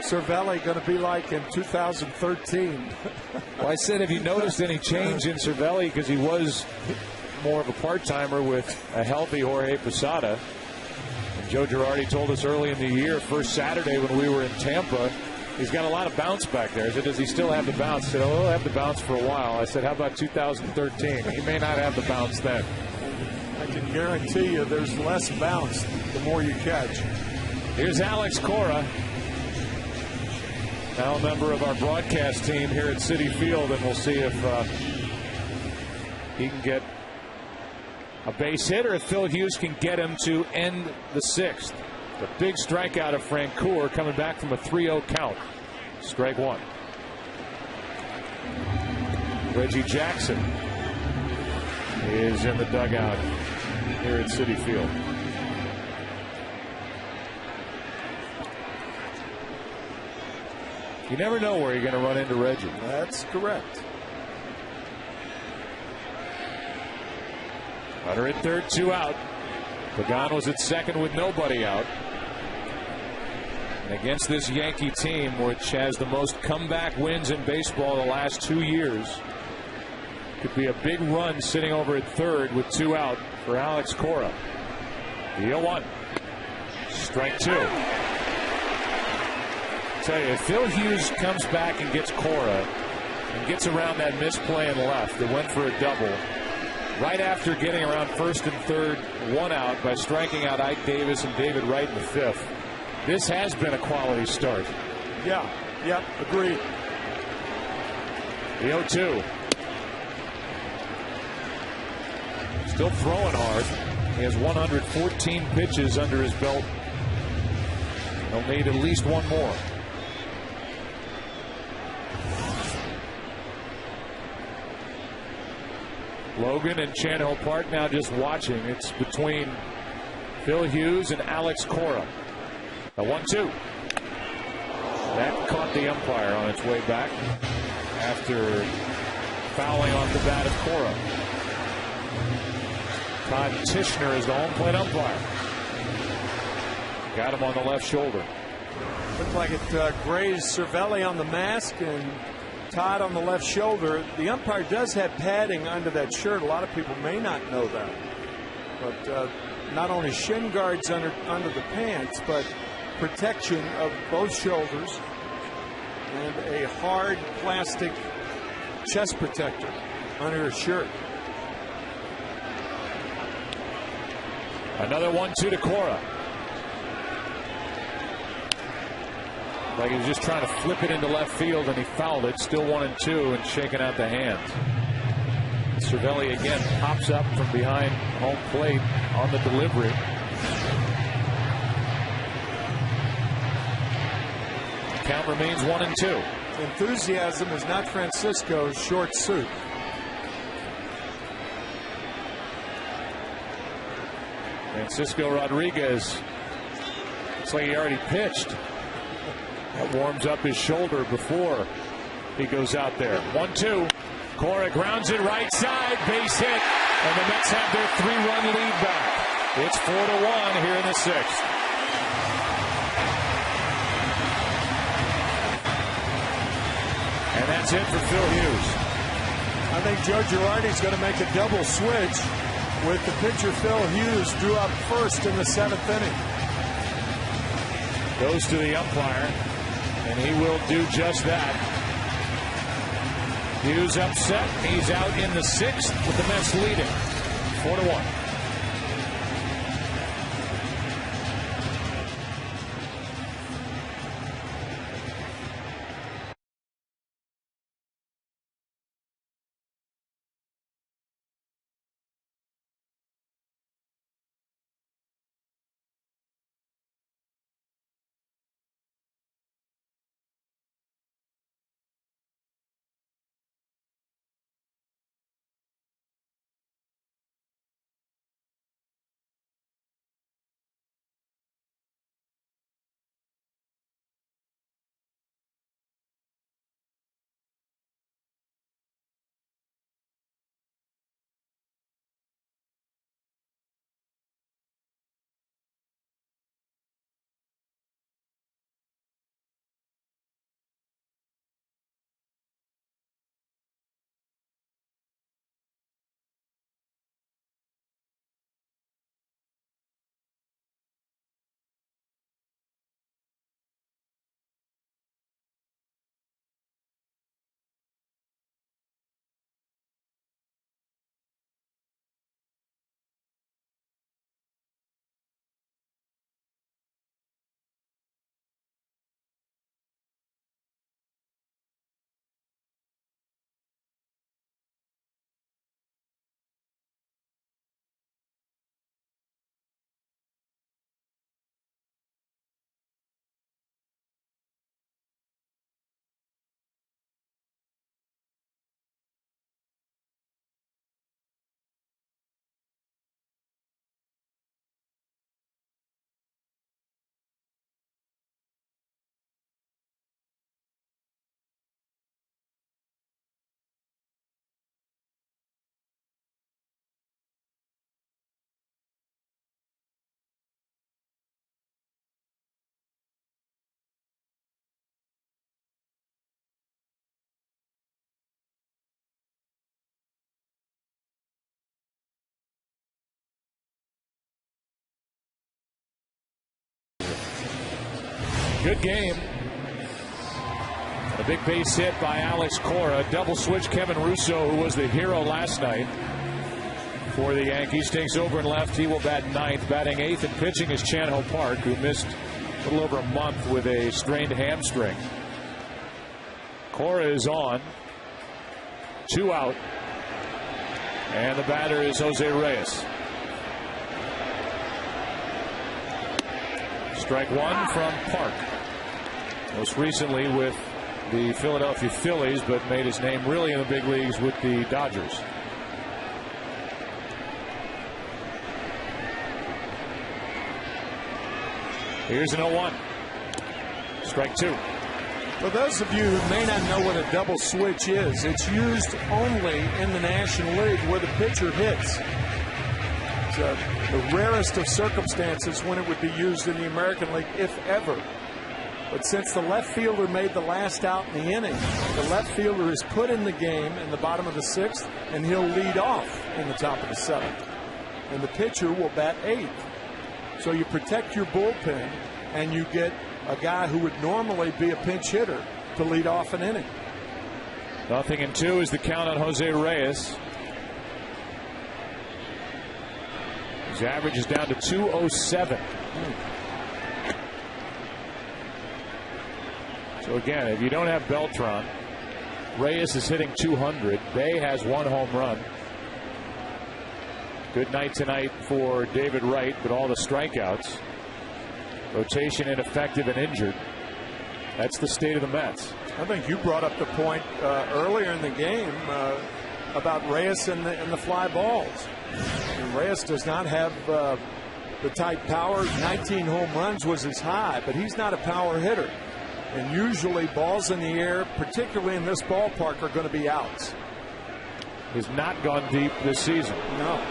Cervelli going to be like in 2013? Well, I said, have you noticed any change in Cervelli? Because he was more of a part-timer with a healthy Jorge Posada. And Joe Girardi told us early in the year, first Saturday when we were in Tampa, he's got a lot of bounce back there. I said, does he still have the bounce? He said, oh, he'll have the bounce for a while. I said, how about 2013? He may not have the bounce then. I can guarantee you there's less bounce the more you catch. Here's Alex Cora, now a member of our broadcast team here at Citi Field, and we'll see if he can get a base hit or if Phil Hughes can get him to end the 6th. The big strikeout of Francoeur coming back from a 3-0 count. Strike 1. Reggie Jackson is in the dugout. here at Citi Field. You never know where you're going to run into Reggie. That's correct. Hunter at third, 2 out. Pagano's at second with nobody out. And against this Yankee team, which has the most comeback wins in baseball the last 2 years, could be a big run sitting over at third with 2 out for Alex Cora. The 0-1. Strike 2. Tell you, if Phil Hughes comes back and gets Cora and gets around that misplay and left that went for a double, right after getting around first and third, 1 out by striking out Ike Davis and David Wright in the 5th, this has been a quality start. Yeah, yep, agreed. The 0-2. Still throwing hard. He has 114 pitches under his belt. He'll need at least one more. Logan and Chan Hill Park now just watching. It's between Phil Hughes and Alex Cora. A 1-2. That caught the umpire on its way back after fouling off the bat of Cora. Todd Tishner is the home plate umpire. Got him on the left shoulder. Looked like it grazed Cervelli on the mask and Todd on the left shoulder. The umpire does have padding under that shirt. A lot of people may not know that. But not only shin guards under the pants, but protection of both shoulders and a hard plastic chest protector under his shirt. Another 1-2 to Cora. Like he was just trying to flip it into left field and he fouled it. Still 1-2 and shaking out the hands. Cervelli again pops up from behind home plate on the delivery. Count remains 1-2. Enthusiasm is not Francisco's short suit. Francisco Rodriguez, looks like he already pitched. That warms up his shoulder before he goes out there. 1-2. Cora grounds it right side, base hit, and the Mets have their 3-run lead back. It's 4-1 here in the 6th. And that's it for Phil Hughes. I think Joe Girardi's going to make a double switch with the pitcher Phil Hughes drew up first in the 7th inning. Goes to the umpire, and he will do just that. Hughes upset. He's out in the 6th with the Mets leading 4-1. Good game. A big base hit by Alex Cora. Double switch Kevin Russo, who was the hero last night for the Yankees, takes over in left. He will bat ninth. Batting eighth and pitching is Chan-Ho Park, who missed a little over a month with a strained hamstring. Cora is on. 2 out. And the batter is Jose Reyes. Strike one from Park. Most recently with the Philadelphia Phillies, but made his name really in the big leagues with the Dodgers. Here's an 0-1. Strike two. For those of you who may not know what a double switch is, it's used only in the National League where the pitcher hits. It's the rarest of circumstances when it would be used in the American League, if ever. But since the left fielder made the last out in the inning, the left fielder is put in the game in the bottom of the sixth, and he'll lead off in the top of the seventh. And the pitcher will bat eighth. So you protect your bullpen, and you get a guy who would normally be a pinch hitter to lead off an inning. 0-2 is the count on Jose Reyes. His average is down to 207. So again, if you don't have Beltran, Reyes is hitting 200. Bay has 1 home run. Good night tonight for David Wright, but all the strikeouts. Rotation ineffective and injured. That's the state of the Mets. I think you brought up the point earlier in the game about Reyes and the fly balls. And Reyes does not have the type power. 19 home runs was his high, but he's not a power hitter. And usually balls in the air, particularly in this ballpark, are going to be outs. He's not gone deep this season. No.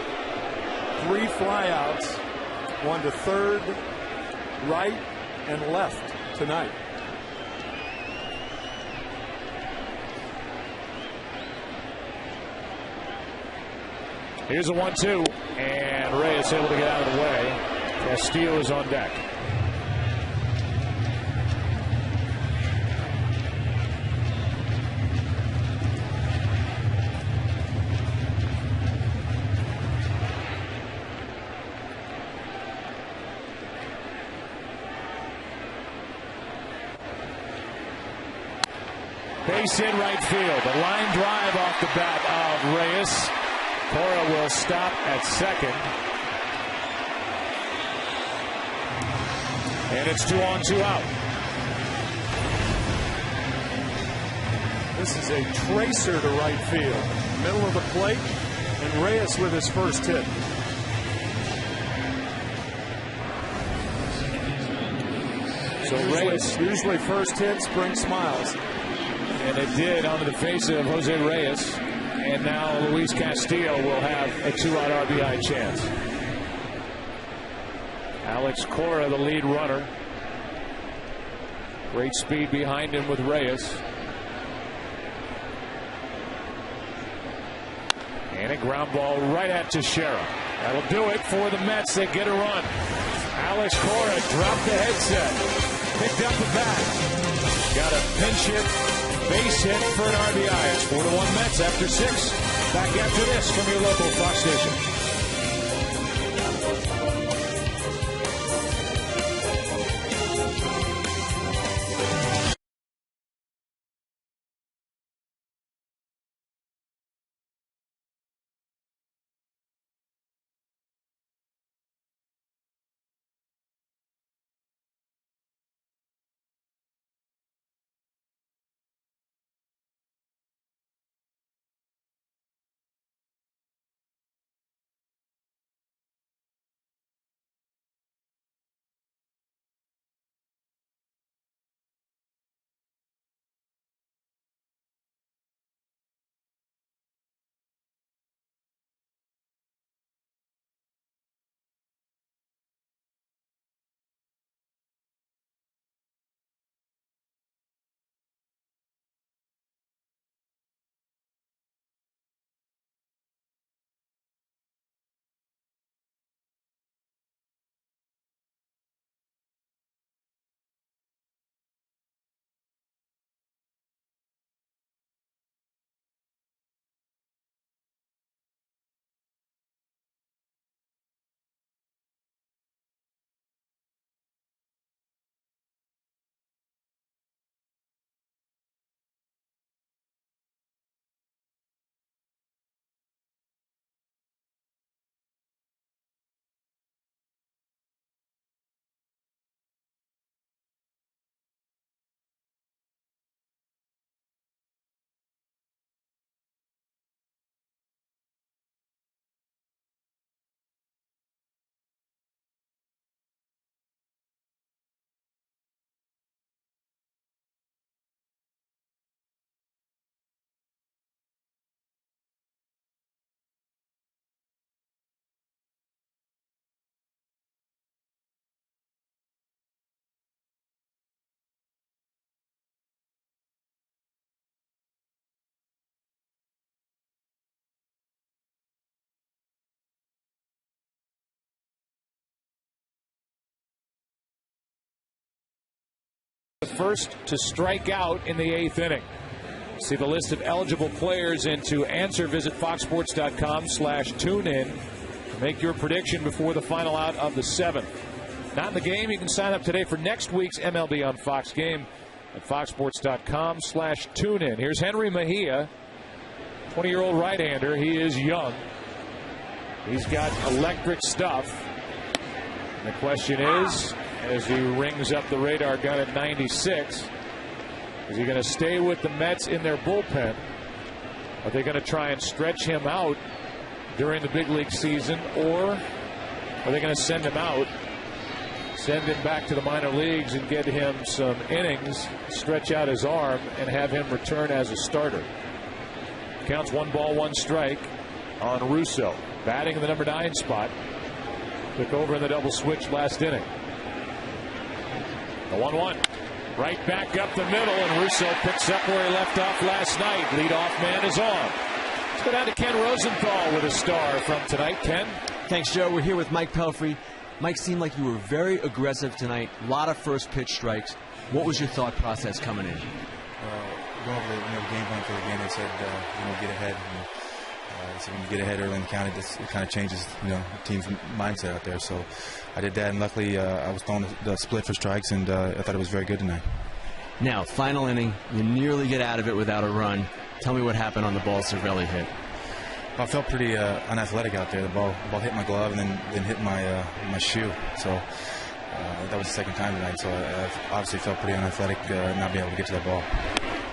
3 flyouts, 1 to third, right, and left tonight. Here's a 1-2, and Reyes able to get out of the way. Castillo is on deck. Base hit right field. A line drive off the bat of Reyes. Cora will stop at second. And it's 2 on, 2 out. This is a tracer to right field. Middle of the plate, and Reyes with his first hit. So Reyes, usually first hits bring smiles. And it did onto the face of Jose Reyes. And now Luis Castillo will have a 2-out RBI chance. Alex Cora, the lead runner. Great speed behind him with Reyes. And a ground ball right at Teixeira. That'll do it for the Mets. They get a run. Alex Cora dropped the headset. Picked up the bat. Got a pinch hit. Base hit for an RBI. It's 4-1 Mets after 6. Back after this from your local Fox station. The first to strike out in the 8th inning. See the list of eligible players and to answer, visit foxsports.com/tunein to make your prediction before the final out of the 7th. Not in the game, you can sign up today for next week's MLB on Fox game at foxsports.com/tunein. Here's Henry Mejia, 20-year-old right-hander. He is young. He's got electric stuff. And the question is, as he rings up the radar gun at 96, is he going to stay with the Mets in their bullpen? Are they going to try and stretch him out during the big league season, or are they going to send him out, send him back to the minor leagues and get him some innings, stretch out his arm, and have him return as a starter? Counts 1 ball, 1 strike on Russo, batting in the number 9 spot. Took over in the double switch last inning. The 1-1. Right back up the middle, and Russo picks up where he left off last night. Leadoff man is on. Let's go down to Ken Rosenthal with a star from tonight. Ken? Thanks, Joe. We're here with Mike Pelfrey. Mike, seemed like you were very aggressive tonight. A lot of first pitch strikes. What was your thought process coming in? Going over the game plan for the game, they said, get ahead. So when you get ahead early in the count, it kind of changes, the team's mindset out there. So I did that, and luckily I was throwing the split for strikes, and I thought it was very good tonight. Now, final inning, you nearly get out of it without a run. Tell me what happened on the ball Cervelli hit. Well, I felt pretty unathletic out there. The ball hit my glove and then hit my shoe. So that was the second time tonight. So I obviously felt pretty unathletic not being able to get to that ball.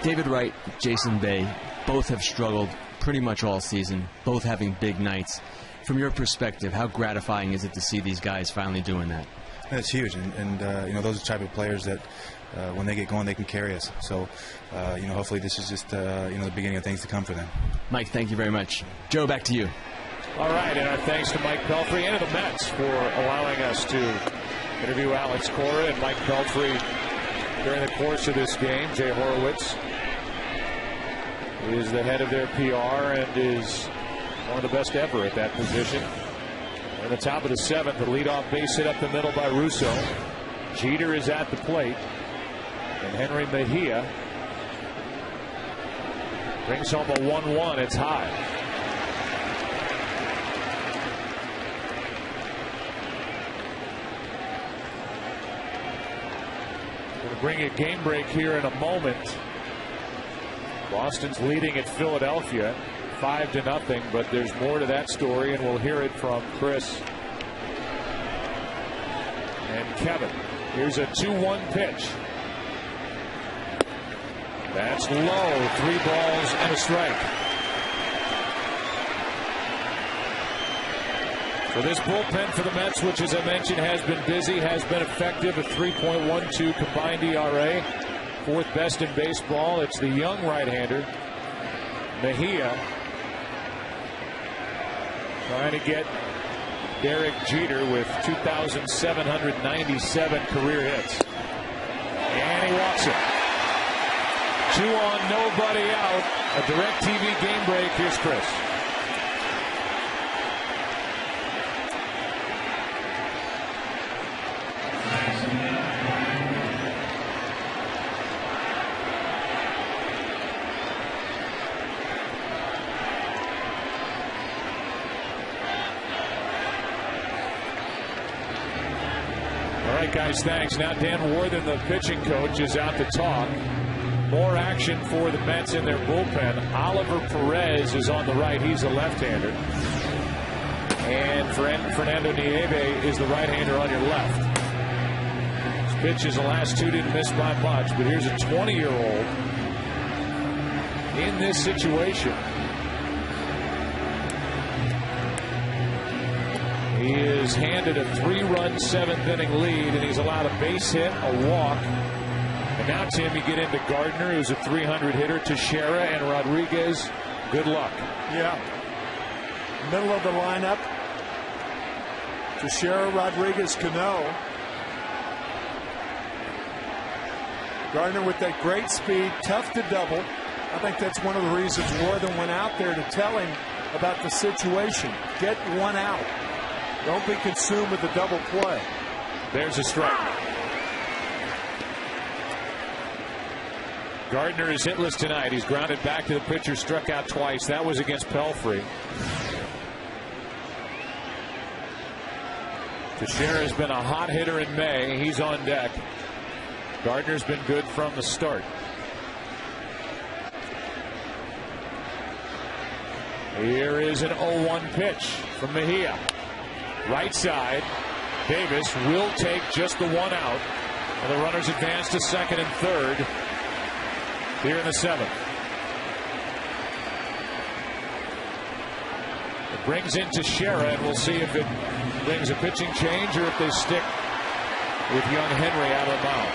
David Wright, Jason Bay, both have struggled pretty much all season, both having big nights. From your perspective, how gratifying is it to see these guys finally doing that? It's huge, and those are the type of players that when they get going, they can carry us. So, hopefully this is just the beginning of things to come for them. Mike, thank you very much. Joe, back to you. All right, and our thanks to Mike Pelfrey and to the Mets for allowing us to interview Alex Cora and Mike Pelfrey during the course of this game. Jay Horowitz is the head of their PR and is one of the best ever at that position. And the top of the 7th, the leadoff base hit up the middle by Russo. Jeter is at the plate, and Henry Mejia brings home a 1-1. It's high. Going to bring a game break here in a moment. Boston's leading at Philadelphia 5-0, but there's more to that story, and we'll hear it from Chris and Kevin. Here's a 2-1 pitch. That's low. 3 balls and a strike. So this bullpen for the Mets, which as I mentioned has been busy, has been effective. A 3.12 combined ERA. 4th best in baseball. It's the young right-hander, Mejia, trying to get Derek Jeter with 2,797 career hits. And he walks it. 2 on, nobody out. A DirecTV game break. Here's Chris. Guys, thanks. Now Dan Worthen, the pitching coach, is out to talk. More action for the Mets in their bullpen. Oliver Perez is on the right. He's a left-hander. And Fernando Nieve is the right-hander on your left. His pitches, the last 2 didn't miss by much, but here's a 20-year-old in this situation. He is handed a 3-run 7th inning lead, and he's allowed a base hit, a walk. And now, Tim, you get into Gardner, who's a 300 hitter, Teixeira, and Rodriguez. Good luck. Yeah. Middle of the lineup. Teixeira, Rodriguez, Cano. Gardner with that great speed, tough to double. I think that's one of the reasons Worthen went out there to tell him about the situation. Get one out. Don't be consumed with the double play. There's a strike. Gardner is hitless tonight. He's grounded back to the pitcher, struck out twice. That was against Pelfrey. Teixeira has been a hot hitter in May. He's on deck. Gardner's been good from the start. Here is an 0-1 pitch from Mejia. Right side. Davis will take just the one out. And the runners advance to second and third here in the seventh. It brings in Teixeira, and we'll see if it brings a pitching change or if they stick with young Henry out of the mound.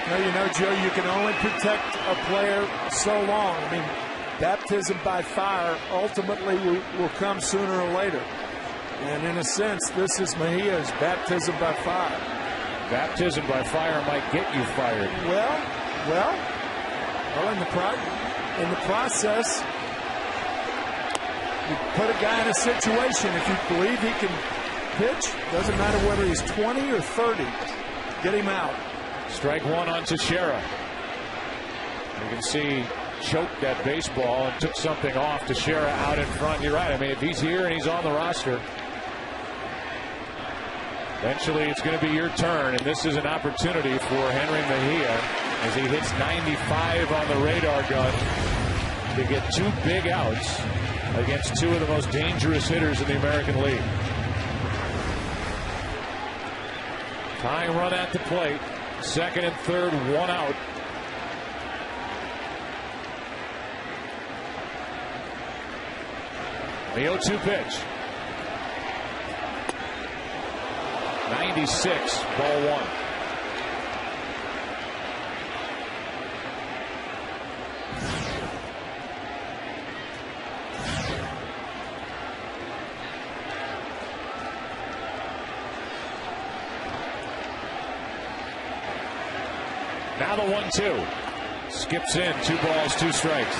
Well, you know, Joe, you can only protect a player so long. I mean, baptism by fire ultimately will come sooner or later. And in a sense, this is Mejia's baptism by fire. Baptism by fire might get you fired. Well, in the process, you put a guy in a situation. If you believe he can pitch, doesn't matter whether he's 20 or 30, get him out. Strike one on Teixeira. You can see choked that baseball and took something off. Teixeira out in front. You're right. I mean, if he's here and he's on the roster, eventually it's going to be your turn, and this is an opportunity for Henry Mejia as he hits 95 on the radar gun to get two big outs against two of the most dangerous hitters in the American League. Tying run at the plate. Second and third, one out. The 0-2 pitch. 96, ball one. Now the 1-2. Skips in, 2 balls, 2 strikes.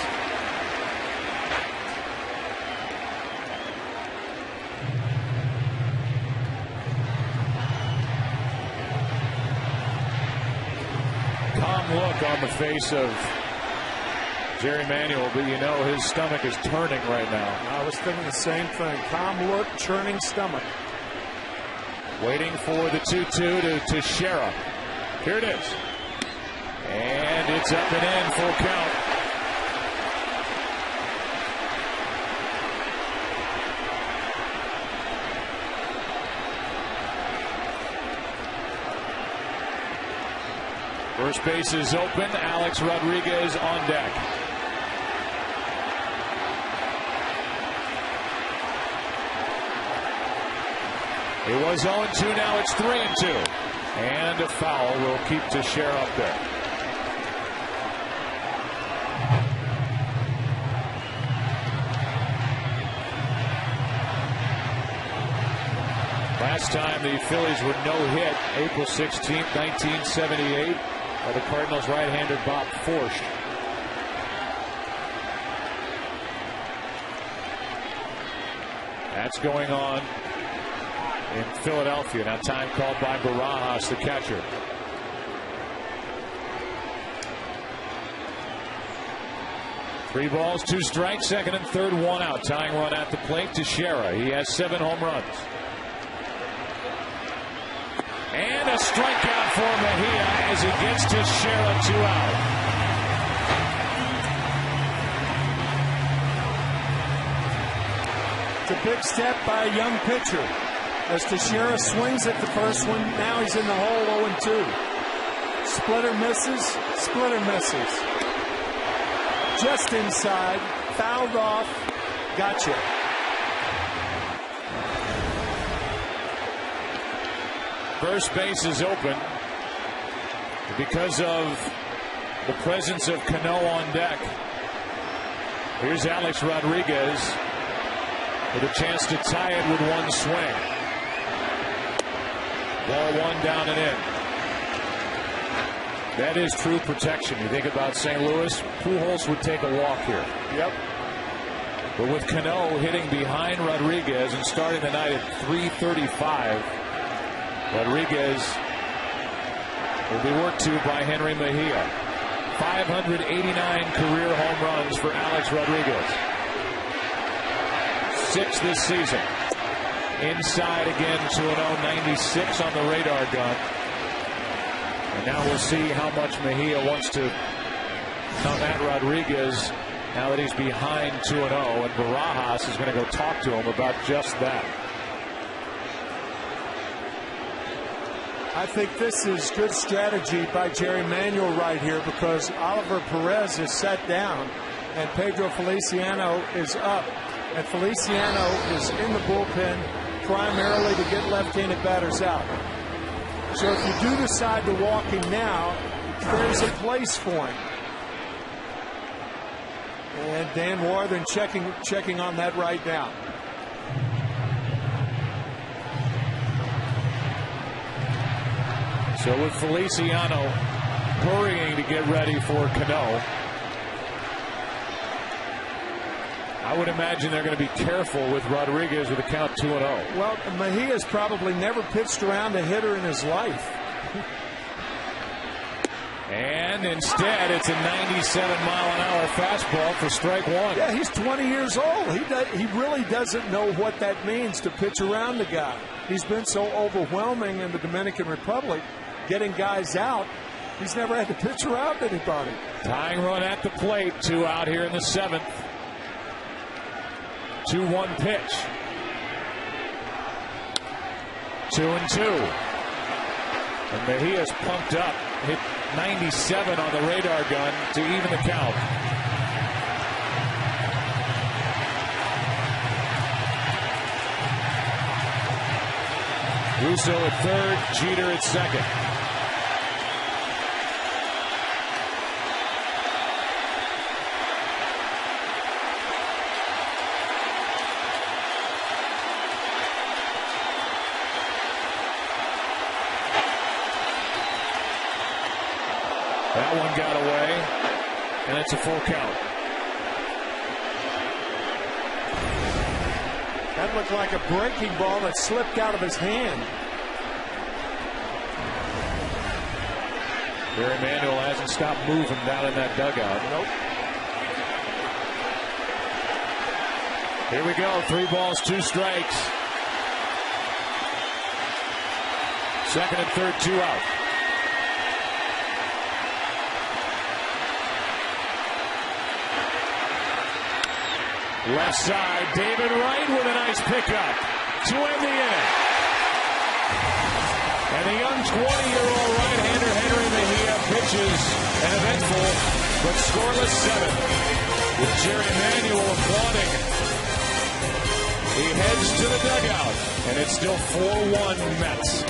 Calm look on the face of Jerry Manuel, but you know his stomach is turning right now. I was thinking the same thing. Calm look, churning stomach. Waiting for the 2-2 to Teixeira. Here it is. And it's up and in, full count. First base is open. Alex Rodriguez on deck. It was 0-2, now it's 3-2. And a foul will keep Teixeira up there. Last time the Phillies were no-hit, April 16th, 1978, by the Cardinals' right-hander Bob Forsch. That's going on in Philadelphia. Now time called by Barajas, the catcher. Three balls, 2 strikes, second and third, 1 out. Tying run at the plate, Teixeira. He has 7 home runs. And a strikeout for Mejia as he gets Teixeira 2 out. It's a big step by a young pitcher. As Teixeira swings at the first one, now he's in the hole 0-2. Splitter misses, splitter misses. Just inside, fouled off, gotcha. First base is open because of the presence of Cano on deck. Here's Alex Rodriguez with a chance to tie it with 1 swing. Ball 1 down and in. That is true protection. You think about St. Louis, Pujols would take a walk here. Yep. But with Cano hitting behind Rodriguez and starting the night at .335, Rodriguez will be worked to by Henry Mejia. 589 career home runs for Alex Rodriguez. 6 this season. Inside again, 2-0, 96 on the radar gun. And now we'll see how much Mejia wants to come at Rodriguez now that he's behind 2-0. And Barajas is going to go talk to him about just that. I think this is good strategy by Jerry Manuel right here, because Oliver Perez is set down and Pedro Feliciano is up. And Feliciano is in the bullpen primarily to get left-handed batters out. So if you do decide to walk him now, there's a place for him. And Dan Warthen checking on that right now. So with Feliciano hurrying to get ready for Cano, I would imagine they're going to be careful with Rodriguez with a count 2-0. Well, Mejia's probably never pitched around a hitter in his life. And instead, it's a 97-mile-an-hour fastball for strike one. Yeah, he's 20 years old. He really doesn't know what that means to pitch around the guy. He's been so overwhelming in the Dominican Republic, getting guys out. He's never had to pitch around anybody. Tying run at the plate, 2 out here in the 7th. 2-1 pitch. 2-2. And Mejia's pumped up. Hit 97 on the radar gun to even the count. Russo at third, Jeter at second. That one got away, and it's a full count. That looked like a breaking ball that slipped out of his hand. Barry Manuel hasn't stopped moving down in that dugout. Nope. Here we go. 3 balls, 2 strikes. Second and third, 2 out. Left side, David Wright with a nice pickup to end the inning. And the young 20-year-old right-hander Henry Mejia pitches an eventful but scoreless 7th with Jerry Manuel applauding. He heads to the dugout, and it's still 4-1 Mets.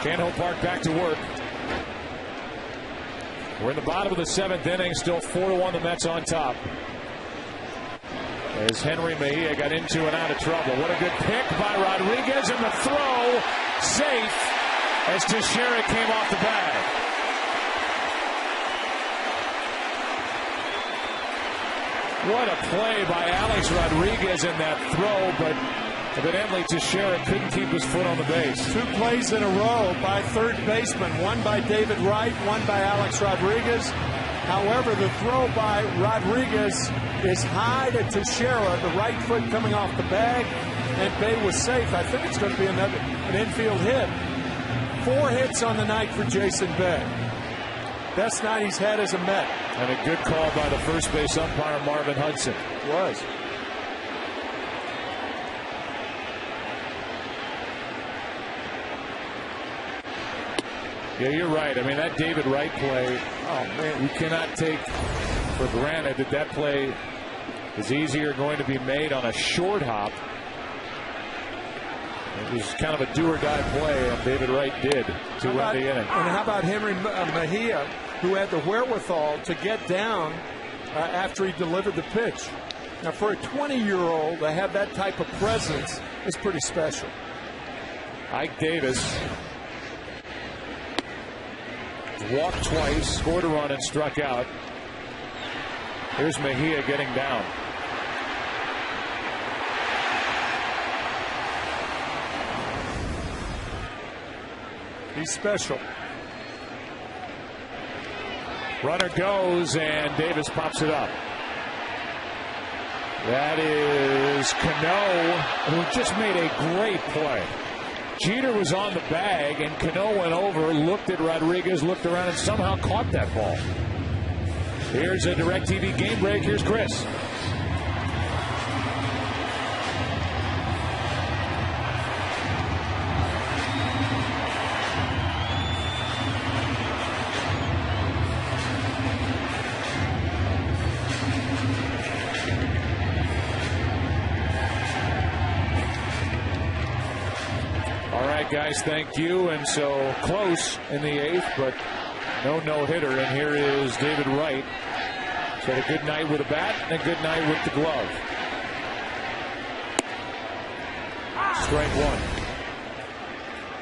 Candle Park back to work. We're in the bottom of the 7th inning, still 4-1 the Mets on top. As Henry Mejia got into and out of trouble. What a good pick by Rodriguez, and the throw safe as Teixeira came off the bag. What a play by Alex Rodriguez in that throw, but evidently Teixeira couldn't keep his foot on the base. 2 plays in a row by third baseman, one by David Wright, one by Alex Rodriguez. However, the throw by Rodriguez is high to Teixeira, the right foot coming off the bag, and Bay was safe. I think it's going to be an infield hit. 4 hits on the night for Jason Bay. Best night he's had as a Met. And a good call by the first base umpire, Marvin Hudson. Was. Yeah, you're right. I mean, that David Wright play, oh man, you cannot take for granted that play is easier going to be made on a short hop. It was kind of a do-or-die play, and David Wright did to win the inning. And how about Henry Mejia, who had the wherewithal to get down after he delivered the pitch? Now, for a 20-year-old to have that type of presence is pretty special. Ike Davis walked twice, scored a run, and struck out. Here's Mejia getting down. He's special. Runner goes, and Davis pops it up. That is Cano, who just made a great play. Jeter was on the bag, and Cano went over, looked at Rodriguez, looked around, and somehow caught that ball. Here's a DirecTV game break. Here's Chris. Guys, thank you. And so close in the 8th, but no-hitter. And here is David Wright. He's had a good night with a bat and a good night with the glove. Strike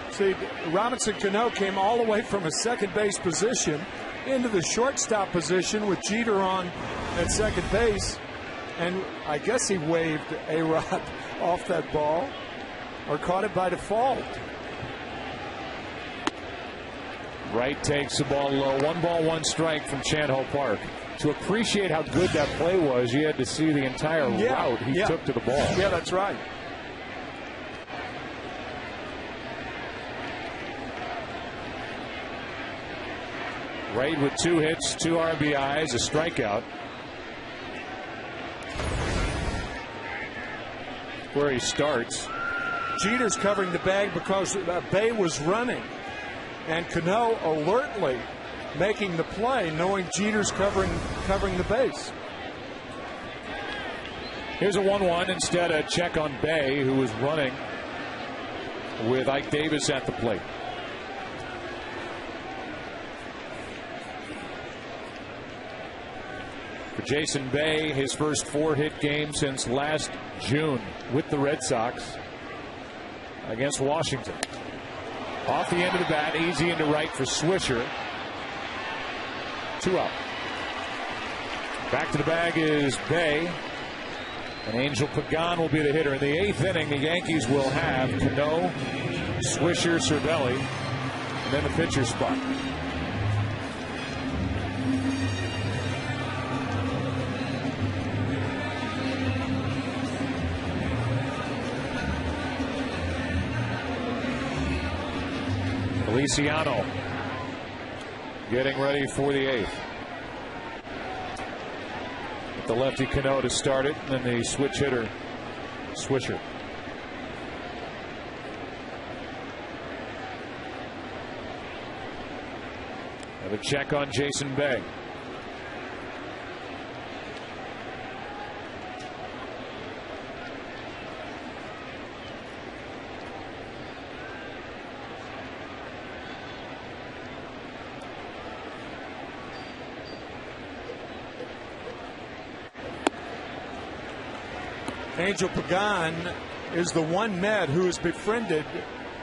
1. See, Robinson Cano came all the way from a second base position into the shortstop position with Jeter on at second base. And I guess he waved A-Rod off that ball or caught it by default. Wright takes the ball low. 1 ball, 1 strike from Candle Park. To appreciate how good that play was, you had to see the entire route he took to the ball. Yeah, that's right. Wright with 2 hits, 2 RBIs, a strikeout. Where he starts. Jeter's covering the bag because Bay was running. And Cano alertly making the play, knowing Jeter's covering the base. Here's a 1-1. Instead, a check on Bay, who was running with Ike Davis at the plate. For Jason Bay, his first 4-hit game since last June with the Red Sox against Washington. Off the end of the bat, easy into right for Swisher. 2 out. Back to the bag is Bay. And Angel Pagan will be the hitter. In the 8th inning, the Yankees will have Cano, Swisher, Cervelli, and then the pitcher spot. Feliciano getting ready for the 8th. With the lefty Cano to start it, and then the switch hitter Swisher. Have a check on Jason Bay. Angel Pagan is the one Met who has befriended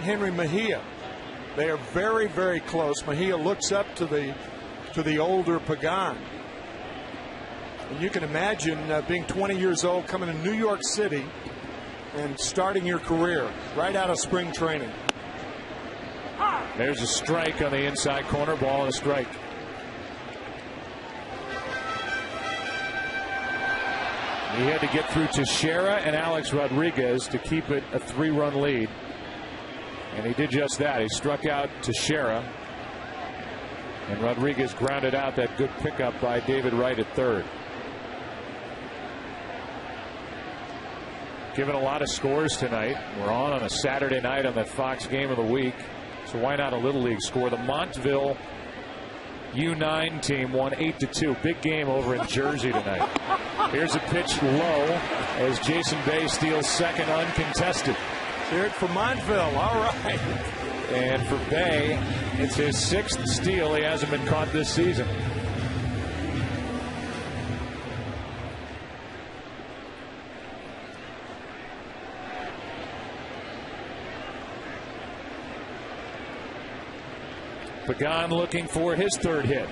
Henry Mejia. They are very, very close. Mejia looks up to the older Pagan. And you can imagine being 20 years old, coming to New York City and starting your career right out of spring training. There's a strike on the inside corner, ball and a strike. He had to get through Teixeira and Alex Rodriguez to keep it a 3-run lead. And he did just that. He struck out Teixeira. And Rodriguez grounded out that good pickup by David Wright at third. Given a lot of scores tonight. We're on a Saturday night on that Fox game of the week. So why not a Little League score? The Montville U9 team won 8-2. Big game over in Jersey tonight. Here's a pitch low as Jason Bay steals second uncontested. Cheer it for Montville. All right. And for Bay, it's his 6th steal. He hasn't been caught this season. Pagan looking for his 3rd hit.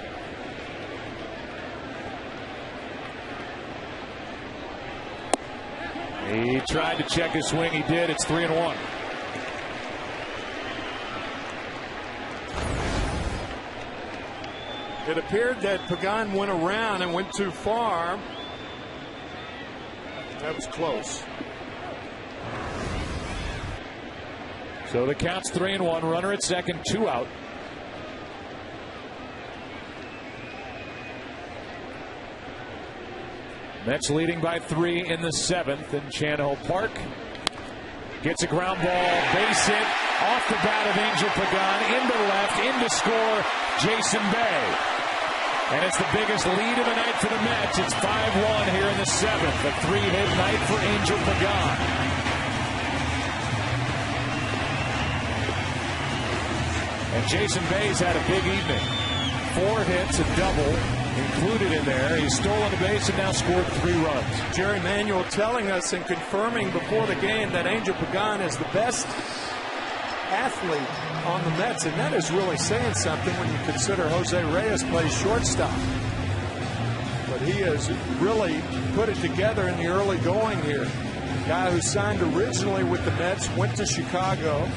He tried to check his swing. He did. It's 3-1. It appeared that Pagan went around and went too far. That was close. So the count's 3-1. Runner at second, 2 out. Mets leading by 3 in the 7th in Chan-Ho Park. Gets a ground ball, base hit off the bat of Angel Pagan into left, into score Jason Bay. And it's the biggest lead of the night for the Mets. It's 5-1 here in the 7th. A 3-hit night for Angel Pagan. And Jason Bay's had a big evening. 4 hits, a double included in there. He's stolen a base and now scored 3 runs. Jerry Manuel telling us and confirming before the game that Angel Pagan is the best athlete on the Mets, and that is really saying something when you consider Jose Reyes plays shortstop. But he has really put it together in the early going here. Guy who signed originally with the Mets, went to Chicago,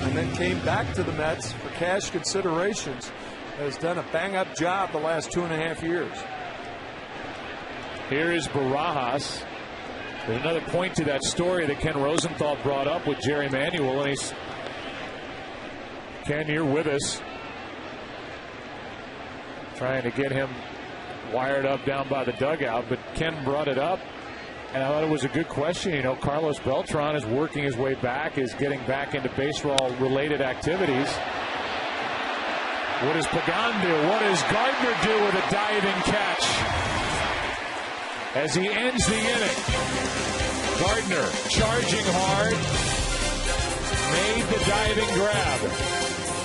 and then came back to the Mets for cash considerations. Has done a bang-up job the last 2.5 years. Here is Barajas. There's another point to that story that Ken Rosenthal brought up with Jerry Manuel, and he's, Ken, you're with us, trying to get him wired up down by the dugout, but Ken brought it up, and I thought it was a good question. You know, Carlos Beltran is working his way back, is getting back into baseball-related activities. What does Pagan do? What does Gardner do with a diving catch? As he ends the inning, Gardner charging hard, made the diving grab.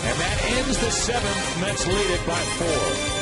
And that ends the 7th. Mets lead it by 4.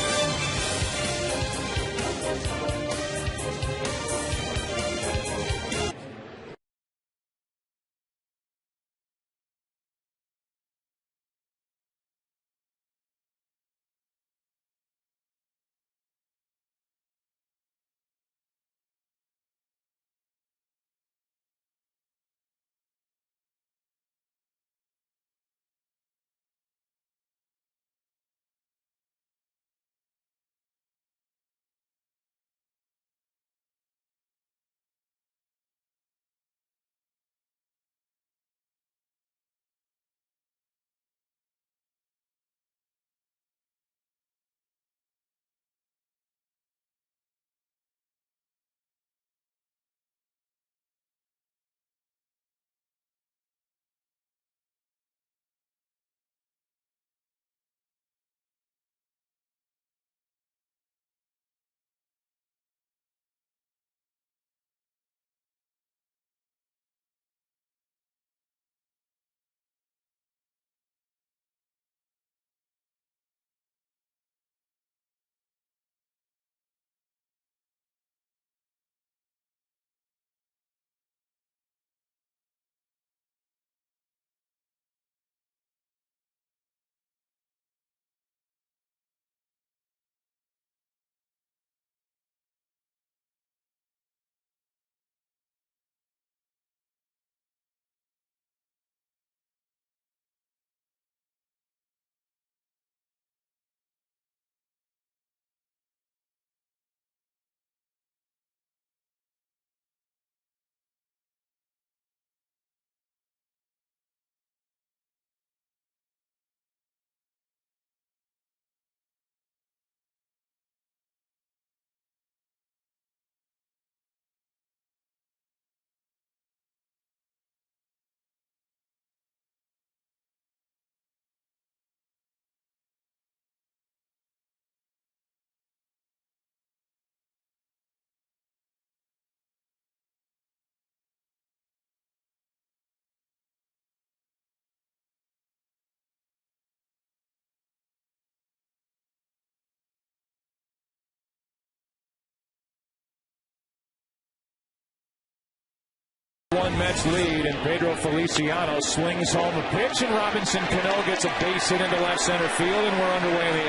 6 lead, and Pedro Feliciano slings home a pitch, and Robinson Cano gets a base hit into left center field, and we're underway in the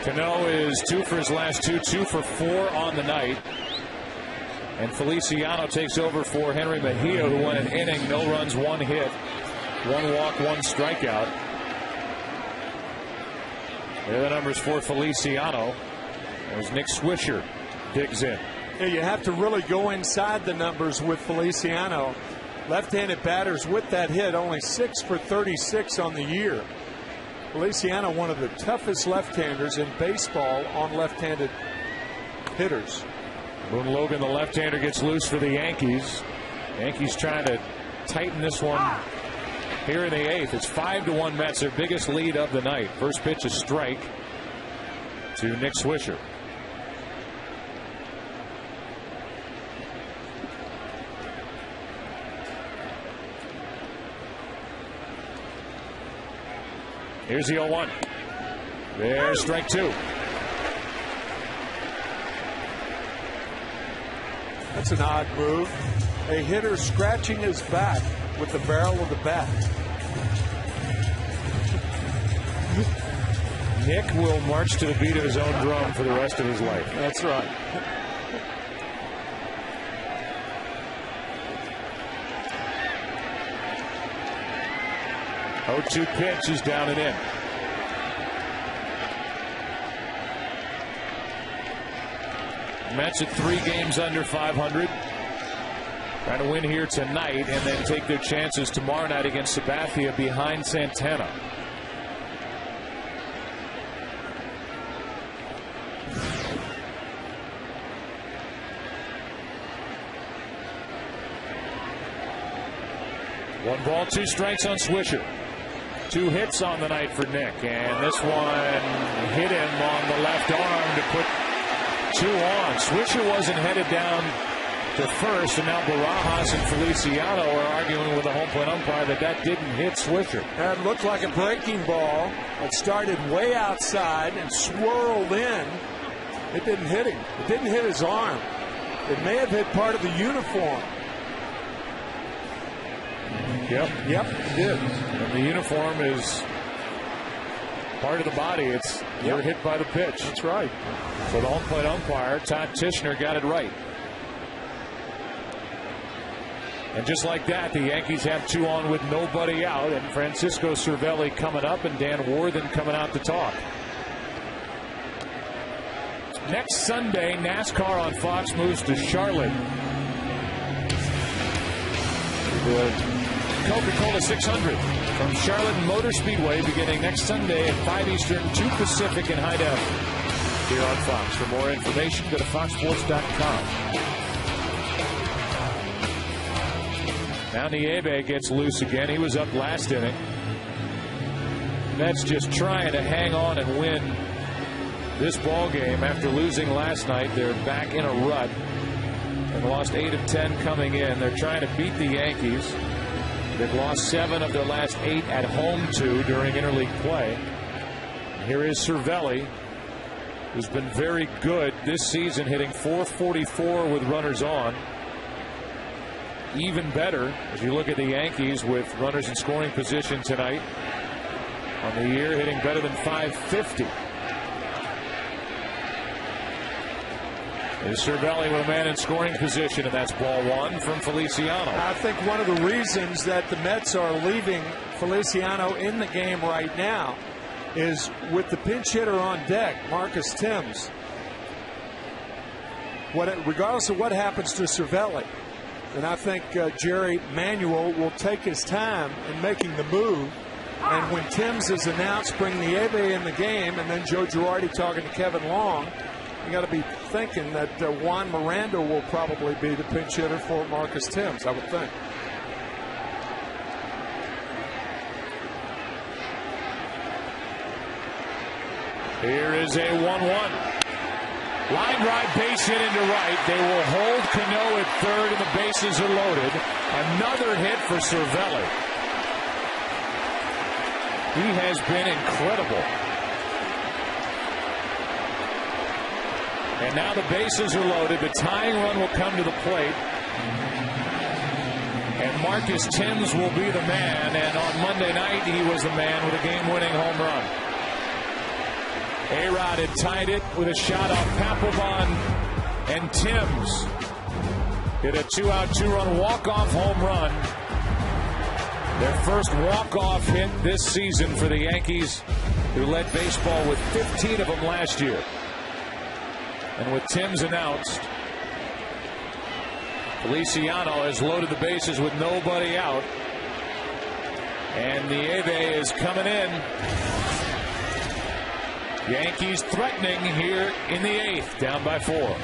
8th. Cano is 2 for his last 2 for 4 on the night. And Feliciano takes over for Henry Mejia, who won an inning, no runs, 1 hit, 1 walk, 1 strikeout. There are the numbers for Feliciano as Nick Swisher digs in. Yeah, you have to really go inside the numbers with Feliciano. Left-handed batters with that hit, only 6 for 36 on the year. Feliciano, one of the toughest left-handers in baseball on left-handed hitters. Boone Logan, the left-hander, gets loose for the Yankees. Yankees trying to tighten this one here in the 8th. It's 5-1 Mets, their biggest lead of the night. First pitch, a strike to Nick Swisher. Here's the 0-1. There's strike 2. That's an odd move. A hitter scratching his back with the barrel of the bat. Nick will march to the beat of his own drum for the rest of his life. That's right. Oh, 2 pitch is down and in. Mets at 3 games under 500. Trying to win here tonight and then take their chances tomorrow night against Sabathia behind Santana. One ball, 2 strikes on Swisher. 2 hits on the night for Nick, and this one hit him on the left arm to put 2 on. Swisher wasn't headed down to first, and now Barajas and Feliciano are arguing with the home plate umpire that didn't hit Swisher. That looked like a breaking ball. It started way outside and swirled in. It didn't hit him. It didn't hit his arm. It may have hit part of the uniform. Yep, it did. And the uniform is part of the body. You're hit by the pitch. That's right. So the home plate umpire, Todd Tishner, got it right. And just like that, the Yankees have 2 on with nobody out, and Francisco Cervelli coming up and Dan Worthen coming out to talk. Next Sunday, NASCAR on Fox moves to Charlotte. Coca-Cola 600 from Charlotte Motor Speedway beginning next Sunday at 5 Eastern, 2 Pacific in high def here on Fox. For more information, go to foxsports.com. Now Nieve gets loose again. He was up last inning. Mets just trying to hang on and win this ball game after losing last night. They're back in a rut and lost 8 of 10 coming in. They're trying to beat the Yankees. They've lost 7 of their last 8 at home during interleague play. And here is Cervelli, who's been very good this season, hitting .444 with runners on. Even better as you look at the Yankees with runners in scoring position tonight. On the year, hitting better than .550. Is Cervelli with a man in scoring position, and that's ball 1 from Feliciano. I think one of the reasons that the Mets are leaving Feliciano in the game right now is with the pinch hitter on deck, Marcus Thames. Regardless of what happens to Cervelli, and I think Jerry Manuel will take his time in making the move. And when Thames is announced, bring Nieve in the game, and then Joe Girardi talking to Kevin Long, you got to be thinking that Juan Miranda will probably be the pinch hitter for Marcus Thames, I would think. Here is a 1-1. Line drive, base hit into right. They will hold Cano at third, and the bases are loaded. Another hit for Cervelli. He has been incredible. And now the bases are loaded. The tying run will come to the plate. And Marcus Thames will be the man. And on Monday night, he was the man with a game-winning home run. A-Rod had tied it with a shot off Papelbon. And Thames hit a 2-out, 2-run walk-off home run. Their first walk-off hit this season for the Yankees, who led baseball with 15 of them last year. And with Thames announced, Feliciano has loaded the bases with nobody out. And Nieve is coming in. Yankees threatening here in the 8th, down by 4.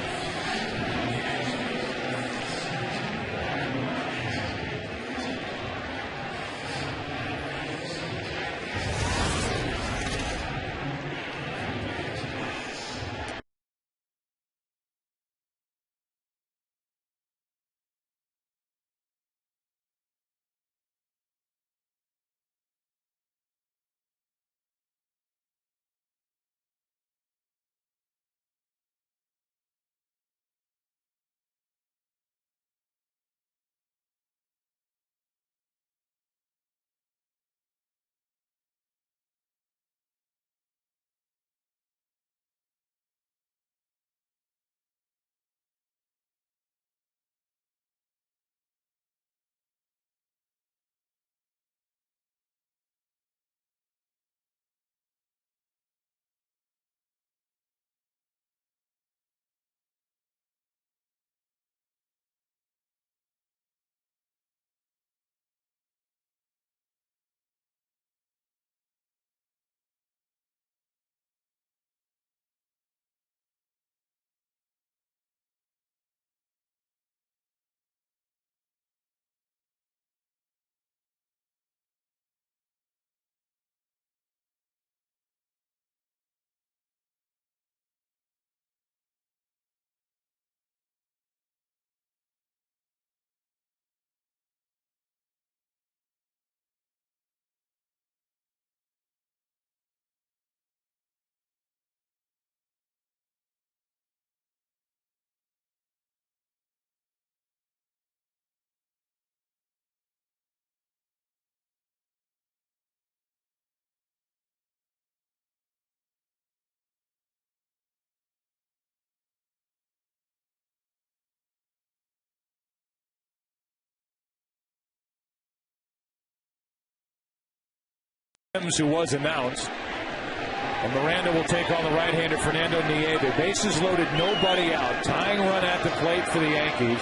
Who was announced, and Miranda will take on the right-hander Fernando Nieve. Bases loaded, nobody out. Tying run at the plate for the Yankees.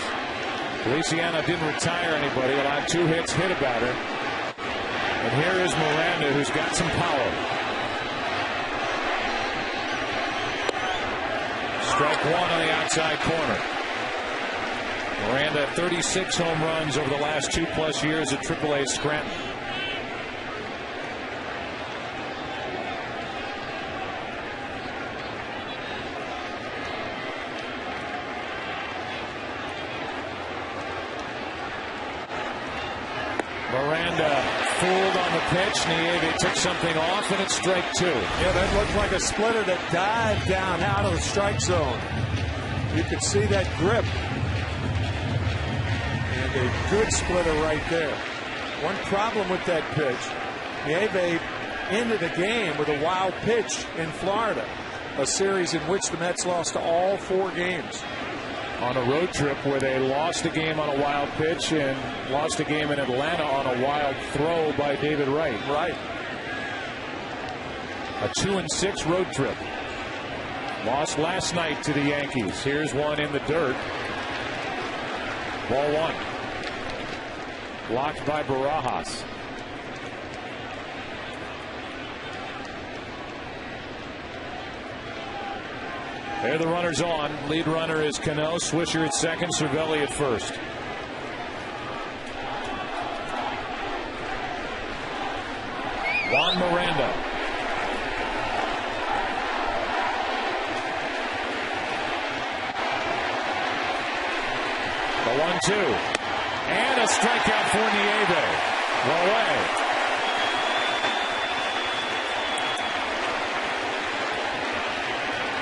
Feliciano didn't retire anybody, allowed 2 hits, hit about her. And here is Miranda, who's got some power. Strike 1 on the outside corner. Miranda 36 home runs over the last 2+ years at AAA Scranton. Miranda fooled on the pitch. Nieve took something off, and it's strike 2. Yeah, that looked like a splitter that dived down out of the strike zone. You could see that grip. And a good splitter right there. One problem with that pitch, Nieve ended the game with a wild pitch in Florida, a series in which the Mets lost all 4 games. On a road trip where they lost a game on a wild pitch and lost a game in Atlanta on a wild throw by David Wright. Right. A 2-6 road trip. Lost last night to the Yankees. Here's one in the dirt. Ball 1. Blocked by Barajas. There the runners on. Lead runner is Cano. Swisher at second. Cervelli at first. Juan Miranda. The 1-2. And a strikeout for Nieve. Well away.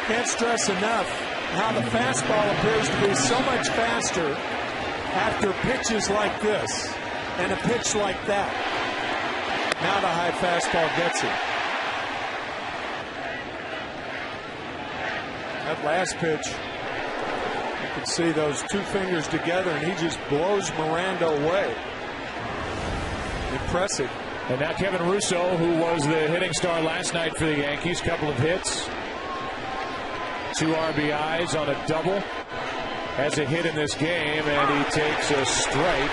Can't stress enough how the fastball appears to be so much faster after pitches like this and a pitch like that. Now the high fastball gets him. That last pitch, you can see those two fingers together, and he just blows Miranda away. Impressive. And now Kevin Russo, who was the hitting star last night for the Yankees, couple of hits, 2 RBIs on a double, has a hit in this game, and he takes a strike.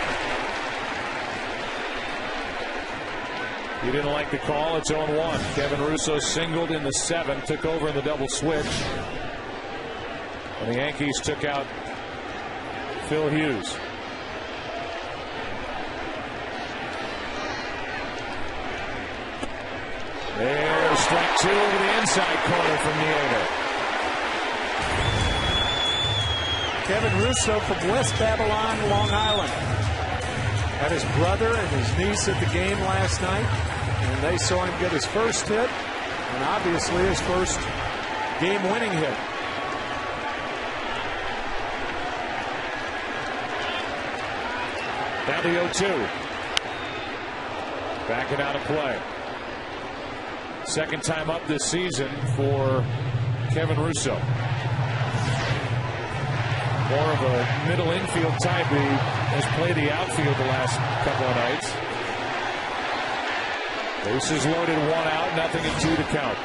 He didn't like the call. It's 0-1. Kevin Russo singled in the 7th, took over in the double switch. And the Yankees took out Phil Hughes. There's strike 2 over the inside corner from Nieva. Kevin Russo from West Babylon, Long Island. Had his brother and his niece at the game last night, and they saw him get his first hit, and obviously his first game-winning hit. Down to 0-2. Backing out of play. Second time up this season for Kevin Russo. More of a middle infield type. He has played the outfield the last couple of nights. Bases loaded, 1 out, nothing in 2 to count.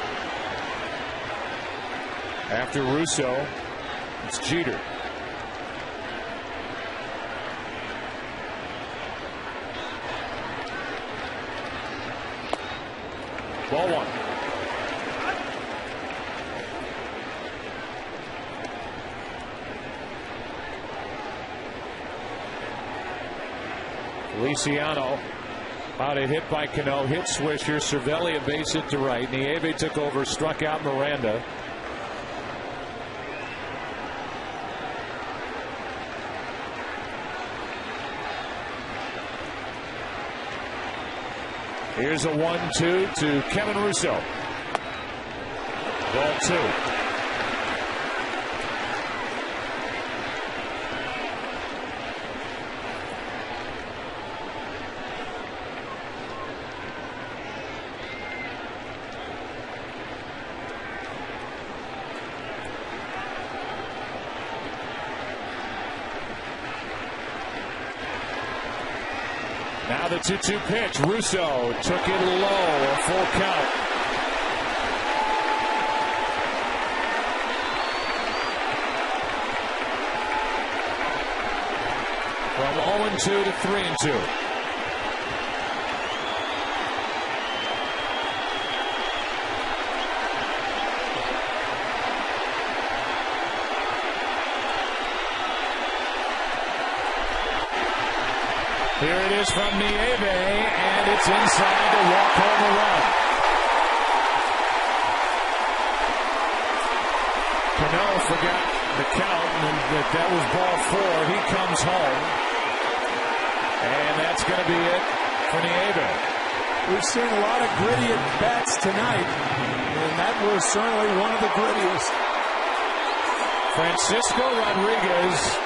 After Russo, it's Jeter. Ball 1. Feliciano out a hit by Cano, hit Swisher, Cervelli a base hit to right. Nieve took over, struck out Miranda. Here's a 1-2 to Kevin Russo. Ball 2. Now the 2-2 pitch. Russo took it low, a full count. From 0-2 to 3-2. Here it is from Nieve, and it's inside to walk home a run. Cano forgot the count, and that was ball 4. He comes home, and that's going to be it for Nieve. We've seen a lot of gritty at bats tonight, and that was certainly one of the grittiest. Francisco Rodriguez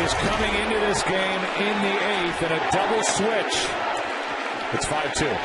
is coming into this game in the 8th in a double switch. It's 5-2.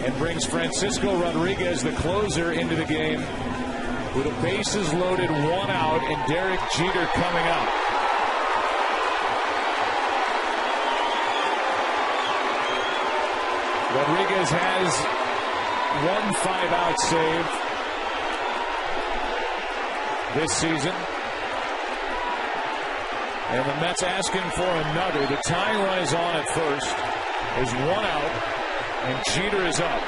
and brings Francisco Rodriguez, the closer, into the game with a bases loaded, 1 out, and Derek Jeter coming up. Rodriguez has 1 5-out save this season. And the Mets asking for another. The tying run is on at first. There's 1 out, and Jeter is up.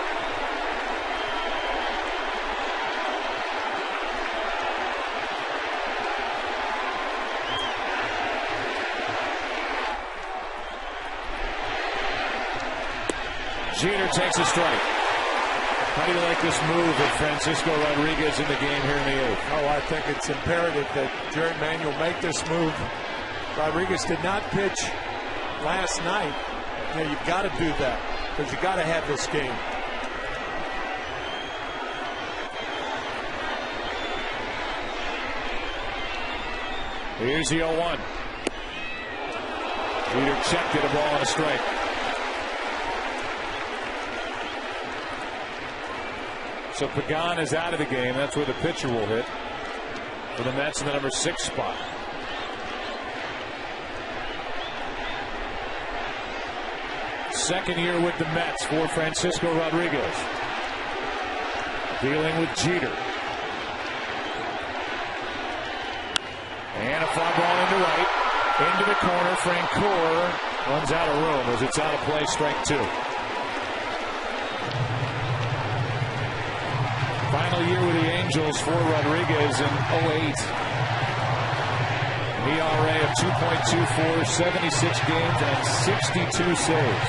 Jeter takes a strike. How do you like this move of Francisco Rodriguez in the game here in the 8th? Oh, I think it's imperative that Jerry Manuel make this move. Rodriguez did not pitch last night. You know, you've got to do that because you got to have this game. Here's the 0-1. Jeter checked it, a ball and a strike. So Pagan is out of the game. That's where the pitcher will hit for the Mets in the number 6 spot. Second year with the Mets for Francisco Rodriguez. Dealing with Jeter. And a fly ball into right. Into the corner. Francoeur runs out of room as it's out of play. Strike 2. Final year with the Angels for Rodriguez in 08. An ERA of 2.24, 76 games, and 62 saves.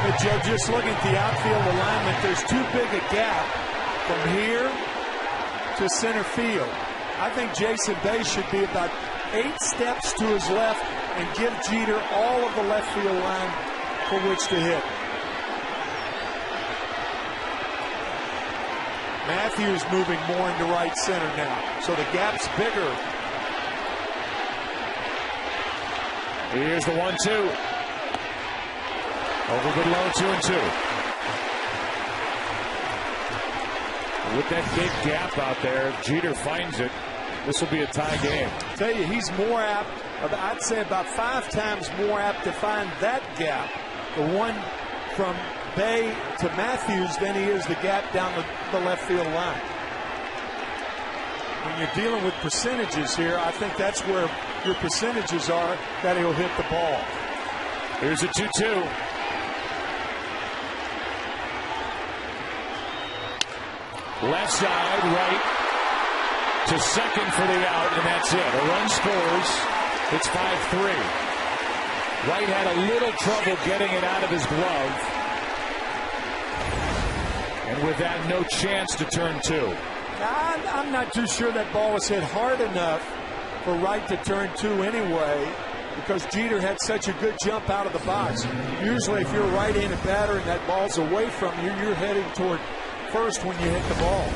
But Joe, just looking at the outfield alignment, there's too big a gap from here to center field. I think Jason Bay should be about 8 steps to his left and give Jeter all of the left field line for which to hit. Matthews moving more into right center now, so the gap's bigger. Here's the 1-2. Over good low, 2-2. With that big gap out there, if Jeter finds it, this will be a tie game. I tell you, he's more apt, I'd say about 5 times more apt to find that gap, the one from Bay to Matthews, than he is the gap down the left field line. When you're dealing with percentages here, I think that's where your percentages are that he'll hit the ball. Here's a 2-2. Left side, right to second for the out, and that's it. A run scores. It's 5-3. Wright had a little trouble getting it out of his glove. And with that, no chance to turn 2. I'm not too sure that ball was hit hard enough for Wright to turn 2 anyway, because Jeter had such a good jump out of the box. Usually if you're a right-handed batter and that ball's away from you, you're heading toward first when you hit the ball.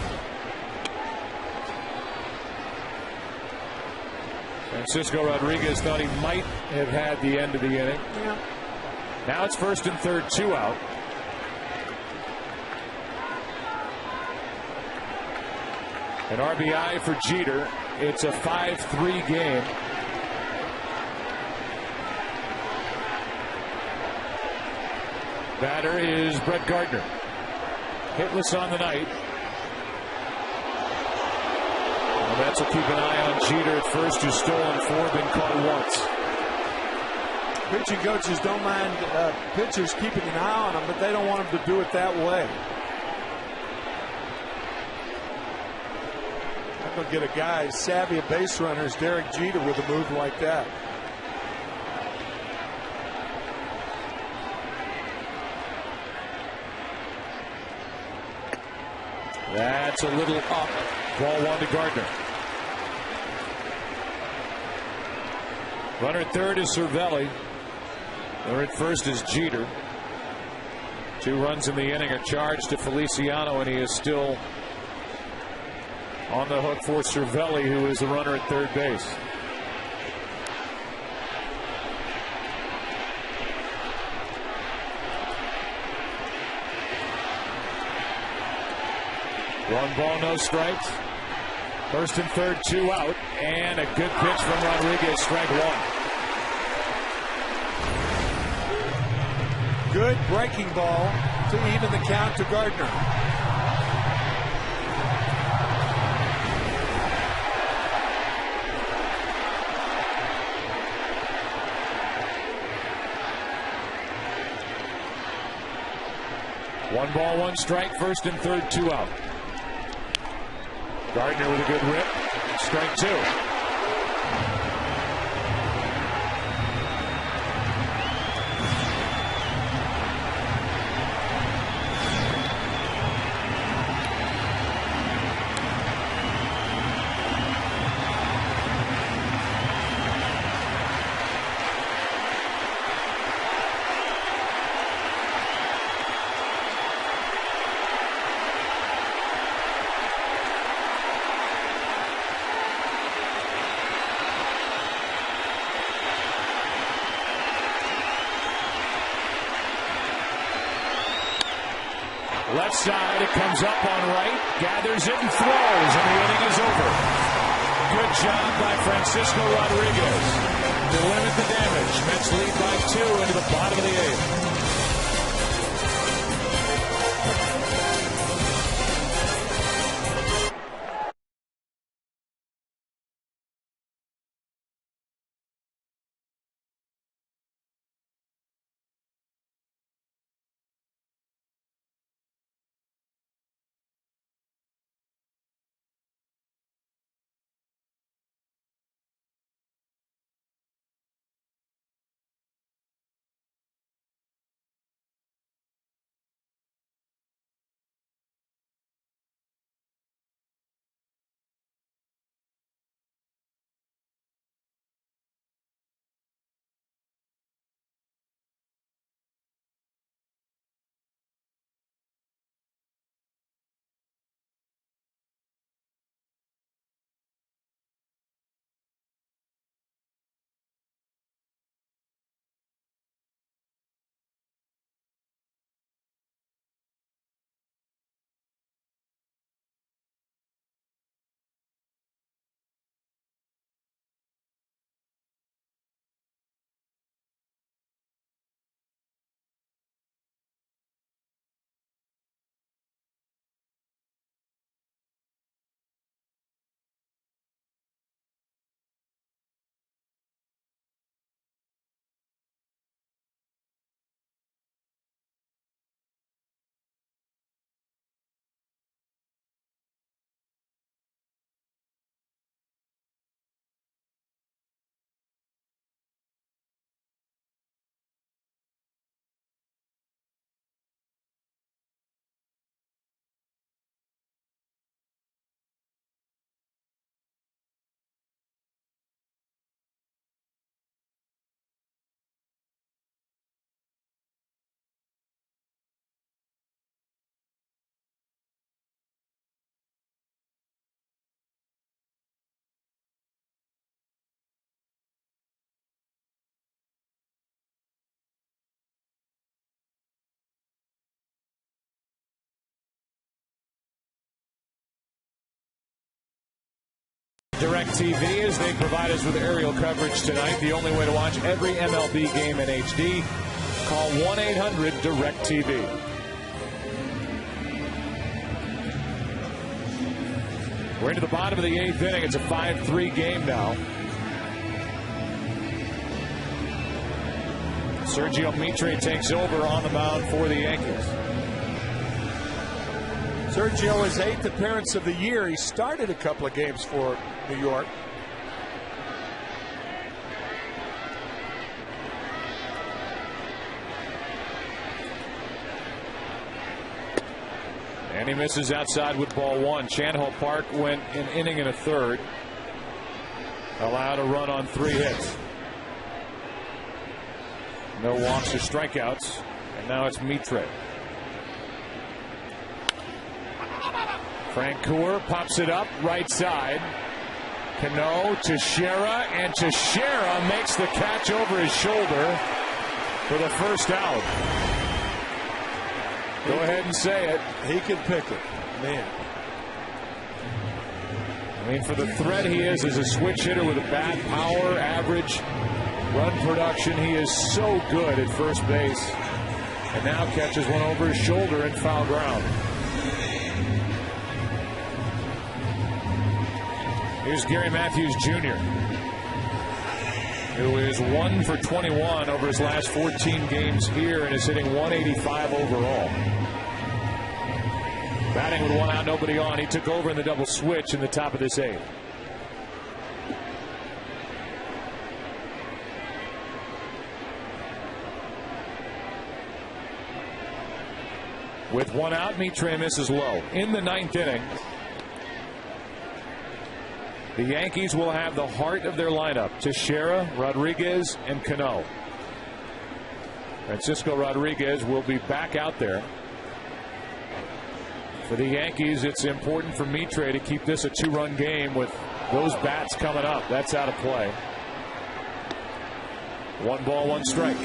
Francisco Rodriguez thought he might have had the end of the inning. Yeah. Now it's first and third, 2 out. An RBI for Jeter. It's a 5-3 game. Batter is Brett Gardner. Hitless on the night. The Mets will keep an eye on Jeter at first, who's stolen 4, been caught once. Pitching coaches don't mind pitchers keeping an eye on them, but they don't want them to do it that way. I'm going to get a guy as savvy a base runner as Derek Jeter with a move like that. That's a little up. Ball 1 to Gardner. Runner at third is Cervelli. Runner at first is Jeter. 2 runs in the inning are charged to Feliciano, and he is still on the hook for Cervelli, who is the runner at third base. 1 ball, no strikes. First and third, 2 out. And a good pitch from Rodriguez, strike 1. Good breaking ball to even the count to Gardner. One ball, 1 strike, first and third, 2 out. Gardner with a good rip, strike 2. Left side, it comes up on right, gathers it and throws, and the inning is over. Good job by Francisco Rodriguez to limit the damage. Mets lead by 2 into the bottom of the 8th. DirecTV, as they provide us with aerial coverage tonight. The only way to watch every MLB game in HD. Call 1-800-DirecTV. We're into the bottom of the 8th inning. It's a 5-3 game now. Sergio Mitre takes over on the mound for the Yankees. Sergio, his 8th appearance of the year. He started a couple of games for New York. And he misses outside with ball 1. Chan-Ho Park went an inning and a third. Allowed a run on 3 hits. No walks or strikeouts. And now it's Mitre. Francoeur pops it up right side. Cano, Teixeira, and Teixeira makes the catch over his shoulder for the first out. Go ahead and say it. He can pick it. Man. I mean, for the threat he is as a switch hitter with a bat, power, average, run production, he is so good at first base. And now catches one over his shoulder in foul ground. Here's Gary Matthews Jr., who is 1 for 21 over his last 14 games here and is hitting 185 overall. Batting with one out, nobody on. He took over in the double switch in the top of this eighth. With one out, Mitre misses low. In the ninth inning, the Yankees will have the heart of their lineup: Teixeira, Rodriguez, and Cano. Francisco Rodriguez will be back out there. For the Yankees, it's important for Mitre to keep this a two-run game with those bats coming up. That's out of play. 1 ball, 1 strike.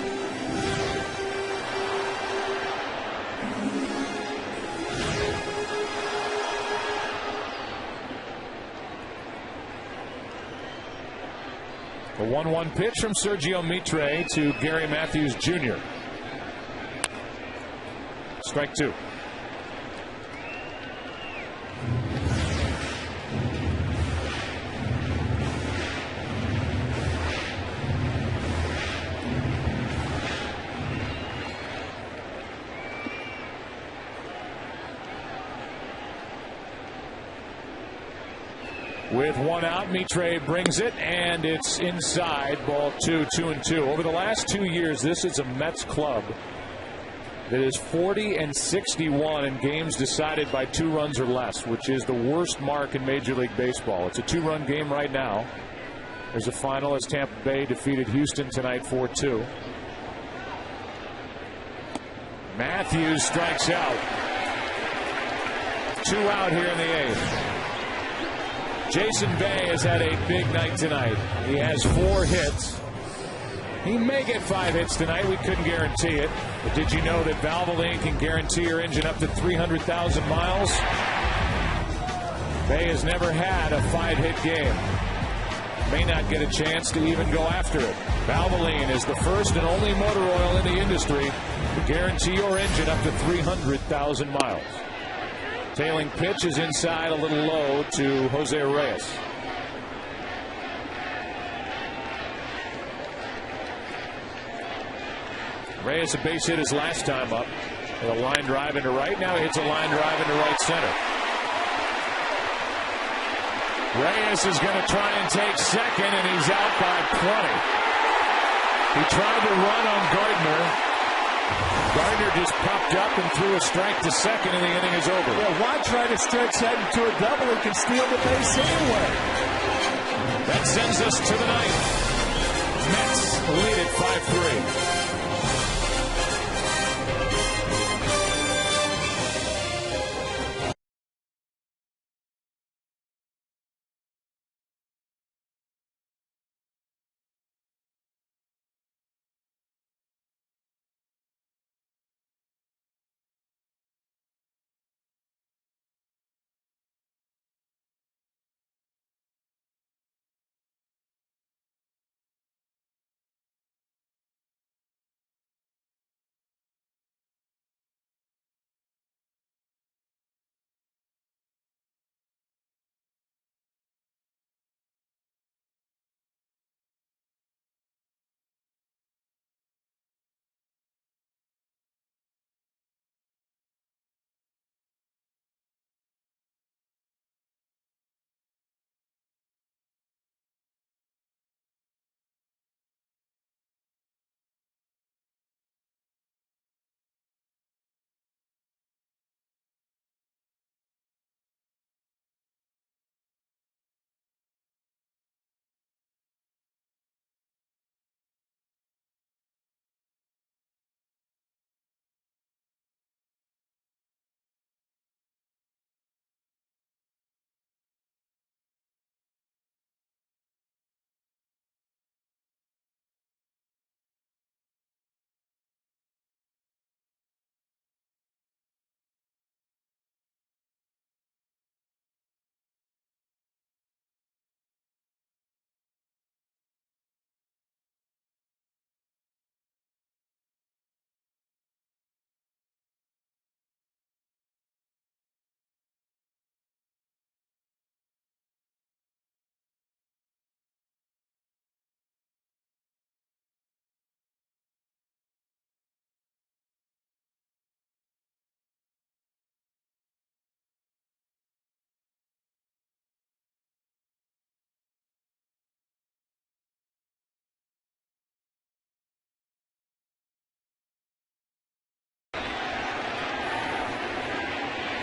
A 1-1 pitch from Sergio Mitre to Gary Matthews Jr. Strike 2. With one out, Mitre brings it, and it's inside. Ball 2, 2-2. Over the last 2 years, this is a Mets club that is 40-61 in games decided by 2 runs or less, which is the worst mark in Major League Baseball. It's a 2-run game right now. There's a final as Tampa Bay defeated Houston tonight 4-2. Matthews strikes out. 2 out here in the eighth. Jason Bay has had a big night tonight. He has 4 hits. He may get 5 hits tonight. We couldn't guarantee it. But did you know that Valvoline can guarantee your engine up to 300,000 miles? Bay has never had a 5-hit game. May not get a chance to even go after it. Valvoline is the first and only motor oil in the industry to guarantee your engine up to 300,000 miles. Tailing pitch is inside, a little low to Jose Reyes. Reyes a base hit his last time up. With a line drive into right. Now he hits a line drive into right center. Reyes is going to try and take second, and he's out by 20. He tried to run on Gardner. Gardner just popped up and threw a strike to second, and the inning is over. Yeah, why try to stretch that into a double? He can steal the base anyway. That sends us to the ninth. Mets lead at 5-3.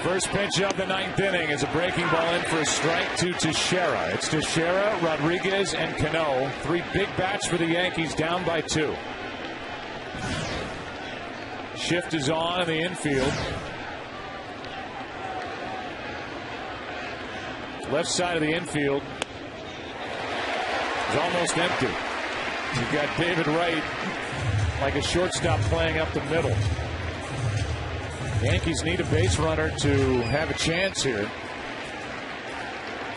First pitch of the 9th inning is a breaking ball in for a strike to Teixeira. It's Teixeira, Rodriguez, and Cano. 3 big bats for the Yankees, down by 2. Shift is on in the infield. Left side of the infield is almost empty. You've got David Wright like a shortstop playing up the middle. Yankees need a base runner to have a chance here.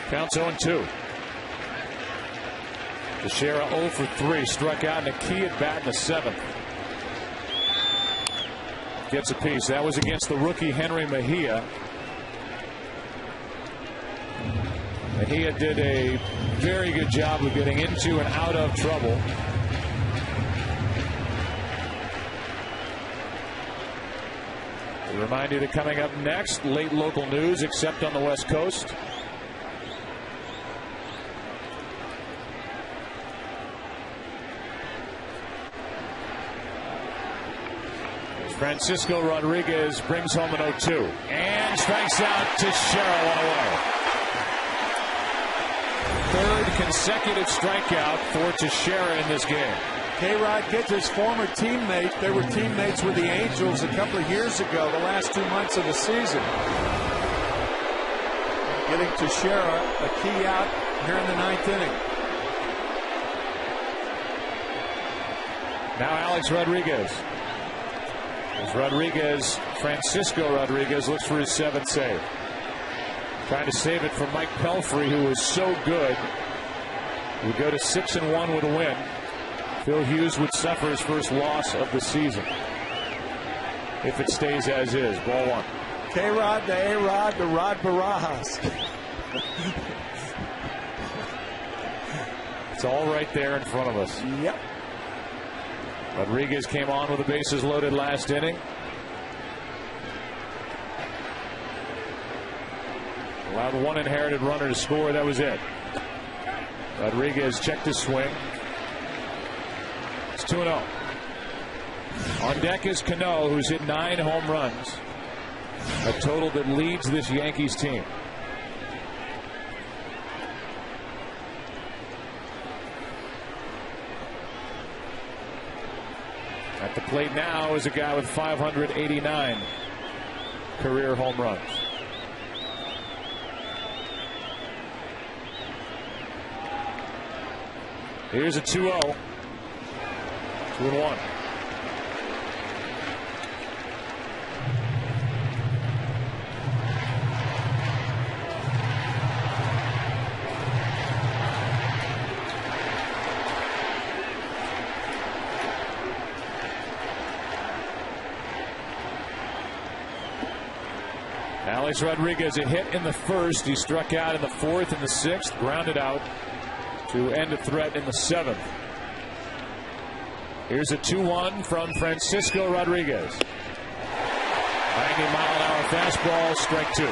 Counts 0-2. Teixeira 0 for 3, struck out in a key at bat in the 7th. Gets a piece. That was against the rookie Henry Mejia. Mejia did a very good job of getting into and out of trouble. A reminder that coming up next, late local news except on the West Coast. Francisco Rodriguez brings home an 0-2 and strikes out Teixeira one away. 3rd consecutive strikeout for Teixeira in this game. K-Rod gets his former teammate. They were teammates with the Angels a couple of years ago, the last 2 months of the season. Getting Teixeira a key out here in the 9th inning. Now Alex Rodriguez. As Rodriguez, Francisco Rodriguez, looks for his 7th save. Trying to save it from Mike Pelfrey, who was so good. Would go to 6-1 with a win. Phil Hughes would suffer his first loss of the season if it stays as is. Ball 1. K-Rod, the A-Rod, the Rod Barajas. It's all right there in front of us. Yep. Rodriguez came on with the bases loaded last inning. Allowed 1 inherited runner to score. That was it. Rodriguez checked his swing. It's 2-0. On deck is Cano, who's hit 9 home runs. A total that leads this Yankees team. At the plate now is a guy with 589 career home runs. Here's a 2-0. 2-1. Alex Rodriguez, a hit in the 1st. He struck out in the 4th and the 6th, grounded out to end a threat in the 7th. Here's a 2-1 from Francisco Rodriguez. 90-mile-an-hour fastball, strike 2.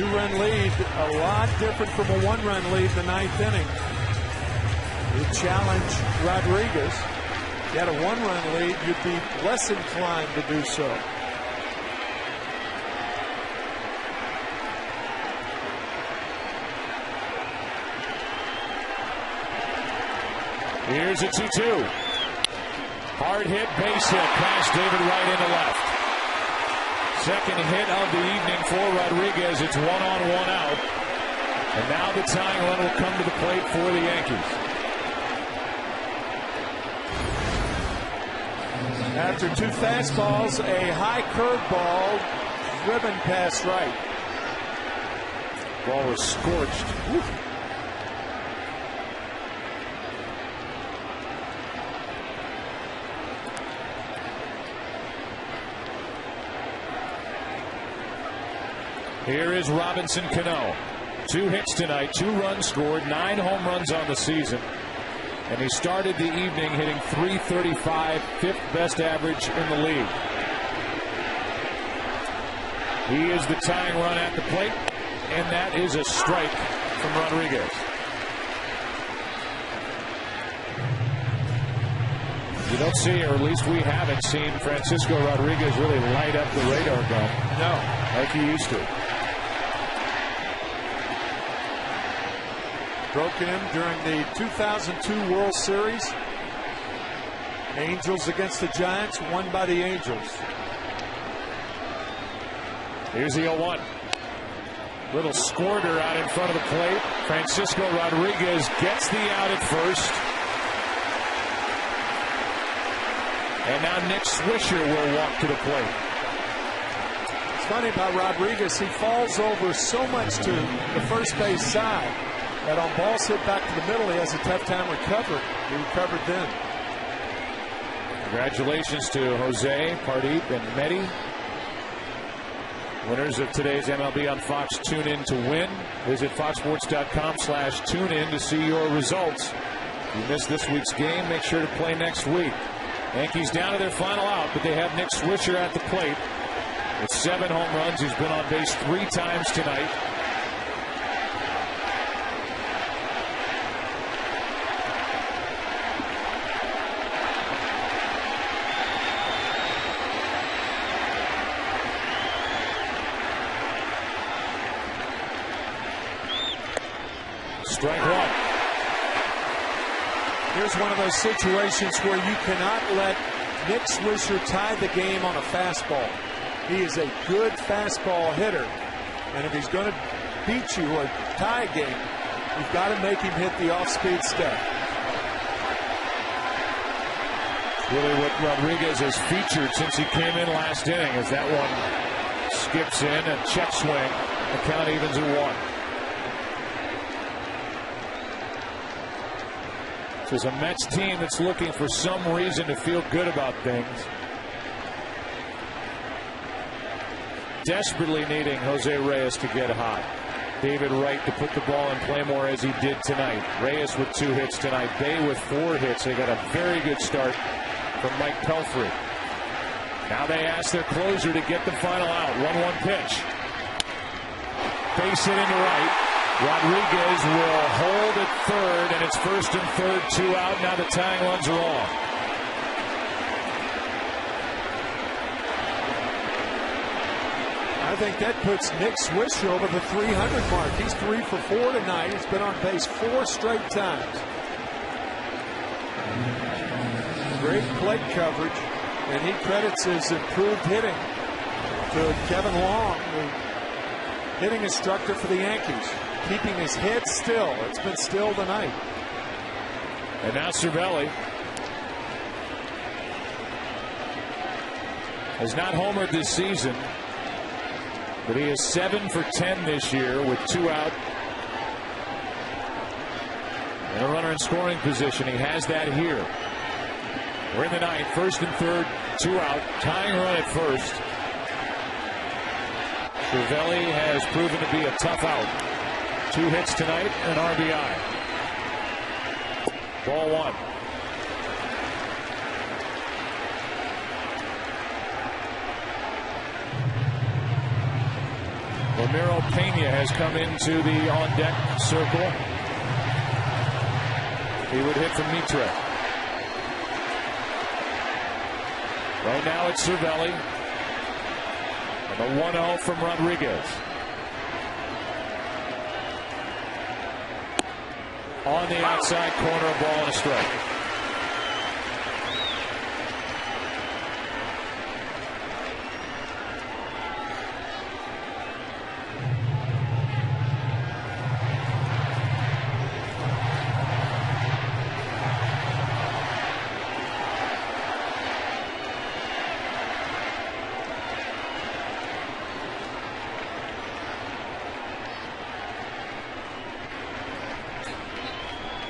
2-run lead, a lot different from a 1-run lead in the 9th inning. He challenged Rodriguez. If you had a 1-run lead, you'd be less inclined to do so. Here's a 2-2. Hard hit, base hit, past David Wright into left. Second hit of the evening for Rodriguez. It's 1 on, 1 out. And now the tying run will come to the plate for the Yankees. After 2 fastballs, a high curveball driven past right. Ball was scorched. Woo. Here is Robinson Cano. 2 hits tonight, 2 runs scored, 9 home runs on the season. And he started the evening hitting .335, 5th best average in the league. He is the tying run at the plate, and that is a strike from Rodriguez. You don't see, or at least we haven't seen, Francisco Rodriguez really light up the radar gun. No. Like he used to. Broke in during the 2002 World Series. Angels against the Giants, won by the Angels. Here's the 0-1. Little squirter out in front of the plate. Francisco Rodriguez gets the out at first. And now Nick Swisher will walk to the plate. It's funny about Rodriguez. He falls over so much to the first base side that on balls hit back to the middle, he has a tough time recovering. He recovered then. Congratulations to Jose, Pardeep, and Mehdi. Winners of today's MLB on Fox Tune In to win. Visit foxsports.com/tunein to see your results. If you missed this week's game, make sure to play next week. Yankees down to their final out, but they have Nick Swisher at the plate. With 7 home runs, he's been on base 3 times tonight. Strike 1. Here's one of those situations where you cannot let Nick Swisher tie the game on a fastball. He is a good fastball hitter. And if he's going to beat you or tie a game, you've got to make him hit the off-speed step. Really what Rodriguez has featured since he came in last inning as that one skips in, a check swing. The count evens at 1. This is a Mets team that's looking for some reason to feel good about things. Desperately needing Jose Reyes to get hot. David Wright to put the ball in play more as he did tonight. Reyes with 2 hits tonight. Bay with 4 hits. They got a very good start from Mike Pelfrey. Now they ask their closer to get the final out. 1-1 pitch. Base hit into right. Rodriguez will hold at third, and it's first and third, 2 out. Now the tying runs are on. I think that puts Nick Swisher over the 300 mark. He's 3 for 4 tonight. He's been on base 4 straight times. Great plate coverage, and he credits his improved hitting to Kevin Long, the hitting instructor for the Yankees. Keeping his head still. It's been still tonight. And now Cervelli has not homered this season, but he is 7 for 10 this year with 2 out and a runner in scoring position. He has that here. We're in the 9th, first and third, 2 out, tying run at first. Cervelli has proven to be a tough out. 2 hits tonight and an RBI. Ball 1. Ramiro Pena has come into the on-deck circle. He would hit from Mitre. Right now it's Cervelli. And the 1-0 from Rodriguez. On the outside corner, a ball and a strike.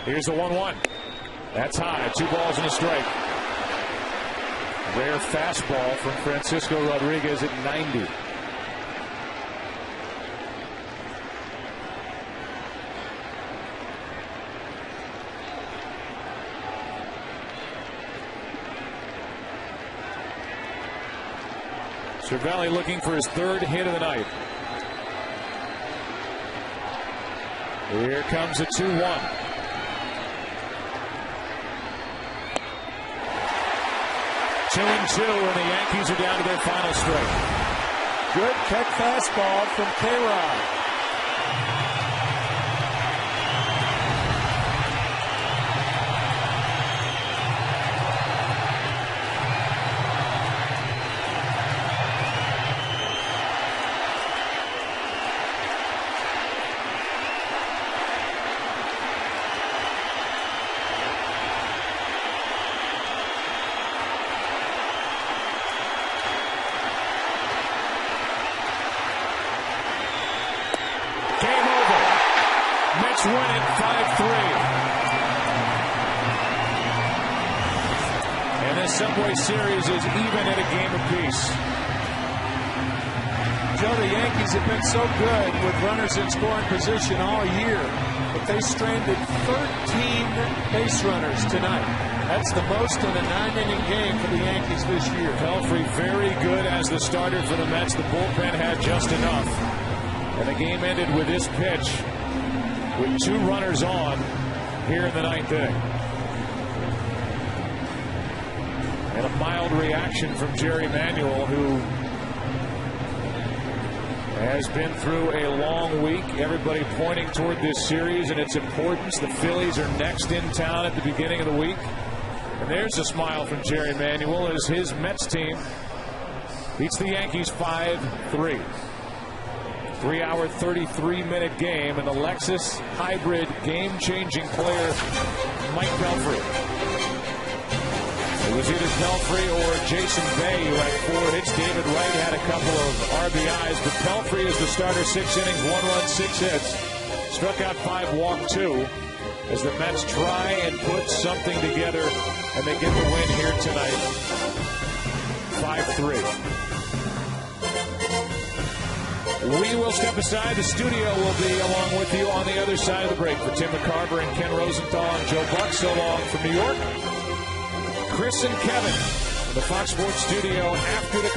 Here's the 1-1. That's high. 2 balls and a strike. Rare fastball from Francisco Rodriguez at 90. Cervelli looking for his 3rd hit of the night. Here comes a 2-1. 2-2, and the Yankees are down to their final strike. Good cut fastball from K-Rod. Win it 5-3. And this Subway Series is even at a game apiece. Joe, the Yankees have been so good with runners in scoring position all year, but they stranded 13 base runners tonight. That's the most in a 9-inning game for the Yankees this year. Pelfrey very good as the starter for the Mets. The bullpen had just enough. And the game ended with this pitch, with 2 runners on here in the 9th inning. And a mild reaction from Jerry Manuel, who has been through a long week. Everybody pointing toward this series and its importance. The Phillies are next in town at the beginning of the week. And there's a smile from Jerry Manuel as his Mets team beats the Yankees 5-3. 3-hour, 33-minute game, and the Lexus hybrid game-changing player, Mike Pelfrey. It was either Pelfrey or Jason Bay who had 4 hits. David Wright had a couple of RBIs, but Pelfrey is the starter, 6 innings, 1 run, 6 hits. Struck out 5, walked 2, as the Mets try and put something together, and they get the win here tonight, 5-3. We will step aside. The studio will be along with you on the other side of the break. For Tim McCarver and Ken Rosenthal and Joe Buck, so long from New York. Chris and Kevin in the Fox Sports studio after the